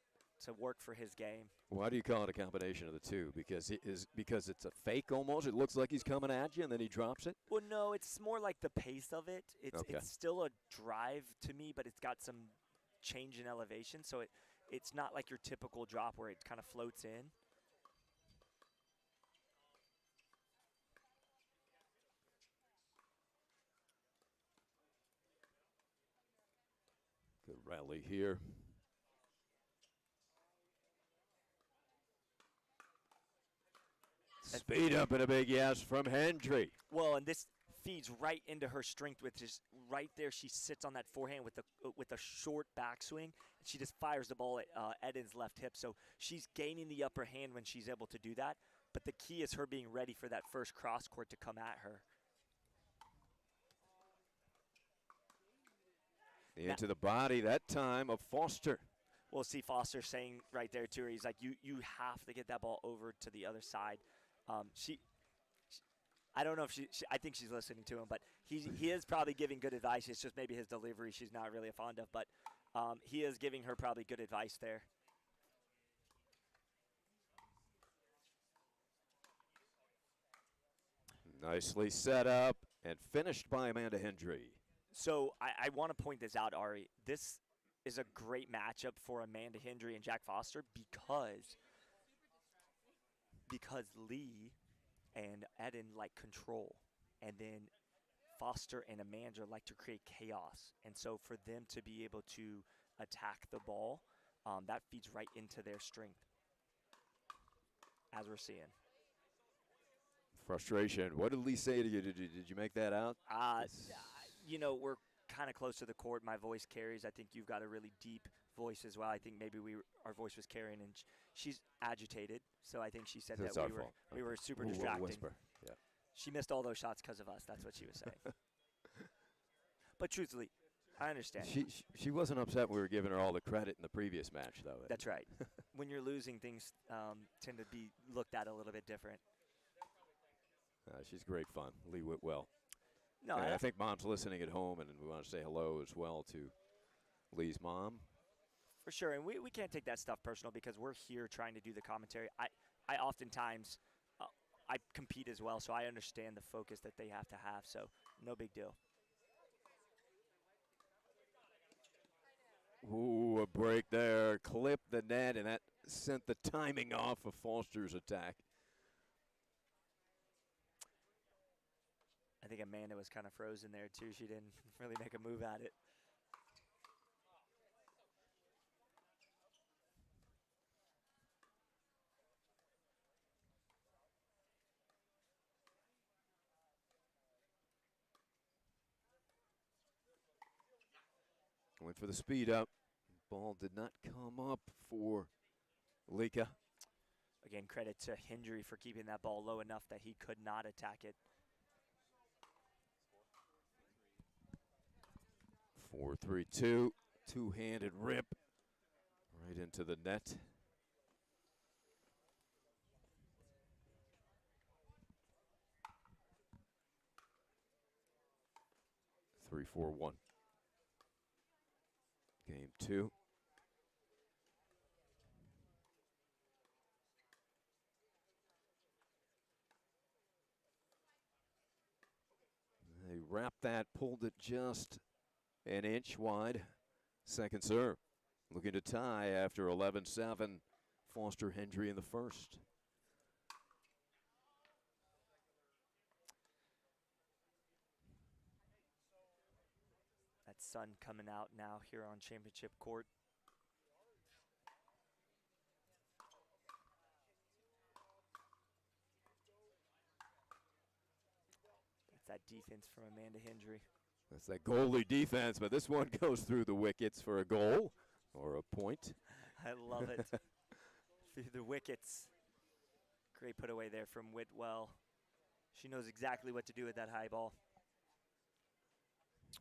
Speaker 3: to work for his game.
Speaker 1: Why do you call it a combination of the two? Because it's a fake almost? It looks like he's coming at you and then he drops it?
Speaker 3: Well, no, it's more like the pace of it. It's
Speaker 1: Okay.
Speaker 3: It's still a drive to me, but it's got some change in elevation, so it's not like your typical drop where it kind of floats in.
Speaker 1: Good rally here. Speed up and a big yes from Hendry.
Speaker 3: Well, and this feeds right into her strength, which is right there. She sits on that forehand with a short backswing, and she just fires the ball at Eden's left hip. So she's gaining the upper hand when she's able to do that. But the key is her being ready for that first cross court to come at her.
Speaker 1: Into the body that time of Foster.
Speaker 3: We'll see Foster saying right there too, he's like, you have to get that ball over to the other side. I don't know if I think she's listening to him, but he is probably giving good advice. It's just maybe his delivery she's not really fond of, but he is giving her probably good advice there.
Speaker 1: Nicely set up and finished by Amanda Hendry.
Speaker 3: So I want to point this out, Ari. This is a great matchup for Amanda Hendry and Jack Foster because Lee and Eden like control, and then Foster and Amanda like to create chaos. And so for them to be able to attack the ball, that feeds right into their strength, as we're seeing.
Speaker 1: Frustration. What did Lee say to you? Did you make that out?
Speaker 3: You know, we're kind of close to the court. My voice carries. I think you've got a really deep voice as well. I think maybe our voice was carrying, and she's agitated. So I think she said
Speaker 1: That's
Speaker 3: that we were super distracting.
Speaker 1: Whisper. Yeah.
Speaker 3: She missed all those shots because of us. That's what she was saying. But truthfully, I understand.
Speaker 1: She wasn't upset we were giving her all the credit in the previous match, though.
Speaker 3: That's right. When you're losing, things tend to be looked at a little bit different.
Speaker 1: She's great fun, Lee Whitwell.
Speaker 3: No,
Speaker 1: I think Mom's listening at home, and we want to say hello as well to Lee's mom.
Speaker 3: For sure, and we can't take that stuff personal because we're here trying to do the commentary. I oftentimes I compete as well, so I understand the focus that they have to have, so no big deal.
Speaker 1: Ooh, a break there. Clipped the net, and that sent the timing off of Foster's attack.
Speaker 3: I think Amanda was kind of frozen there, too. She didn't really make a move at it.
Speaker 1: Went for the speed up. Ball did not come up for Lika.
Speaker 3: Again, credit to Hendry for keeping that ball low enough that he could not attack it.
Speaker 1: 4-3-2. Two-handed rip right into the net. Three, 4-1. Game 2. They wrapped that, pulled it just an inch wide. Second serve. Looking to tie after 11-7. Foster Hendry in the first.
Speaker 3: That sun coming out now here on championship court. That's that defense from Amanda Hendry.
Speaker 1: That's that goalie defense, but this one goes through the wickets for a goal or a point.
Speaker 3: I love it. Through the wickets. Great put away there from Whitwell. She knows exactly what to do with that high ball.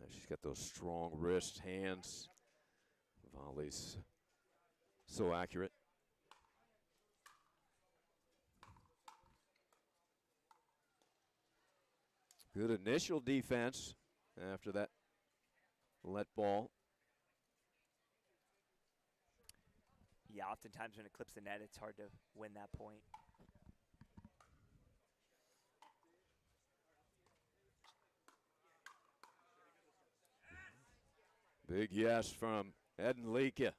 Speaker 1: She's got those strong wrists, hands, volleys. So accurate. Good initial defense after that let ball.
Speaker 3: Yeah, oftentimes when it clips the net, it's hard to win that point.
Speaker 1: Big yes from Ed and Lika.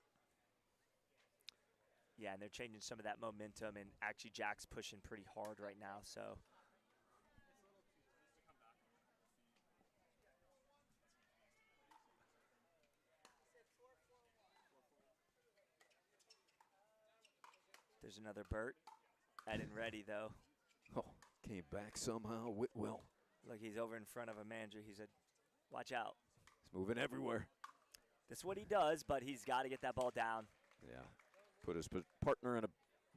Speaker 3: Yeah, and they're changing some of that momentum, and actually Jack's pushing pretty hard right now, so. There's another Burt. Ed and ready, though.
Speaker 1: Oh, came back somehow. Whitwell.
Speaker 3: Look, he's over in front of a manager. He said, watch out.
Speaker 1: He's moving everywhere.
Speaker 3: That's what he does, but he's got to get that ball down.
Speaker 1: Yeah. Put his partner in a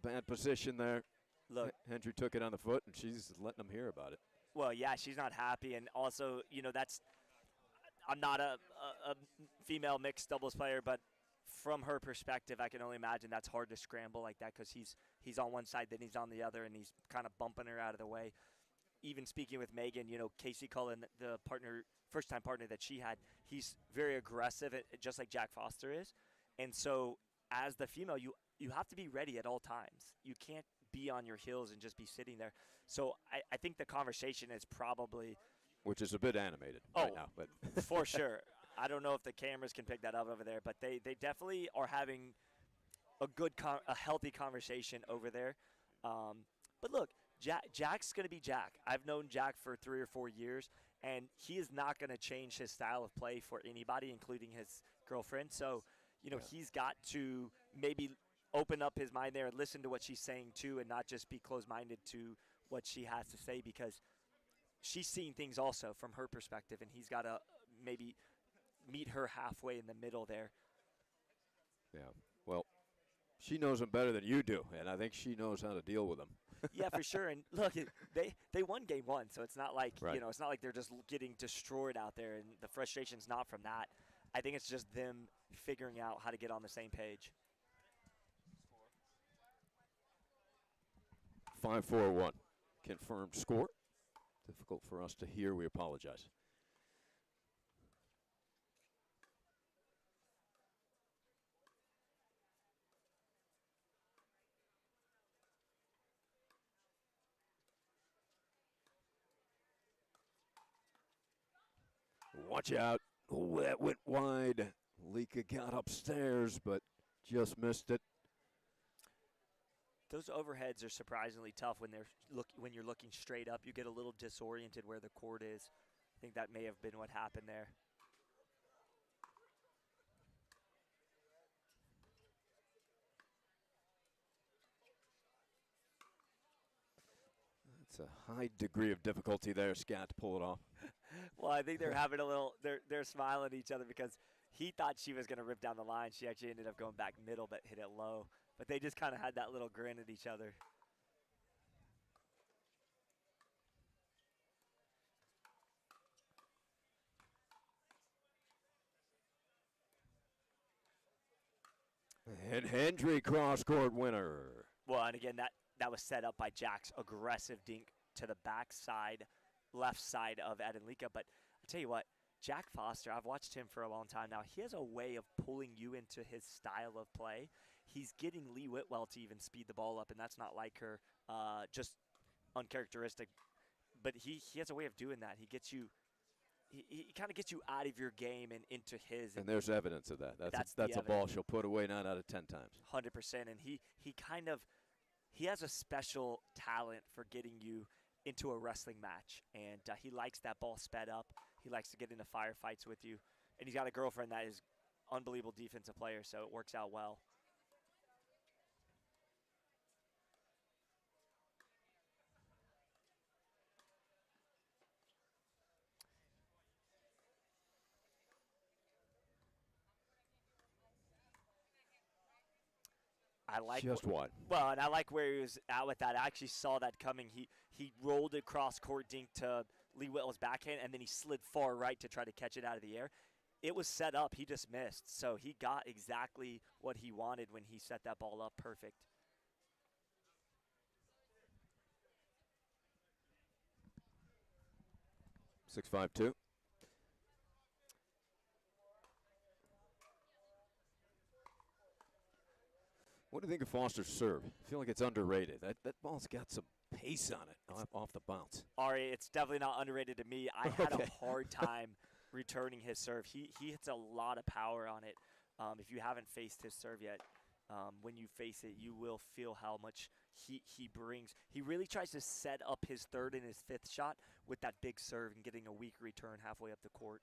Speaker 1: bad position there.
Speaker 3: Look.
Speaker 1: Hendry took it on the foot, and she's letting him hear about it.
Speaker 3: Well, yeah, she's not happy. And also, you know, I'm not a female mixed doubles player, but from her perspective, I can only imagine that's hard to scramble like that because he's on one side, then he's on the other, and he's kind of bumping her out of the way. Even speaking with Megan, you know, Casey Cullen, the first-time partner that she had, he's very aggressive, just like Jack Foster is. And so as the female, you have to be ready at all times. You can't be on your heels and just be sitting there. So I think the conversation is probably –
Speaker 1: which is a bit animated right now. But
Speaker 3: for sure. I don't know if the cameras can pick that up over there, but they definitely are having a healthy conversation over there. But look, Jack's going to be Jack. I've known Jack for 3 or 4 years, and he is not going to change his style of play for anybody, including his girlfriend. So, you know, he's got to maybe open up his mind there and listen to what she's saying too, and not just be closed-minded to what she has to say, because she's seeing things also from her perspective, and he's got to maybe meet her halfway in the middle there.
Speaker 1: Yeah, well, she knows him better than you do, and I think she knows how to deal with him.
Speaker 3: Yeah, for sure. And look, they won game one, so it's not like
Speaker 1: Right.
Speaker 3: it's not like they're just getting destroyed out there, and the frustration's not from that. I think it's just them figuring out how to get on the same page.
Speaker 1: 5-4-1. Confirmed score. Difficult for us to hear. We apologize. Watch out. Oh, that went wide. Lika got upstairs, but just missed it.
Speaker 3: Those overheads are surprisingly tough when when you're looking straight up. You get a little disoriented where the court is. I think that may have been what happened there.
Speaker 1: It's a high degree of difficulty there, Scott, to pull it off.
Speaker 3: Well, I think they're having a little. They're smiling at each other because he thought she was going to rip down the line. She actually ended up going back middle, but hit it low. But they just kind of had that little grin at each other.
Speaker 1: And Hendry cross-court winner.
Speaker 3: Well, and again, that was set up by Jack's aggressive dink to the backside, left side of Ed and Lika. But I tell you what, Jack Foster, I've watched him for a long time now. He has a way of pulling you into his style of play. He's getting Lee Whitwell to even speed the ball up, and that's not like her, just uncharacteristic. But he has a way of doing that. He gets you. He kind of gets you out of your game and into his.
Speaker 1: And there's evidence of that. That's a ball she'll put away 9 out of 10 times.
Speaker 3: 100%. And he has a special talent for getting you into a wrestling match. And he likes that ball sped up. He likes to get into firefights with you. And he's got a girlfriend that is unbelievable defensive player, so it works out well. I like
Speaker 1: just one.
Speaker 3: Well, and I like where he was at with that. I actually saw that coming. He rolled it cross court dink to Lee Whitwell's backhand, and then he slid far right to try to catch it out of the air. It was set up. He just missed. So he got exactly what he wanted when he set that ball up perfect.
Speaker 1: Six, 5-2. What do you think of Foster's serve? I feel like it's underrated. That ball's got some pace on it off the bounce.
Speaker 3: Ari, it's definitely not underrated to me. I had a hard time returning his serve. He hits a lot of power on it. If you haven't faced his serve yet, when you face it, you will feel how much heat he brings. He really tries to set up his third and his fifth shot with that big serve and getting a weak return halfway up the court.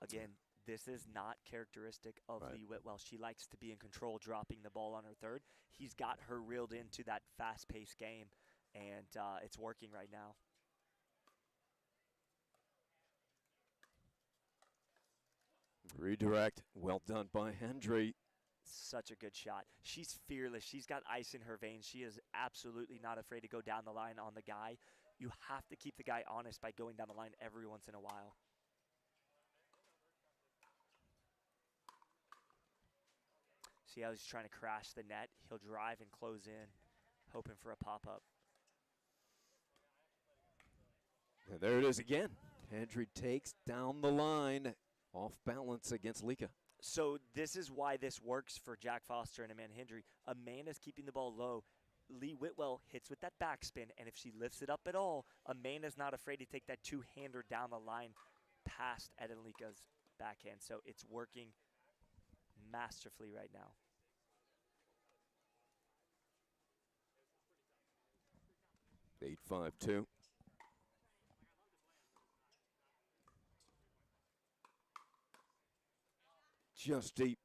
Speaker 3: Again, this is not characteristic of Lee Whitwell. She likes to be in control, dropping the ball on her third. He's got her reeled into that fast-paced game, and it's working right now.
Speaker 1: Redirect. Well done by Hendry.
Speaker 3: Such a good shot. She's fearless. She's got ice in her veins. She is absolutely not afraid to go down the line on the guy. You have to keep the guy honest by going down the line every once in a while. See how he's trying to crash the net? He'll drive and close in, hoping for a pop-up.
Speaker 1: And there it is again. Hendry takes down the line, off balance against Lika.
Speaker 3: So this is why this works for Jack Foster and Amanda Hendry. Amanda's keeping the ball low. Lee Whitwell hits with that backspin, and if she lifts it up at all, Amanda's not afraid to take that two-hander down the line past Ed and Lika's backhand. So it's working masterfully right now.
Speaker 1: 8-5-2. Just deep.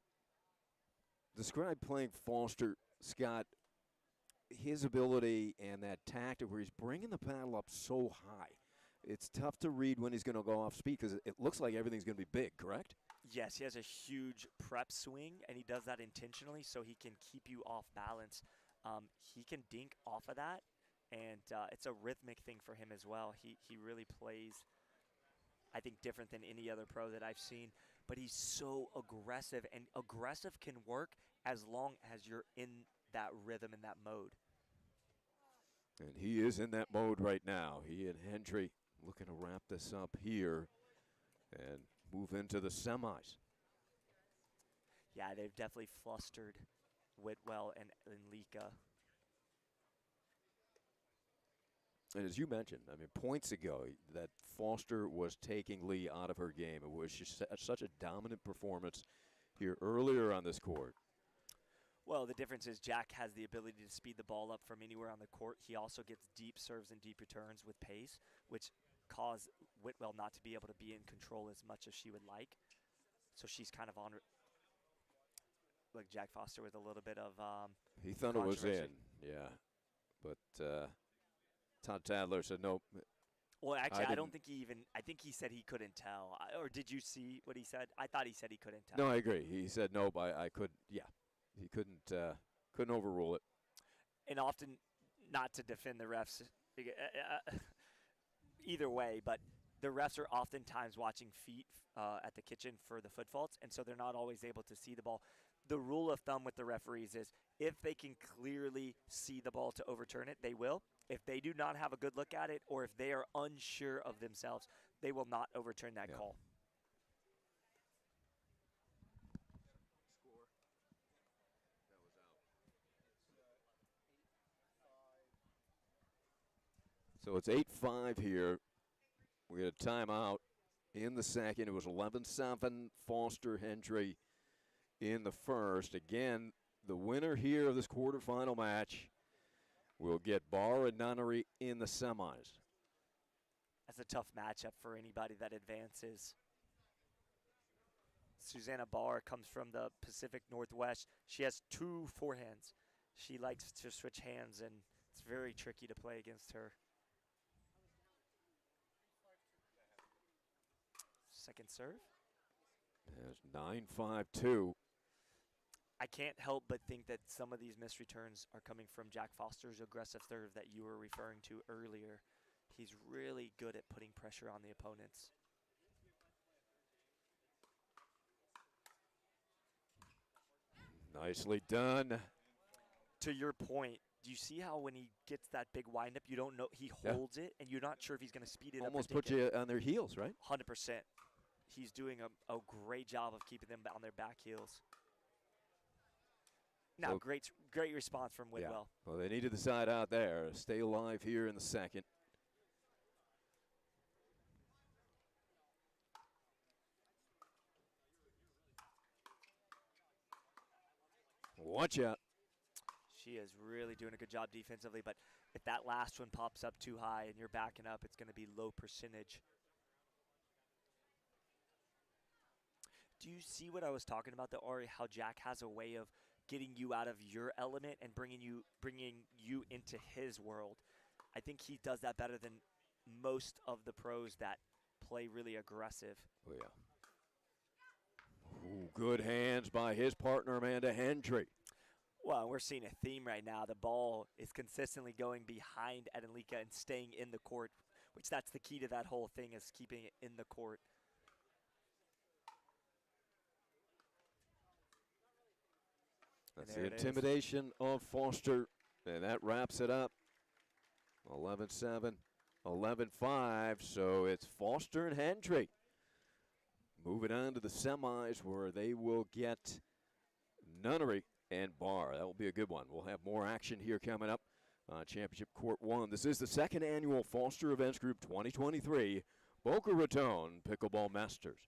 Speaker 1: Describe playing Foster, Scott. His ability and that tactic where he's bringing the paddle up so high. It's tough to read when he's going to go off speed because it looks like everything's going to be big, correct?
Speaker 3: Yes, he has a huge prep swing, and he does that intentionally so he can keep you off balance. He can dink off of that, and it's a rhythmic thing for him as well. He really plays, I think, different than any other pro that I've seen. But he's so aggressive, and aggressive can work as long as you're in that rhythm and that mode.
Speaker 1: And he is in that mode right now. He and Hendry looking to wrap this up here and move into the semis.
Speaker 3: Yeah, they've definitely flustered Whitwell and Lika.
Speaker 1: And as you mentioned, I mean, points ago, that Foster was taking Lee out of her game. It was just such a dominant performance here earlier on this court.
Speaker 3: Well, the difference is Jack has the ability to speed the ball up from anywhere on the court. He also gets deep serves and deep returns with pace, which cause Whitwell not to be able to be in control as much as she would like. So she's kind of on, like Jack Foster with a little bit of
Speaker 1: He thought it was
Speaker 3: controversy.
Speaker 1: in, yeah. But Todd Tadler said, nope.
Speaker 3: Well, actually, I don't
Speaker 1: didn't-
Speaker 3: think he even, I think he said he couldn't tell. Or did you see what he said? I thought he said he couldn't tell.
Speaker 1: No, I agree. He said, nope, I could, yeah. He couldn't overrule it.
Speaker 3: And often, not to defend the refs either way, but the refs are oftentimes watching feet at the kitchen for the foot faults, and so they're not always able to see the ball. The rule of thumb with the referees is if they can clearly see the ball to overturn it, they will. If they do not have a good look at it, or if they are unsure of themselves, they will not overturn that
Speaker 1: Yeah.
Speaker 3: call.
Speaker 1: So it's 8-5 here. We had a timeout in the second. It was 11-7, Foster Hendry in the first. Again, the winner here of this quarterfinal match will get Barr and Nunnery in the semis.
Speaker 3: That's a tough matchup for anybody that advances. Susanna Barr comes from the Pacific Northwest. She has 2 forehands. She likes to switch hands, and it's very tricky to play against her. Second serve.
Speaker 1: There's 9-5-2.
Speaker 3: I can't help but think that some of these missed returns are coming from Jack Foster's aggressive serve that you were referring to earlier. He's really good at putting pressure on the opponents.
Speaker 1: Nicely done.
Speaker 3: To your point, do you see how when he gets that big windup, you don't know, he
Speaker 1: Yeah.
Speaker 3: holds it, and you're not sure if he's going to speed it
Speaker 1: Almost
Speaker 3: up or
Speaker 1: put you on their heels, right?
Speaker 3: 100%. He's doing a great job of keeping them on their back heels. Now,
Speaker 1: So-
Speaker 3: great response from Whitwell.
Speaker 1: Yeah. Well, they needed the side out there. Stay alive here in the second. Watch out.
Speaker 3: She is really doing a good job defensively, but if that last one pops up too high and you're backing up, it's going to be low percentage. Do you see what I was talking about, though, Ari? How Jack has a way of getting you out of your element and bringing you into his world. I think he does that better than most of the pros that play really aggressive.
Speaker 1: Oh, yeah. Ooh, good hands by his partner, Amanda Hendry.
Speaker 3: Well, we're seeing a theme right now. The ball is consistently going behind Ed and Lika and staying in the court, which that's the key to that whole thing, is keeping it in the court.
Speaker 1: That's
Speaker 3: there
Speaker 1: the
Speaker 3: it is.
Speaker 1: intimidation of Foster, and that wraps it up. 11-7, 11-5, so it's Foster and Hendry moving on to the semis where they will get Nunnery and Barr. That will be a good one. We'll have more action here coming up on Championship Court 1. This is the second annual Foster Events Group 2023 Boca Raton Pickleball Masters.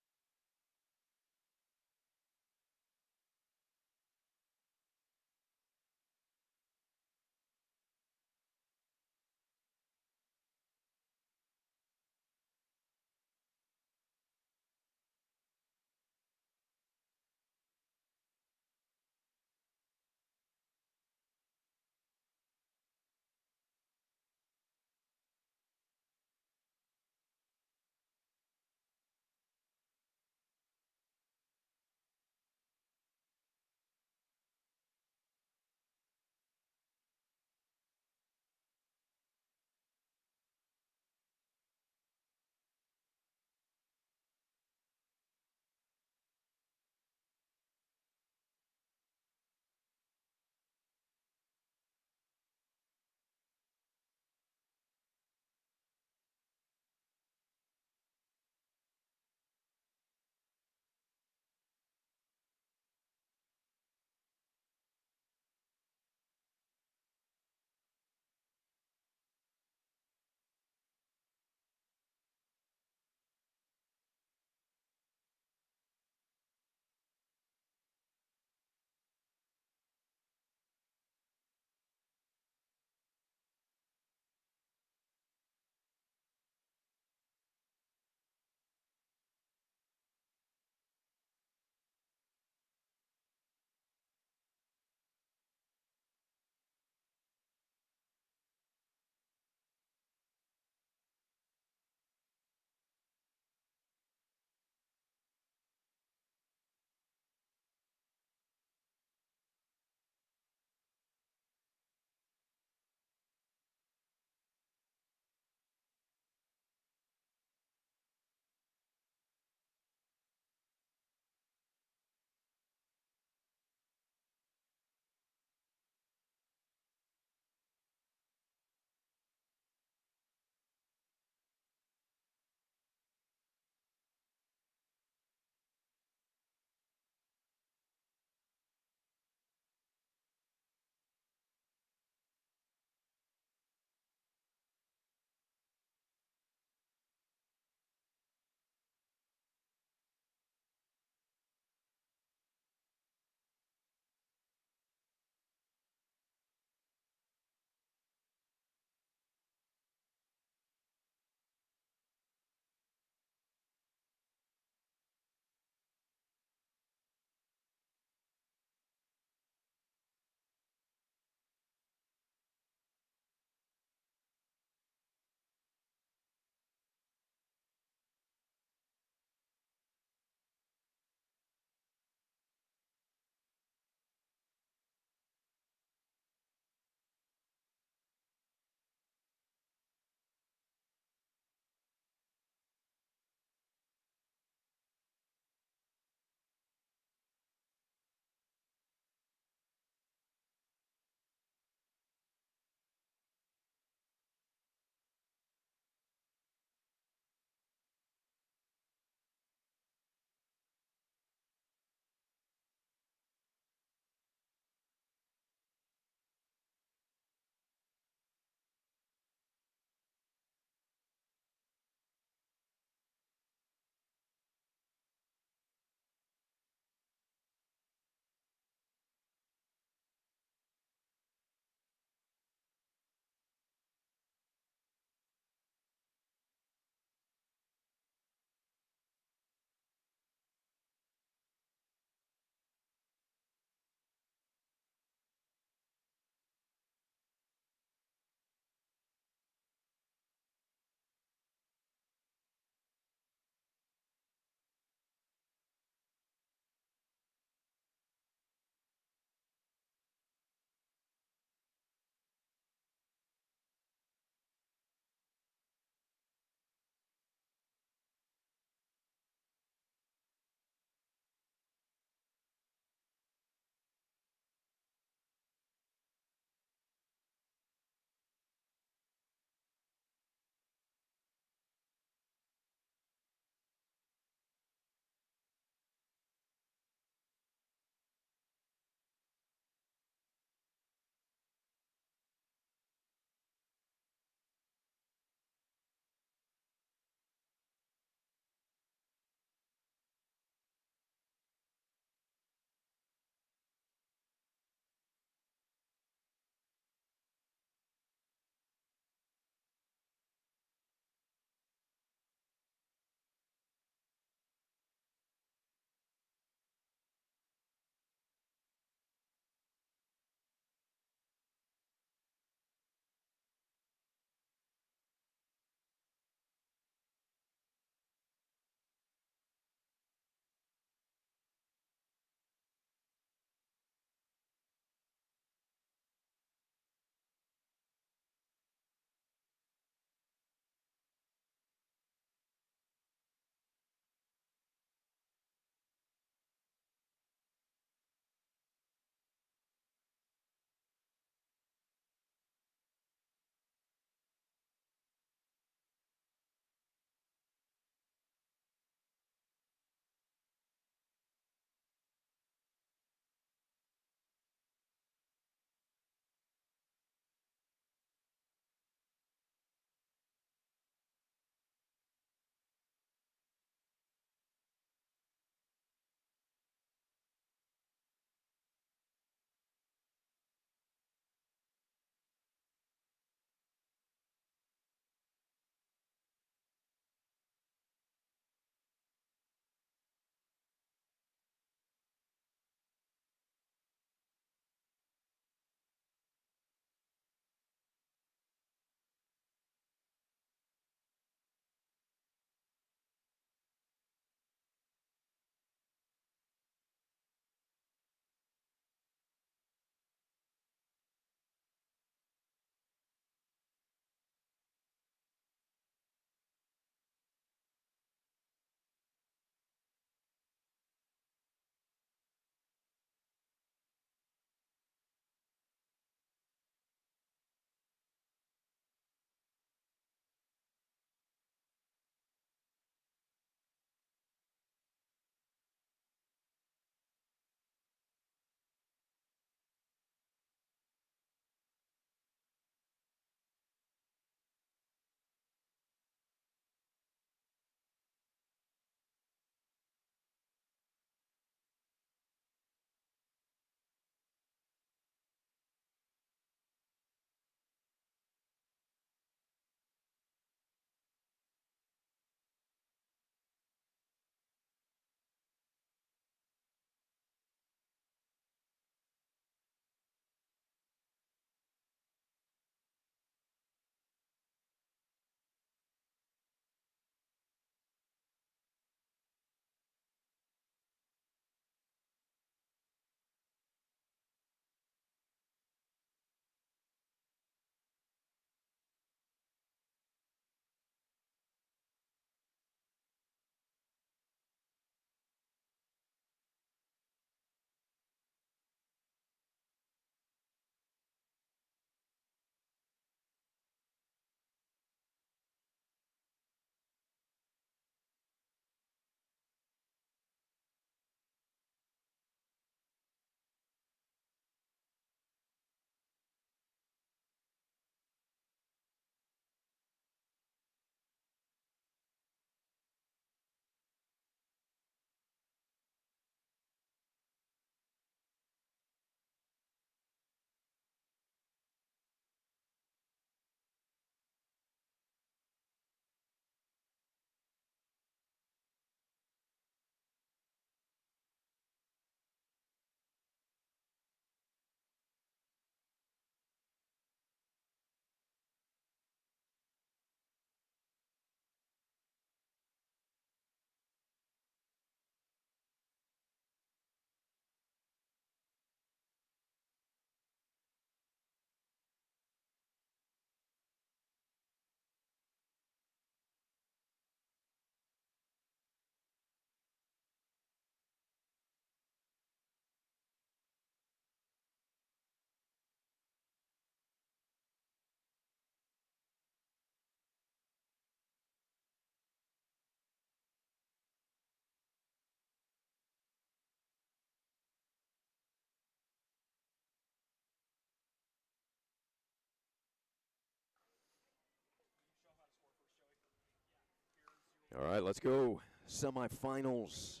Speaker 1: All right, let's go. Semifinals.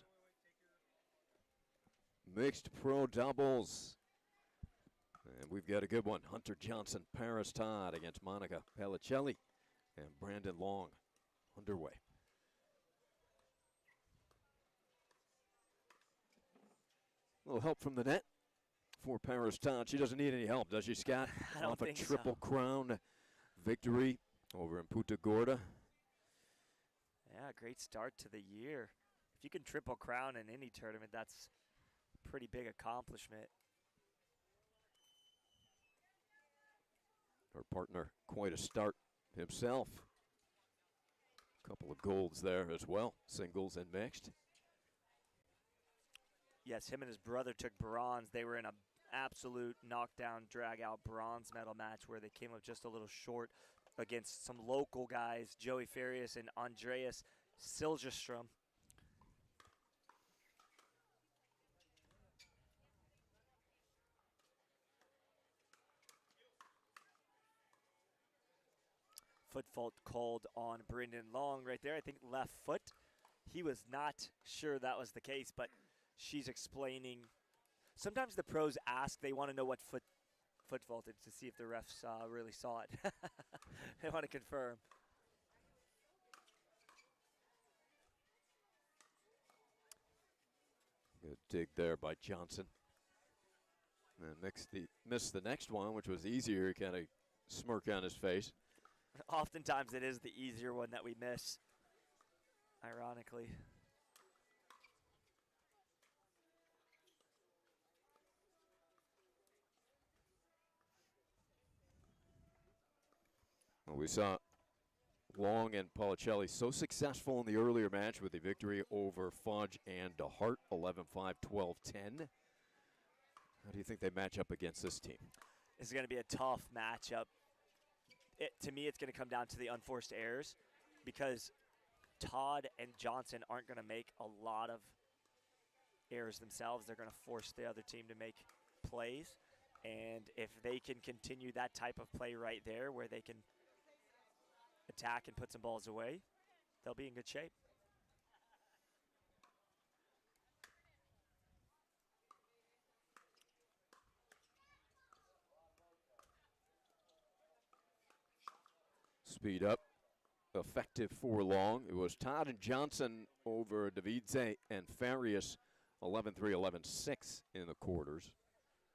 Speaker 1: Mixed pro doubles. And we've got a good one. Hunter Johnson, Paris Todd against Monica Pellicelli and Brandon Long underway. A little help from the net for Paris Todd. She doesn't need any help, does she, Scott?
Speaker 3: I don't
Speaker 1: Off
Speaker 3: think
Speaker 1: a Triple
Speaker 3: so.
Speaker 1: Crown victory over in Punta Gorda.
Speaker 3: Yeah, great start to the year. If you can Triple Crown in any tournament, that's a pretty big accomplishment.
Speaker 1: Her partner, quite a start himself. Couple of golds there as well, singles and mixed.
Speaker 3: Yes, him and his brother took bronze. They were in an absolute knockdown, drag-out bronze medal match where they came up just a little short against some local guys, Joey Farias and Andreas Siljeström. Foot fault called on Brendan Long right there. I think left foot. He was not sure that was the case, but she's explaining. Sometimes the pros ask, they want to know what foot faulted to see if the refs really saw it. They want to confirm.
Speaker 1: Good dig there by Johnson. And missed the next one, which was easier. Kind of smirk on his face.
Speaker 3: Oftentimes it is the easier one that we miss, ironically.
Speaker 1: Well, we saw Long and Pellicelli so successful in the earlier match with the victory over Fudge and DeHart, 11-5, 12-10. How do you think they match up against this team?
Speaker 3: This is going to be a tough matchup. To me, it's going to come down to the unforced errors because Todd and Johnson aren't going to make a lot of errors themselves. They're going to force the other team to make plays. And if they can continue that type of play right there where they can attack and put some balls away, they'll be in good shape.
Speaker 1: Speed up, effective for Long. It was Todd and Johnson over Davidze and Farias, 11-3, 11-6 in the quarters.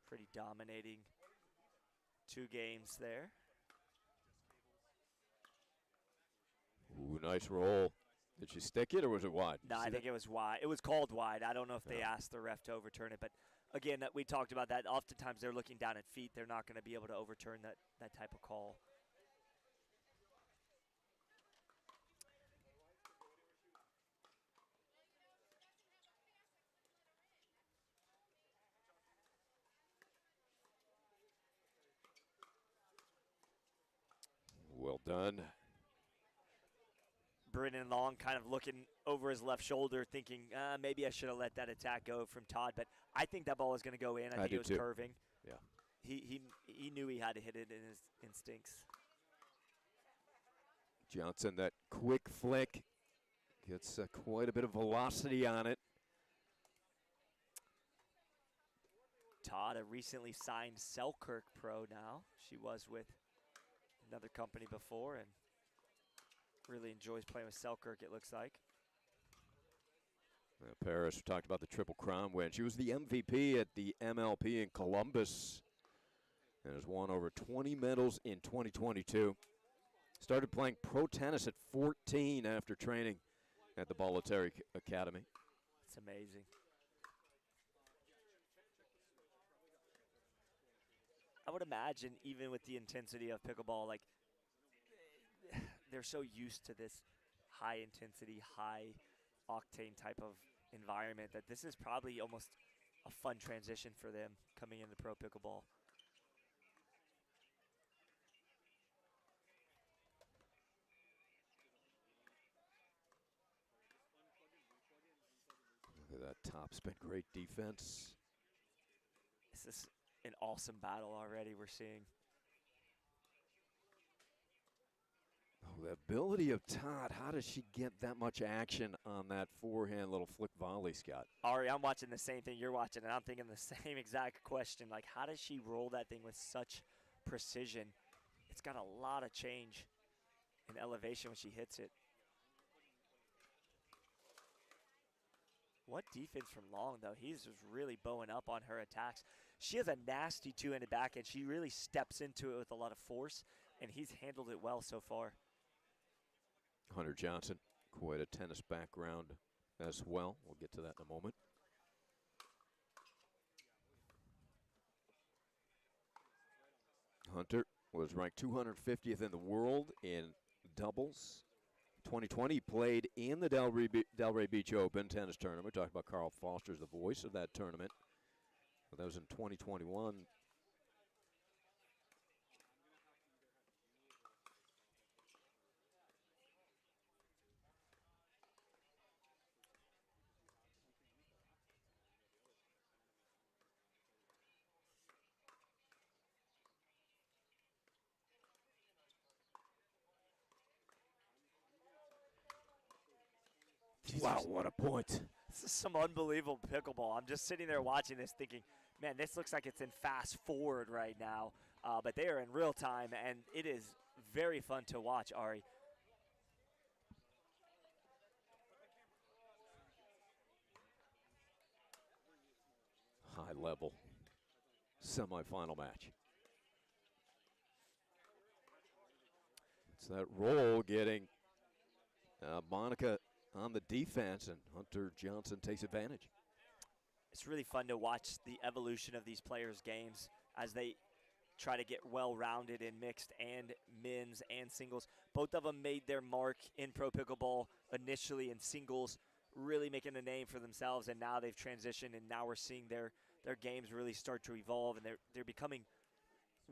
Speaker 3: Pretty dominating 2 games there.
Speaker 1: Ooh, nice roll. Did she stick it or was it wide?
Speaker 3: No, I think it was wide. It was called wide. I don't know if they
Speaker 1: Yeah.
Speaker 3: asked the ref to overturn it, but again, we talked about that. Oftentimes they're looking down at feet. They're not going to be able to overturn that type of call.
Speaker 1: Well done.
Speaker 3: Brendan Long kind of looking over his left shoulder thinking, maybe I should have let that attack go from Todd, but I think that ball was going to go in. I think it was
Speaker 1: too.
Speaker 3: curving.
Speaker 1: Yeah.
Speaker 3: He knew he had to hit it in his instincts.
Speaker 1: Johnson, that quick flick, gets quite a bit of velocity on it.
Speaker 3: Todd, a recently signed Selkirk pro now. She was with another company before and really enjoys playing with Selkirk, it looks like.
Speaker 1: Paris, we talked about the Triple Crown win. She was the MVP at the MLP in Columbus and has won over 20 medals in 2022. Started playing pro tennis at 14 after training at the Bolletary Academy.
Speaker 3: It's amazing. I would imagine even with the intensity of pickleball, like they're so used to this high intensity, high octane type of environment that this is probably almost a fun transition for them coming into pro pickleball.
Speaker 1: Look at that topspin, great defense.
Speaker 3: This is an awesome battle already we're seeing.
Speaker 1: The ability of Todd, how does she get that much action on that forehand little flick volley, Scott?
Speaker 3: Ari, I'm watching the same thing you're watching, and I'm thinking the same exact question. Like, how does she roll that thing with such precision? It's got a lot of change in elevation when she hits it. What defense from Long, though? He's just really bowing up on her attacks. She has a nasty two-handed backhand. She really steps into it with a lot of force, and he's handled it well so far.
Speaker 1: Hunter Johnson, quite a tennis background as well. We'll get to that in a moment. Hunter was ranked 250th in the world in doubles. 2020 played in the Delray Beach Open tennis tournament. We talked about Carl Foster's the voice of that tournament. But that was in 2021. Wow, what a point.
Speaker 3: This is some unbelievable pickleball. I'm just sitting there watching this thinking, man, this looks like it's in fast forward right now. But they are in real time, and it is very fun to watch, Ari.
Speaker 1: High level semifinal match. It's that roll getting Monica on the defense, and Hunter Johnson takes advantage.
Speaker 3: It's really fun to watch the evolution of these players' games as they try to get well-rounded in mixed and men's and singles. Both of them made their mark in pro pickleball initially in singles, really making a name for themselves, and now they've transitioned, and now we're seeing their games really start to evolve, and they're becoming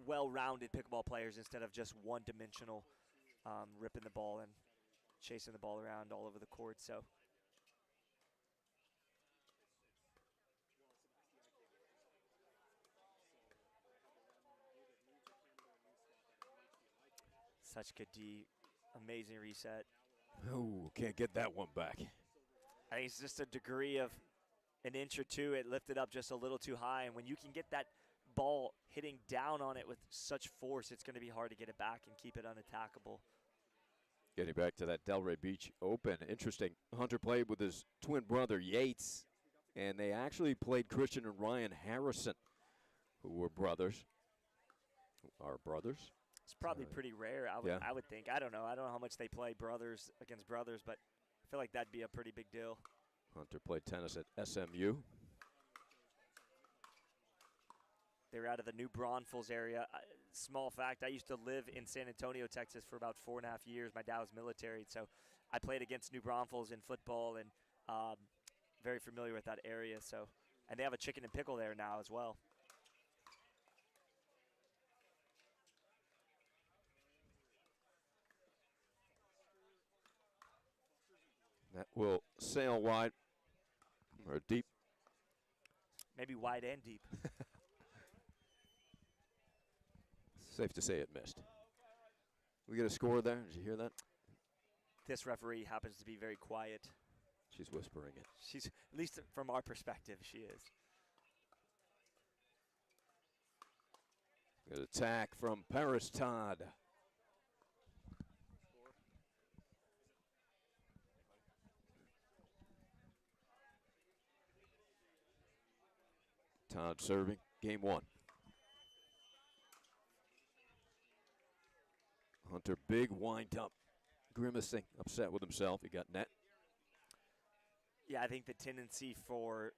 Speaker 3: well-rounded pickleball players instead of just one-dimensional, ripping the ball and chasing the ball around all over the court. So such good D, amazing reset.
Speaker 1: Oh, can't get that one back.
Speaker 3: I think it's just a degree of an inch or two. It lifted up just a little too high, and when you can get that ball hitting down on it with such force, it's going to be hard to get it back and keep it unattackable.
Speaker 1: Getting back to that Delray Beach Open, interesting. Hunter played with his twin brother Yates, and they actually played Christian and Ryan Harrison, who were brothers. Are brothers?
Speaker 3: It's probably pretty rare, I would think. I don't know how much they play brothers against brothers, but I feel like that'd be a pretty big deal.
Speaker 1: Hunter played tennis at SMU.
Speaker 3: They're out of the New Braunfels area. Small fact, I used to live in San Antonio, Texas for about 4.5 years. My dad was military, so I played against New Braunfels in football, and very familiar with that area. So, and they have a chicken and pickle there now as well.
Speaker 1: That will sail wide or deep.
Speaker 3: Maybe wide and deep.
Speaker 1: Safe to say it missed. We get a score there. Did you hear that?
Speaker 3: This referee happens to be very quiet.
Speaker 1: She's whispering it.
Speaker 3: She's, at least from our perspective, she is.
Speaker 1: Good attack from Paris Todd. Todd serving, game one. Hunter, big wind up, grimacing, upset with himself. He got net.
Speaker 3: Yeah, I think the tendency for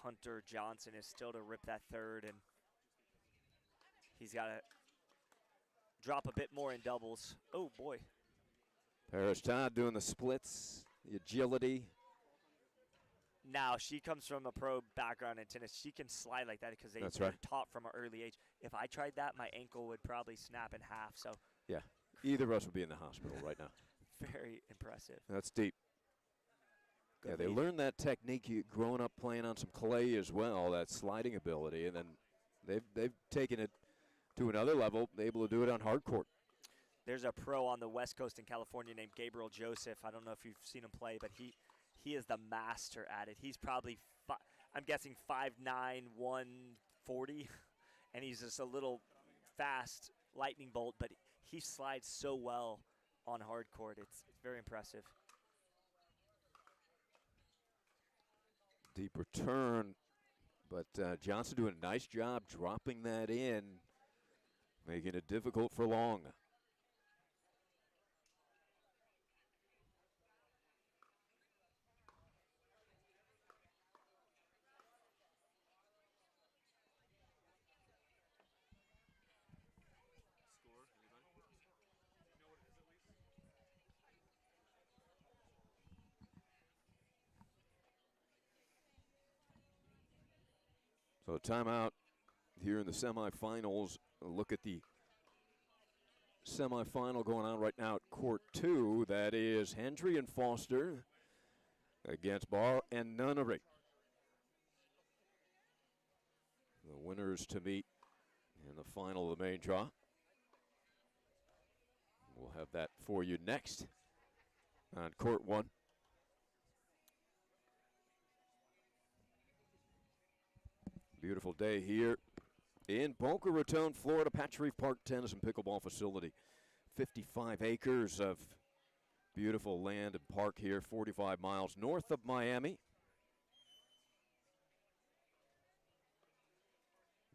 Speaker 3: Hunter Johnson is still to rip that third, and he's got to drop a bit more in doubles. Oh, boy.
Speaker 1: Paris Todd doing the splits, the agility.
Speaker 3: Now, she comes from a pro background in tennis. She can slide like that because they're taught from an early age. If I tried that, my ankle would probably snap in half. So
Speaker 1: yeah, either of us would be in the hospital right now.
Speaker 3: Very impressive.
Speaker 1: That's deep.
Speaker 3: Good
Speaker 1: yeah, they
Speaker 3: lead.
Speaker 1: learned that technique growing up playing on some clay as well, that sliding ability, and then they've taken it to another level, able to do it on hard court.
Speaker 3: There's a pro on the West Coast in California named Gabriel Joseph. I don't know if you've seen him play, but he is the master at it. He's probably, I'm guessing 5'9", 140, and he's just a little fast lightning bolt, but he slides so well on hard court. It's very impressive.
Speaker 1: Deep return, but Johnson doing a nice job dropping that in, making it difficult for Long. So timeout here in the semifinals. A look at the semifinal going on right now at court 2. That is Hendry and Foster against Barr and Nunnery. The winners to meet in the final of the main draw. We'll have that for you next on court 1. Beautiful day here in Boca Raton, Florida, Patch Reef Park Tennis and Pickleball Facility. 55 acres of beautiful land and park here, 45 miles north of Miami.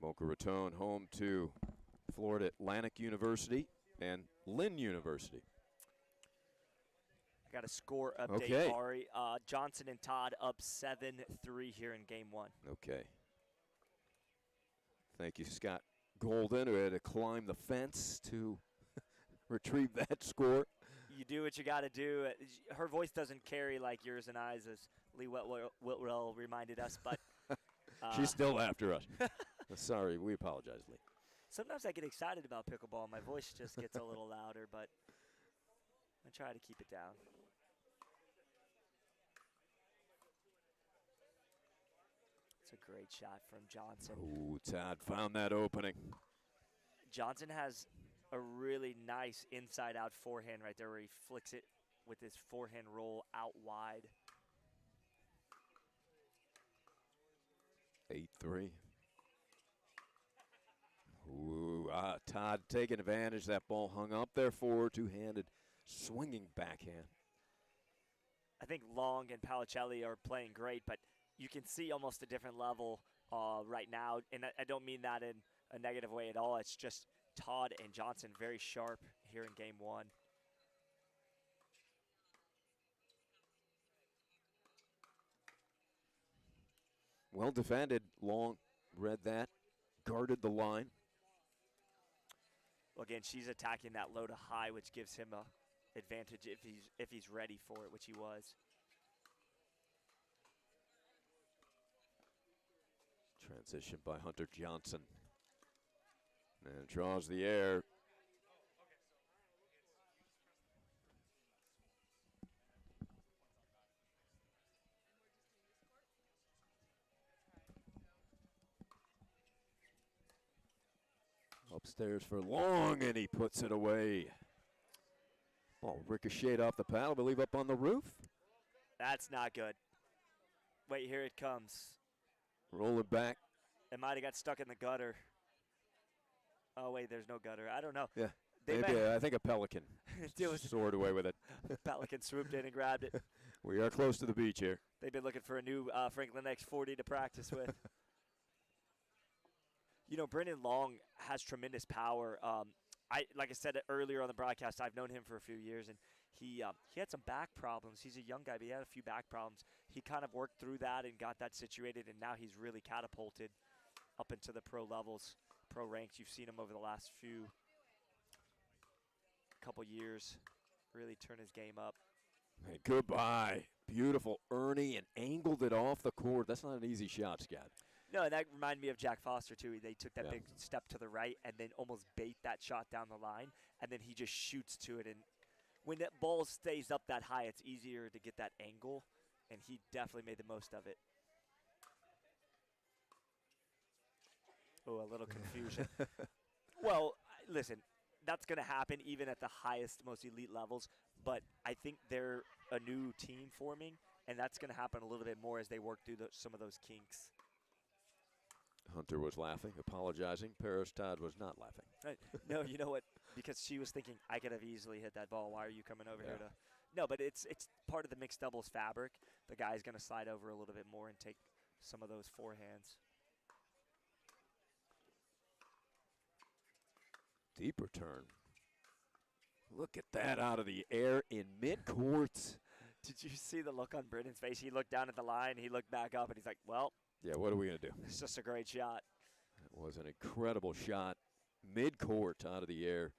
Speaker 1: Boca Raton, home to Florida Atlantic University and Lynn University.
Speaker 3: I got a score update, Ari. Johnson and Todd up 7-3 here in game 1.
Speaker 1: Okay. Thank you, Scott Golden, who had to climb the fence to retrieve that score.
Speaker 3: You do what you got to do. Her voice doesn't carry like yours and I's, as Lee Whitwell reminded us, but
Speaker 1: she's still after us. Sorry, we apologize, Lee.
Speaker 3: Sometimes I get excited about pickleball. My voice just gets a little louder, but I try to keep it down. It's a great shot from Johnson.
Speaker 1: Ooh, Todd found that opening.
Speaker 3: Johnson has a really nice inside-out forehand right there where he flicks it with his forehand roll out wide.
Speaker 1: 8-3. Ooh, Todd taking advantage. That ball hung up there for two-handed swinging backhand.
Speaker 3: I think Long and Palicelli are playing great, but you can see almost a different level right now, and I don't mean that in a negative way at all. It's just Todd and Johnson very sharp here in game 1.
Speaker 1: Well defended. Long read that, guarded the line.
Speaker 3: Well, again, she's attacking that low to high, which gives him a advantage if he's ready for it, which he was.
Speaker 1: Transition by Hunter Johnson. And draws the air. Upstairs for Long, and he puts it away. Ball ricocheted off the paddle, I believe up on the roof.
Speaker 3: That's not good. Wait, here it comes.
Speaker 1: Rolling back.
Speaker 3: It might have got stuck in the gutter. Oh, wait, there's no gutter. I don't know.
Speaker 1: Yeah, maybe I think a pelican soared away with it.
Speaker 3: Pelican swooped in and grabbed it.
Speaker 1: We are close to the beach here.
Speaker 3: They've been looking for a new Franklin X40 to practice with. You know, Brendan Long has tremendous power. Like I said earlier on the broadcast, I've known him for a few years, and he had some back problems. He's a young guy, but he had a few back problems. He kind of worked through that and got that situated, and now he's really catapulted up into the pro levels, pro ranks. You've seen him over the last couple years really turn his game up.
Speaker 1: Hey, goodbye. Beautiful Ernie, and angled it off the court. That's not an easy shot, Scott.
Speaker 3: No, and that reminded me of Jack Foster, too. They took that big step to the right and then almost bait that shot down the line, and then he just shoots to it. And when that ball stays up that high, it's easier to get that angle, and he definitely made the most of it. Oh, a little confusion. Well, listen, that's going to happen even at the highest, most elite levels. But I think they're a new team forming, and that's going to happen a little bit more as they work through some of those kinks.
Speaker 1: Hunter was laughing, apologizing. Paris Todd was not laughing.
Speaker 3: No, you know what? Because she was thinking, I could have easily hit that ball. Why are you coming over here to? No, but it's part of the mixed doubles fabric. The guy's going to slide over a little bit more and take some of those forehands.
Speaker 1: Deep return. Look at that out of the air in midcourt.
Speaker 3: Did you see the look on Brennan's face? He looked down at the line, he looked back up, and he's like, well.
Speaker 1: Yeah, what are we going to do?
Speaker 3: It's just a great shot.
Speaker 1: That was an incredible shot. Midcourt out of the air.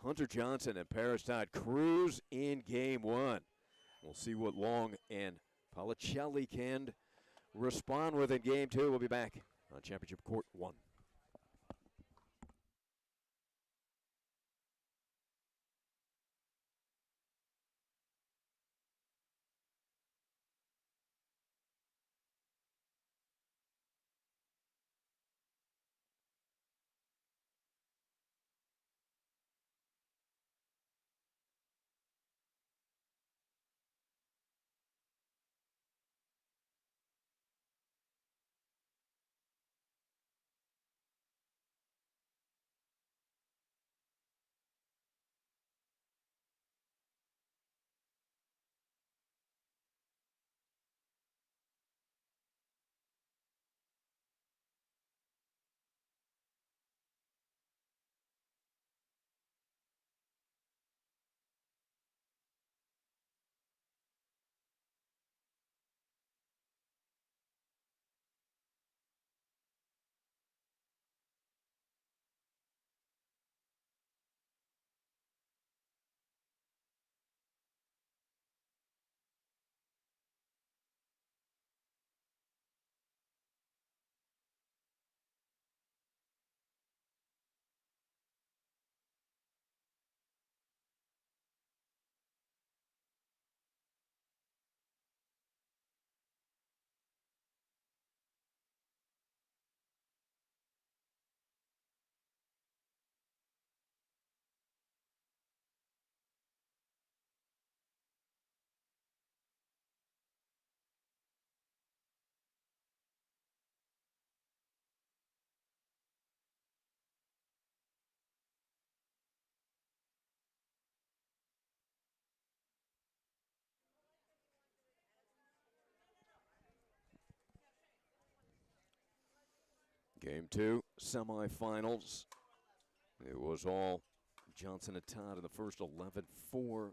Speaker 1: Hunter Johnson and Paris Todd cruise in game one. We'll see what Long and Policelli can respond with in game two. We'll be back on Championship Court 1. Game two, semifinals. It was all Johnson and Todd in the first 11-4.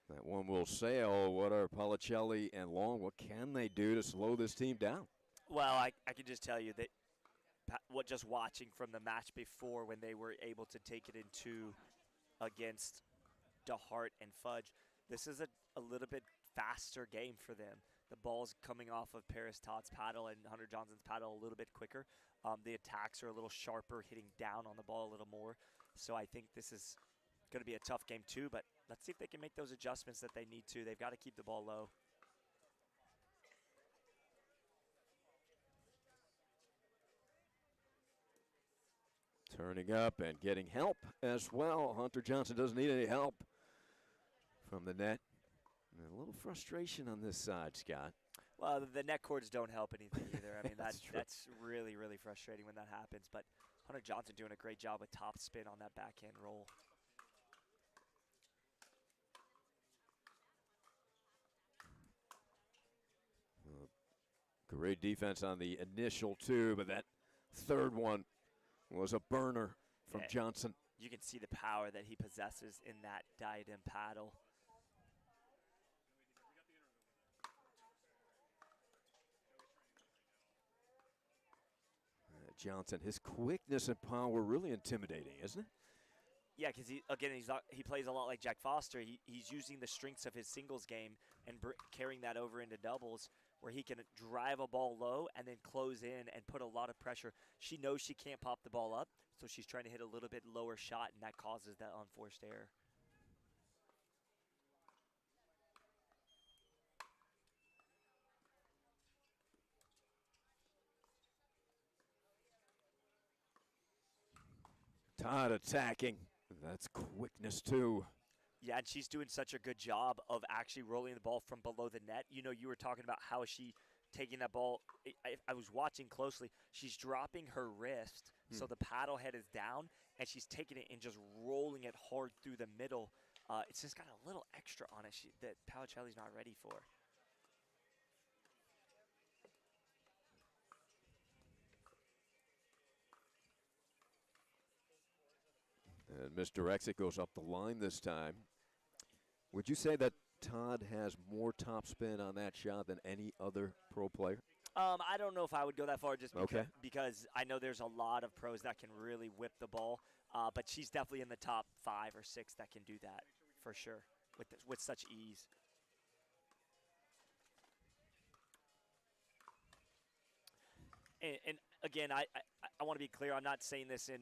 Speaker 1: That one will sail. What are Policelli and Long? What can they do to slow this team down?
Speaker 3: Well, I can just tell you that just watching from the match before when they were able to take it in two against DeHart and Fudge, this is a little bit faster game for them. The ball's coming off of Paris Todd's paddle and Hunter Johnson's paddle a little bit quicker. The attacks are a little sharper, hitting down on the ball a little more. So I think this is going to be a tough game too, but let's see if they can make those adjustments that they need to. They've got to keep the ball low.
Speaker 1: Turning up and getting help as well. Hunter Johnson doesn't need any help from the net. And a little frustration on this side, Scott.
Speaker 3: Well, the net cords don't help anything either. I mean,
Speaker 1: that's
Speaker 3: that's really, really frustrating when that happens. But Hunter Johnson doing a great job with top spin on that backhand roll.
Speaker 1: Great defense on the initial two, but that third one was a burner from Johnson.
Speaker 3: You can see the power that he possesses in that diadem paddle.
Speaker 1: Johnson, his quickness and power really intimidating, isn't it?
Speaker 3: Yeah, because he plays a lot like Jack Foster. He's using the strengths of his singles game and carrying that over into doubles, where he can drive a ball low and then close in and put a lot of pressure. She knows she can't pop the ball up, so she's trying to hit a little bit lower shot, and that causes that unforced error.
Speaker 1: Todd attacking. That's quickness, too.
Speaker 3: Yeah, and she's doing such a good job of actually rolling the ball from below the net. You know, you were talking about how she taking that ball. I was watching closely. She's dropping her wrist, so the paddle head is down, and she's taking it and just rolling it hard through the middle. It's just got a little extra on it that Paocelli's not ready for.
Speaker 1: And misdirects it, goes up the line this time. Would you say that Todd has more topspin on that shot than any other pro player?
Speaker 3: I don't know if I would go that far just because I know there's a lot of pros that can really whip the ball, but she's definitely in the top 5 or 6 that can do that for sure with such ease. And again, I want to be clear. I'm not saying this in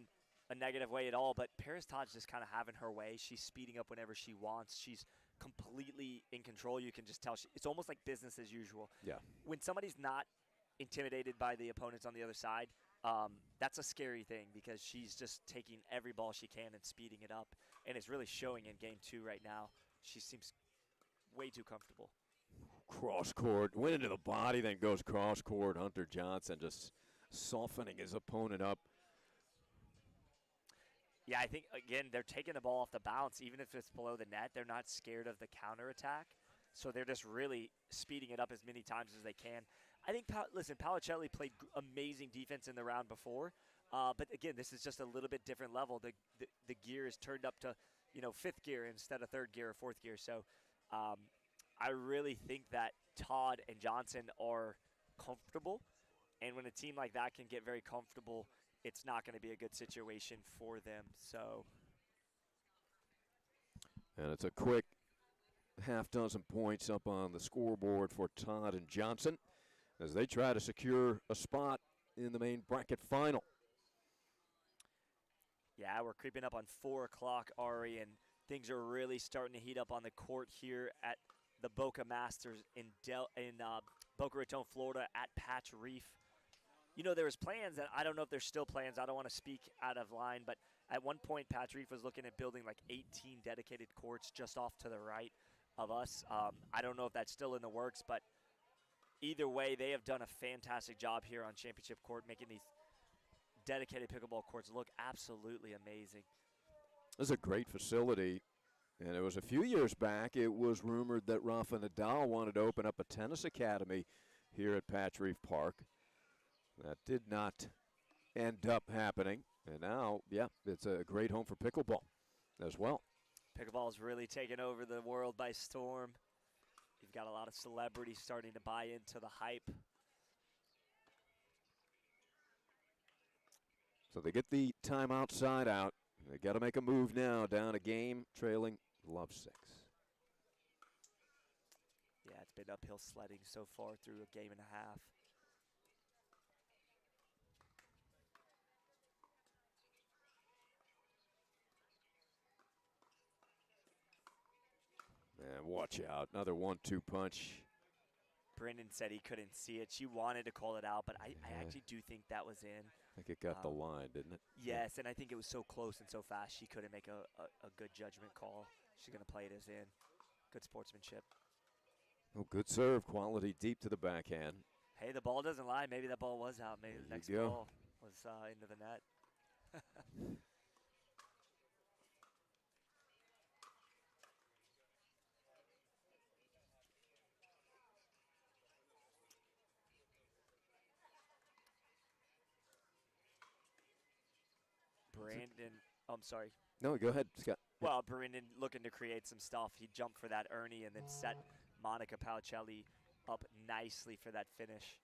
Speaker 3: a negative way at all, but Paris Todd's just kind of having her way. She's speeding up whenever she wants. She's completely in control. You can just tell. It's almost like business as usual.
Speaker 1: Yeah.
Speaker 3: When somebody's not intimidated by the opponents on the other side, that's a scary thing because she's just taking every ball she can and speeding it up. And it's really showing in game 2 right now. She seems way too comfortable.
Speaker 1: Cross court, went into the body, then goes cross court. Hunter Johnson just softening his opponent up.
Speaker 3: Yeah, I think, again, they're taking the ball off the bounce. Even if it's below the net, they're not scared of the counterattack. So they're just really speeding it up as many times as they can. I think, listen, Paocelli played amazing defense in the round before. But, again, this is just a little bit different level. The gear is turned up to, 5th gear instead of 3rd gear or 4th gear. So I really think that Todd and Johnson are comfortable. And when a team like that can get very comfortable, it's not going to be a good situation for them. So,
Speaker 1: and it's a quick half dozen points up on the scoreboard for Todd and Johnson as they try to secure a spot in the main bracket final.
Speaker 3: Yeah, we're creeping up on 4 o'clock, Ari, and things are really starting to heat up on the court here at the Boca Masters in Boca Raton, Florida at Patch Reef. There was plans, and I don't know if there's still plans. I don't want to speak out of line, but at one point, Patch Reef was looking at building like 18 dedicated courts just off to the right of us. I don't know if that's still in the works, but either way, they have done a fantastic job here on Championship Court, making these dedicated pickleball courts look absolutely amazing.
Speaker 1: This is a great facility, and it was a few years back. It was rumored that Rafa Nadal wanted to open up a tennis academy here at Patch Reef Park. That did not end up happening, and now, yeah, it's a great home for pickleball as well.
Speaker 3: Pickleball has really taken over the world by storm. You've got a lot of celebrities starting to buy into the hype.
Speaker 1: So they get the timeout side out. They got to make a move now, down a game, trailing love 6.
Speaker 3: Yeah, it's been uphill sledding so far through a game and a half.
Speaker 1: And watch out, another 1-2 punch.
Speaker 3: Brendan said he couldn't see it. She wanted to call it out, but I actually do think that was in.
Speaker 1: I think it got the line, didn't it?
Speaker 3: Yes, and I think it was so close and so fast she couldn't make a good judgment call. She's going to play it as in. Good sportsmanship.
Speaker 1: Oh, good serve, quality deep to the backhand.
Speaker 3: Hey, the ball doesn't lie. Maybe that ball was out. Maybe the next ball was into the net. Brandon, I'm sorry.
Speaker 1: No, go ahead, Scott.
Speaker 3: Well, Brandon looking to create some stuff. He jumped for that Ernie and then set Monica Paocelli up nicely for that finish.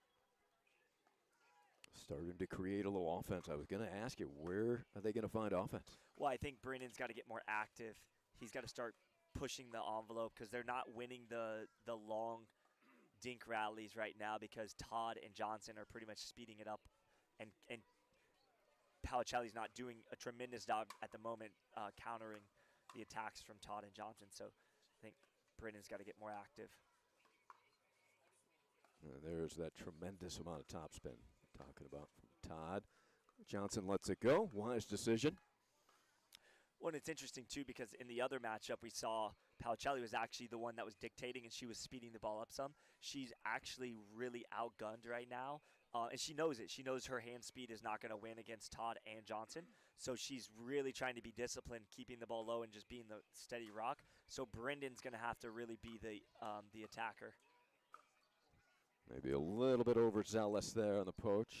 Speaker 1: Starting to create a little offense. I was going to ask you, where are they going to find offense?
Speaker 3: Well, I think Brandon's got to get more active. He's got to start pushing the envelope because they're not winning the long dink rallies right now because Todd and Johnson are pretty much speeding it up, and Paocelli's not doing a tremendous job at the moment countering the attacks from Todd and Johnson. So I think Brandon's got to get more active.
Speaker 1: There's that tremendous amount of topspin talking about from Todd. Johnson lets it go. Wise decision.
Speaker 3: Well, and it's interesting, too, because in the other matchup we saw Paocelli was actually the one that was dictating, and she was speeding the ball up some. She's actually really outgunned right now, and she knows it. She knows her hand speed is not going to win against Todd and Johnson, so she's really trying to be disciplined, keeping the ball low and just being the steady rock. So Brendan's going to have to really be the attacker.
Speaker 1: Maybe a little bit overzealous there on the poach.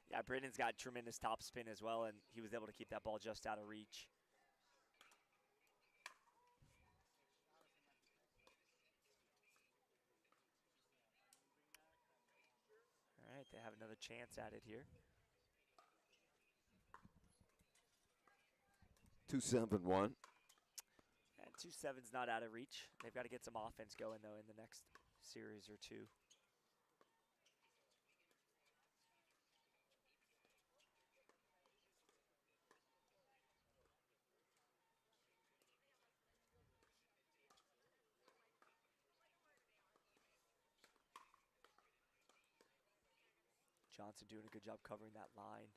Speaker 3: Yeah, Brendan's got tremendous top spin as well, and he was able to keep that ball just out of reach. All right, they have another chance at it here.
Speaker 1: 2-7-1.
Speaker 3: And 2-7's not out of reach. They've got to get some offense going, though, in the next series or two. Johnson doing a good job covering that line.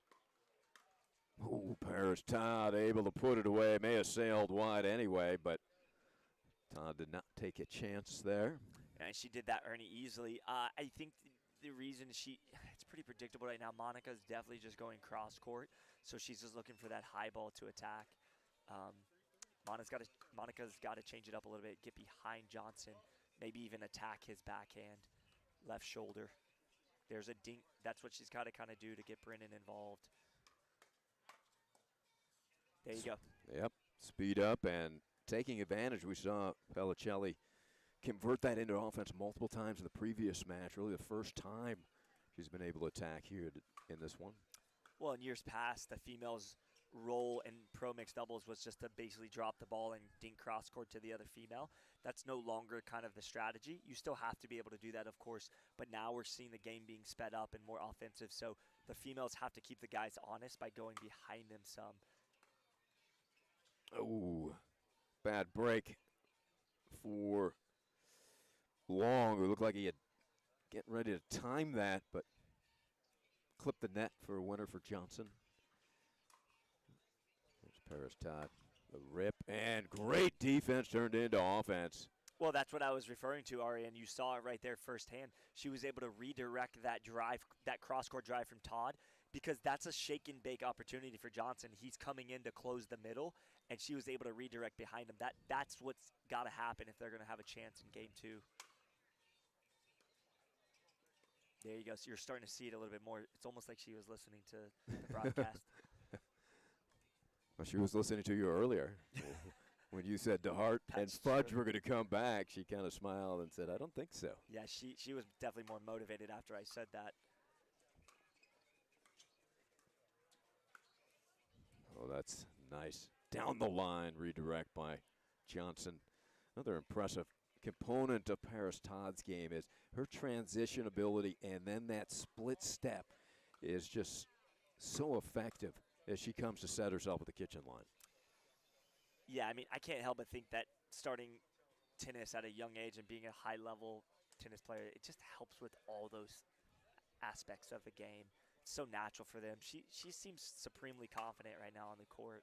Speaker 1: Ooh, Paris Todd able to put it away. May have sailed wide anyway, but Todd did not take a chance there.
Speaker 3: And she did that, Ernie, easily. I think the reason it's pretty predictable right now. Monica's definitely just going cross court, so she's just looking for that high ball to attack. Monica's got to change it up a little bit, get behind Johnson, maybe even attack his backhand, left shoulder. There's a dink. That's what she's got to kind of do to get Brennan involved. There you go.
Speaker 1: Yep, speed up and taking advantage. We saw Paocelli convert that into offense multiple times in the previous match. Really the first time she's been able to attack here in this one.
Speaker 3: Well, in years past, the females' role in pro mixed doubles was just to basically drop the ball and dink cross court to the other female. That's no longer kind of the strategy. You still have to be able to do that, of course, but now we're seeing the game being sped up and more offensive, so the females have to keep the guys honest by going behind them some.
Speaker 1: Oh, bad break for Long. It looked like he had getting ready to time that, but clipped the net for a winner for Johnson. There's Paris Todd. The rip, and great defense turned into offense.
Speaker 3: Well, that's what I was referring to, Ari, and you saw it right there firsthand. She was able to redirect that drive, that cross-court drive from Todd, because that's a shake and bake opportunity for Johnson. He's coming in to close the middle, and she was able to redirect behind him. That's what's got to happen if they're going to have a chance in game two. There you go. So you're starting to see it a little bit more. It's almost like she was listening to the broadcast.
Speaker 1: Well, she was listening to you earlier. When you said DeHart and Fudge were going to come back, she kind of smiled and said, I don't think so.
Speaker 3: Yeah, she was definitely more motivated after I said that.
Speaker 1: Oh, that's nice. Down the line redirect by Johnson. Another impressive component of Paris Todd's game is her transition ability, and then that split step is just so effective as she comes to set herself at the kitchen line.
Speaker 3: Yeah, I mean, I can't help but think that starting tennis at a young age and being a high-level tennis player, it just helps with all those aspects of the game. It's so natural for them. She seems supremely confident right now on the court.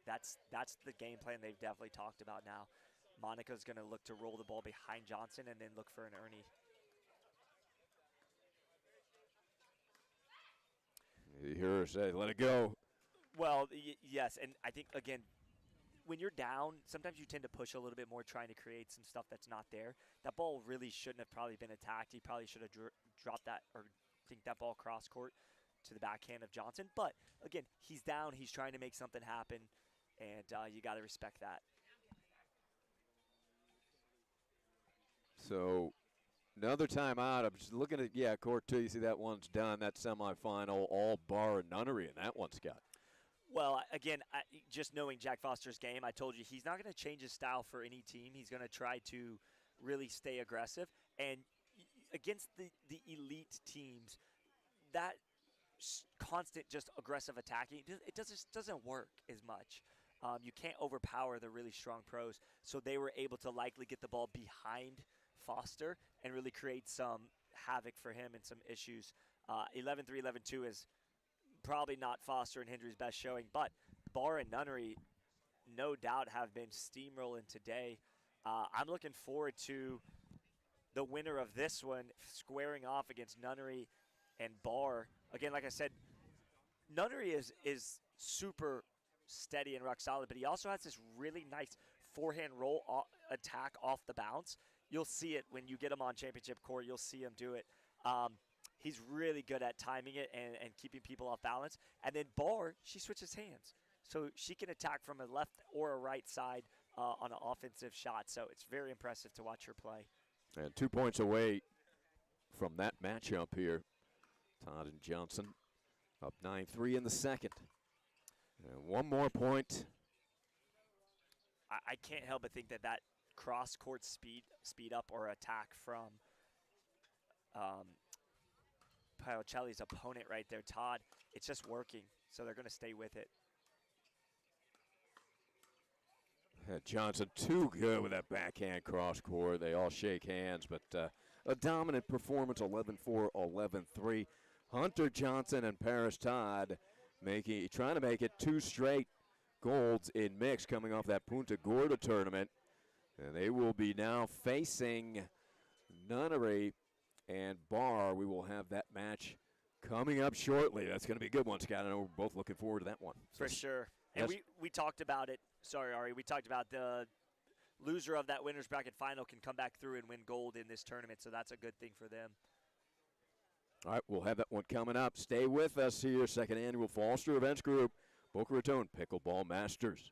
Speaker 3: That's the game plan they've definitely talked about now. Monica's going to look to roll the ball behind Johnson and then look for an Ernie.
Speaker 1: You hear her say, let it go.
Speaker 3: Well, yes, and I think, again, when you're down, sometimes you tend to push a little bit more trying to create some stuff that's not there. That ball really shouldn't have probably been attacked. He probably should have dropped that or think that ball cross court to the backhand of Johnson. But, again, he's down. He's trying to make something happen, and you got to respect that.
Speaker 1: So another timeout. I'm just looking at court two. You see that one's done. That semifinal, all bar nunnery in that one, Scott.
Speaker 3: Well, again, just knowing Jack Foster's game, I told you he's not going to change his style for any team. He's going to try to really stay aggressive. And against the elite teams, that constant just aggressive attacking, it doesn't work as much. You can't overpower the really strong pros. So they were able to likely get the ball behind Foster and really create some havoc for him and some issues. 11-3, 11-2 is probably not Foster and Hendry's best showing, but Barr and Nunnery, no doubt, have been steamrolling today. I'm looking forward to the winner of this one squaring off against Nunnery and Barr. Again, like I said, Nunnery is super steady and rock solid, but he also has this really nice forehand roll attack off the bounce. You'll see it when you get him on championship court. You'll see him do it. He's really good at timing it and keeping people off balance. And then Barr, she switches hands. So she can attack from a left or a right side on an offensive shot. So it's very impressive to watch her play.
Speaker 1: And 2 points away from that matchup here. Todd and Johnson up 9-3 in the second. And one more point.
Speaker 3: I can't help but think that cross-court speed up or attack from Paocelli's opponent right there, Todd, it's just working, so they're going to stay with it.
Speaker 1: Johnson too good with that backhand cross court. They all shake hands, but a dominant performance, 11-4, 11-3. Hunter Johnson and Paris Todd trying to make it 2 straight golds in mix coming off that Punta Gorda tournament. And they will be now facing Nunnery and Barr. We will have that match coming up shortly. That's going to be a good one, Scott. I know we're both looking forward to that one.
Speaker 3: For sure. And we talked about it. Sorry, Ari. We talked about the loser of that winner's bracket final can come back through and win gold in this tournament, so that's a good thing for them.
Speaker 1: All right, we'll have that one coming up. Stay with us here. Second annual Foster Events Group, Boca Raton Pickleball Masters.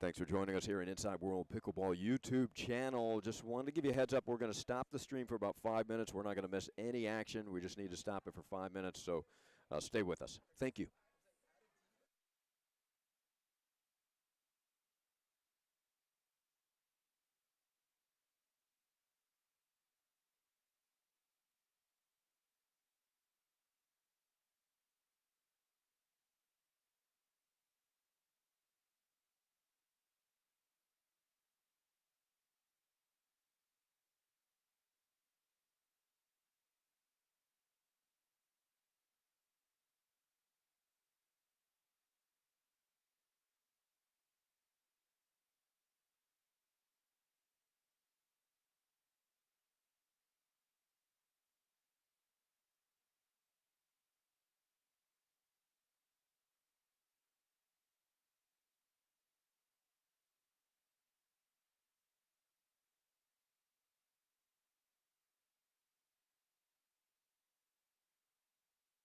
Speaker 1: Thanks for joining us here in Inside World Pickleball YouTube channel. Just wanted to give you a heads up. We're going to stop the stream for about 5 minutes. We're not going to miss any action. We just need to stop it for 5 minutes, so stay with us. Thank you.